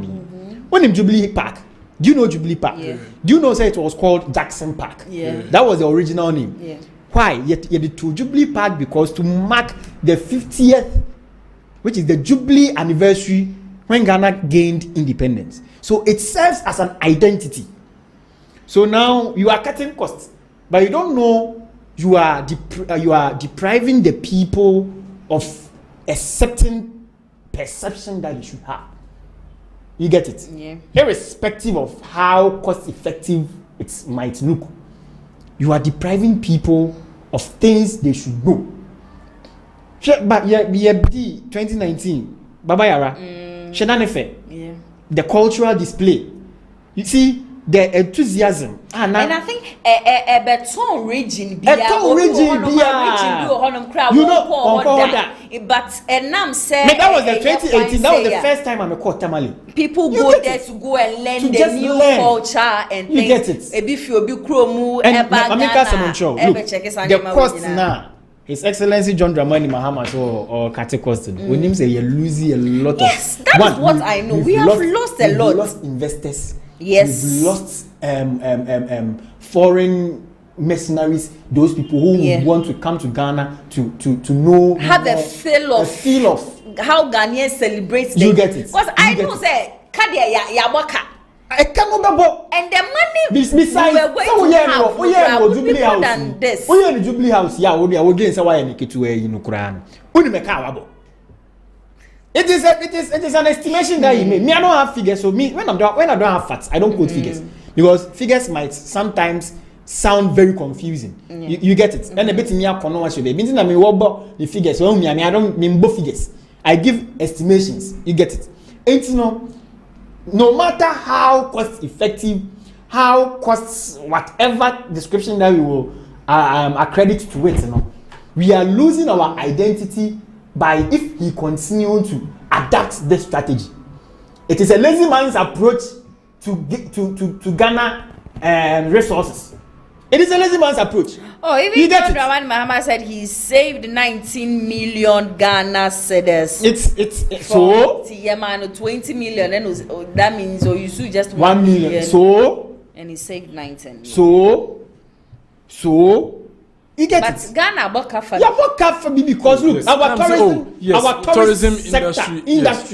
When in Jubilee Park, do you know Jubilee Park? Yeah. Do you know say it was called Jackson Park? Yeah. That was the original name. Yeah. Why? Yet the two Jubilee Park because to mark the 50th, which is the Jubilee anniversary when Ghana gained independence. So it serves as an identity. So now you are cutting costs, but you don't know you are depriving the people of a certain perception that you should have. You get it? Yeah. Irrespective of how cost effective it might look, you are depriving people of things they should know. But 2019, Baba Yara, the cultural display. You see the enthusiasm. And I think a Beton region, but that was the 2018. That was the first time I'm a court tamale. People go there to go and learn the new culture and you get it. The cost now. His Excellency John Dramani Mahama or Kate Costin. When him say you're losing a lot of. Yes, that's what I know. We have lost a lot. We've lost investors. Yes. We've lost foreign mercenaries, those people who want to come to Ghana to know. Have a feel of how Ghanaians celebrate. You get it. Because I know say Kadia Yabaka. I cannot remember. And the money besides, we were going to have would be more than this. We are in the Jubilee House. Yeah, we are going to say why you need to wear in Ukraine. It is an estimation that you make. Me, I don't have figures, so me when I don't have facts, I don't quote figures because figures might sometimes sound very confusing. You get it? And a bit me up on what should be. Means that me wobble the figures. So me, I don't mean both figures. I give estimations. You get it? And no matter how cost effective, how costs whatever description that we will accredit to it, we are losing our identity by if he continue to adapt this strategy. It is a lazy man's approach to Ghana resources. It is a lazy man's approach. Oh, even You get John it? Dramani Mahama said he saved 19 million Ghana cedis. It's so Yamano 20 million, and that means you sue just 1 million. So and he saved 19. So you get But it. Ghana about kafa. Yeah, what can for me because look, Yes. our tourism industry, sector, yes.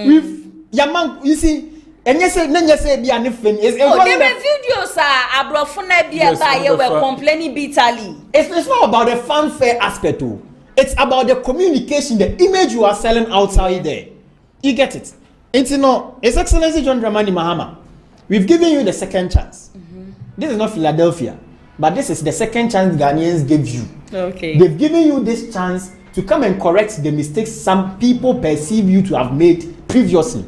We've Yaman, you see, and yes, be an infant. Oh, there were videos abrofuna Yes, by you were Abrofa. complaining bitterly. It's not about the fanfare aspect, though. It's about the communication, the image you are selling outside there. You get it? It's not. His Excellency John Dramani Mahama. We've given you the second chance. This is not Philadelphia, but this is the second chance Ghanaians gave you. Okay. They've given you this chance to come and correct the mistakes some people perceive you to have made previously.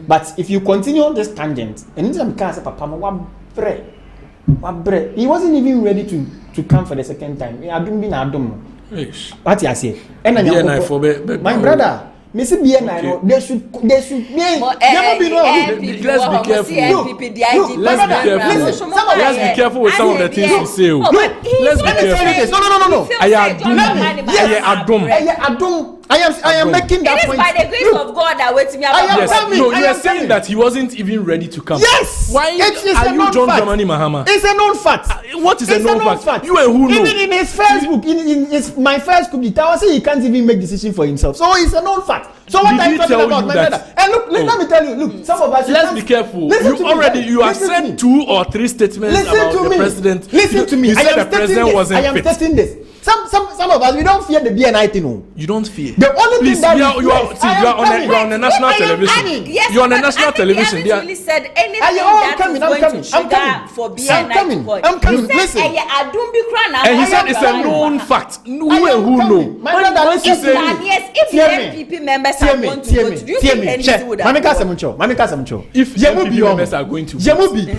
But if you continue on this tangent, and he wasn't even ready to come for the second time. What you say? My brother, Mr. BNI, they should never be Let's be careful. Let's be careful with some of the things we say. Let's be careful. No. I am making that It is point. by the grace of God that waits me I am Yes. coming. No, you I are am saying coming. that he wasn't even ready to come. Yes. Why It's are a you known John fact. Dramani Mahama? It's a known fact. What is It's a known fact? You and who know? Even in his Facebook, in his my first coup d'etat, say he can't even make decision for himself. So it's a known fact. So what Did are he you talking tell about, you my that- brother? And look, let me tell you. Look, some of us. Let's be careful. Listen to You me. already you have Listen to me. said 2 or 3 statements Listen about to the me. president. Listen to me. You I said am the stating president this. wasn't I am fit. stating this. Some of us we don't fear the BNI thing. No. You don't fear. The only Please, thing that you are on the national I am television. coming. Yes, You're on the but national I think television. He They are- haven't really said anything I'm that coming, is I'm going coming, to I'm trigger coming. for I'm BNI coming, to point. I'm coming. He Listen. said, And he said am it's a coming. known fact. Who I am and who coming. know? My brother, Once you listen say to me. Yes, if the Hear me. NPP members Hear are me, going to hear vote, me, do you hear think me. NDC would have Mamika won? Semuncho. If NPP members are going to vote, we we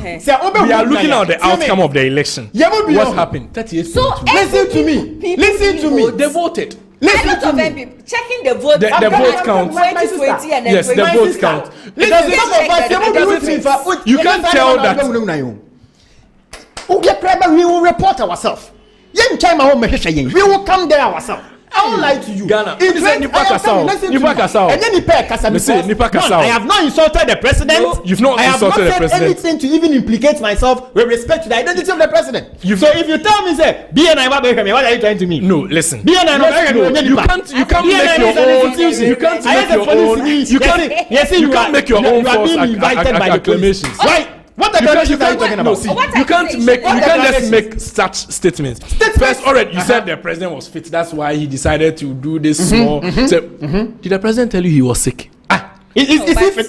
are looking at the outcome of the election. What happened? 38. So Listen to me. people Listen to me. vote. They voted. Listen A lot to of me. NPP checking the vote. The vote count. 2020 and then Yes, the 2020. vote count. It Listen, doesn't. some of us, It doesn't- You can't tell that. We will report ourselves. We will come there ourselves. I won't lie to you. Ghana. In Listen, Nipa I am Kasao. coming. Listen to Nipa me. Kasao. And then Nipa Kasao. Listen, Nipa Because, Kasao. I have not insulted the president. No, you've not I have insulted the not said president. anything to even implicate myself with respect to the identity of the president. So if you tell me, say, BNI, what are you trying to mean? No, listen. BNI, You can't make your own. You can't make your own. You can't make your own false acclamations. Why? What You acclamations are you can't, talking no, about? see, What you can't accusation? make. What You can't just accusation? make such statements. First, already you said the president was fit. That's why he decided to do this small. So, did the president tell you he was sick? Is he but- fit?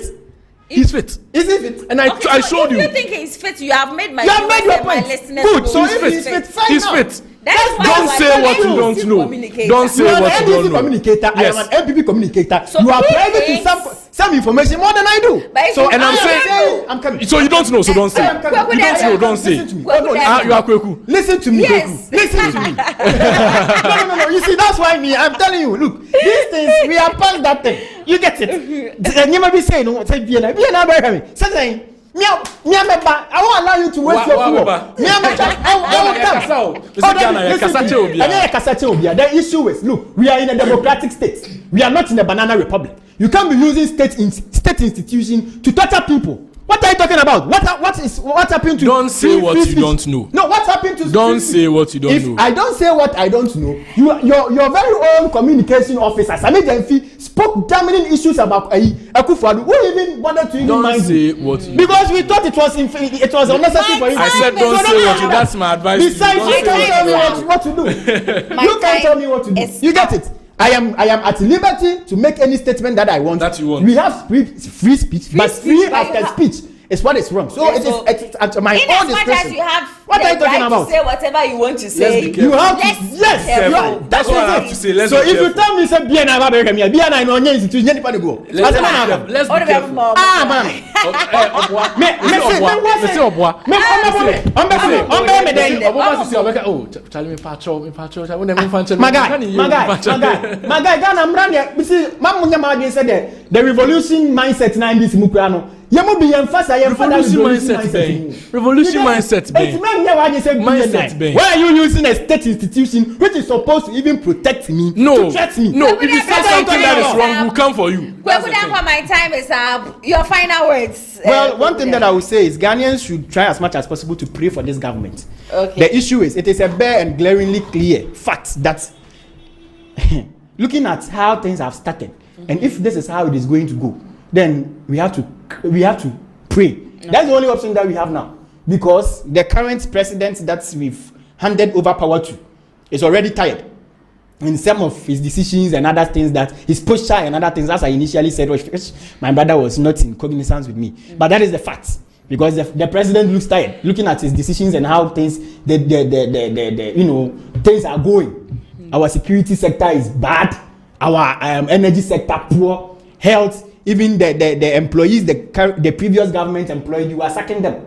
He's fit. Is he fit? And I showed if you. you think he's fit, you have made my You have made your viewers and my point. listeners Good. know So He's if fit. he's fit, fine He's now. fit. That's why Don't I say was what you an don't NPP know. communicator. Don't say You are what an you NDC don't know. communicator. Yes. I am an MPP communicator. So you are he privy to thinks- some information more than I do. But if So you And I'm are saying, able- I'm coming. so you don't know, so don't say. I am coming. You don't know, don't say. Listen to me. Kweku No, Demo. You are Kweku. Listen to me. Yes. Kweku. Listen to me. No. You see, that's why I'm telling you. Look, these things we are past that thing. You get it? You might be saying, "No, say BNI, BNI, say I won't allow you to waste your fuel. The issue is, look, we are in a democratic state. We are not in a banana republic. You can't be using state institution to torture people. What are you talking about? What happened to? Don't say what you don't know. No, what happened to? Don't say what you don't know. If I don't say what I don't know, your very own communication officer, Sami Jenfi, spoke damning issues about Akufo-Addo. Who even bothered to even Don't mind say you? what you Because we thought it was unnecessary for you. I said don't say what you. That's my advice. Besides, to you you. can't tell me what to do. You can't tell me what to do. You get it? I am at liberty to make any statement that I want. That you want. We have free speech, but free but after speech is what is wrong. So Yes, so it is at my in own as much as discretion. you have What are you the talking right about? to say whatever you want to Let's say. be You careful. have to, Let's be yes, careful. you are, that's what I what have to say. Let's so be if you careful. tell me say BNI ba be BNI no onye institution any part go. Let's be careful. Let's be careful. Ah man. Me say Obwa. Me my guy, Ghana Mrania, see, Mamunya Magin said the revolution mindset na this Mukrano. You be emphasize revolution mindset. Revolution mindset. Why are you using a state institution which is supposed to even protect me? No, to threat me? no. If you say something that is wrong, we'll come for you. My time is up. Your final words. Well, one thing that I would say is Ghanaians should try as much as possible to pray for this government. Okay. The issue is, it is a bare and glaringly clear fact that looking at how things have started, and if this is how it is going to go, then we have to pray. No. That's the only option that we have now, because the current president that we've handed over power to is already tired in some of his decisions and other things, that his posture and other things, as I initially said, which my brother was not in cognizance with me. But that is the fact, because the president looks tired looking at his decisions and how things things are going. Our security sector is bad, our energy sector poor, health, even the employees the previous government employed, you are sacking them,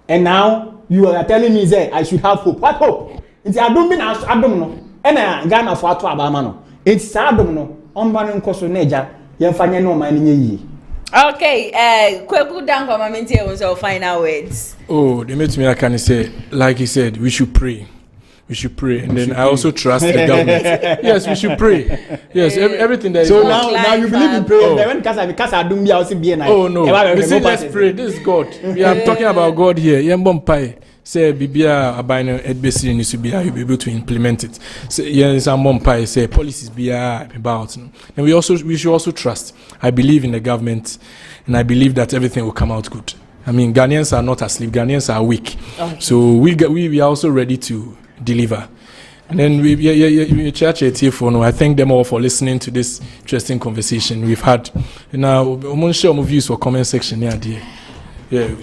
and now you are telling me that I should have hope. What hope? It's I don't know. And Ghana for to abamano. It's sadom no. Ombano nkoso neja yemfanya no man nye. Okay, Kweku Danko Maminti was our final words. Oh, they made me, I can say, like he said, we should pray. We should pray, and then I also trust the government. Yes, we should pray. Yes, everything that is. So now you believe in prayer. When I don't be also be nice. Oh no, we say let's pray. This is God. We are talking about God here. Yembompai say bibia abino edbesi needs to be able to implement it. Say yes, Yembompai say policies be about. And we should also trust. I believe in the government, and I believe that everything will come out good. I mean, Ghanaians are not asleep. Ghanaians are weak. Okay. So we are also ready to deliver. And then we church here for no. I thank them all for listening to this interesting conversation we've had. Now, I'm going to share my views for comment section here. Yeah. Okay,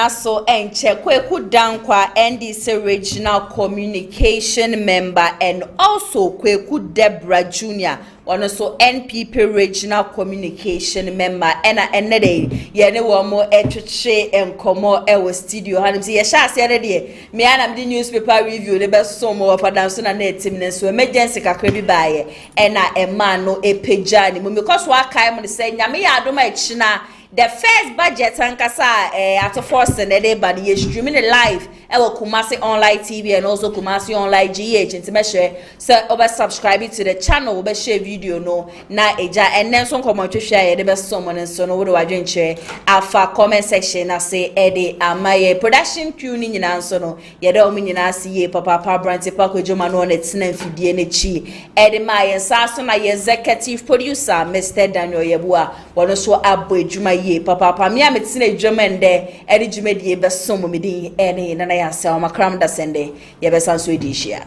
so and check Kweku Dankwa NDC regional communication member, and also Kweku Deborah Jr. one also NPP regional communication member. And day yene wamo etche and komo ewo studio hanum si yesha ase de me anam the newspaper review the best so mo for dan so na team so emergency kakra bi baaye and a man no epejani mo because wa kai mo say nyame ya adoma echina. The first budget ankasa at force and they but you streaming it live Kumasi online TV and also Kumasi online GH and to so over subscribe to the channel over share video no na eja and then some comment to share the best someone and so no what do I drink share alpha comment section I say Eddie my production crew ni nyina so no ye da omu nyina see papa branch pa ko joma no na tina fidie na chi Eddie my so na executive producer Mr. Daniel Yebua one so abo ejuma papa me ametina edwamende eri dwumedie besom me din ene na na ya se o makram da sende ye besan so edishia.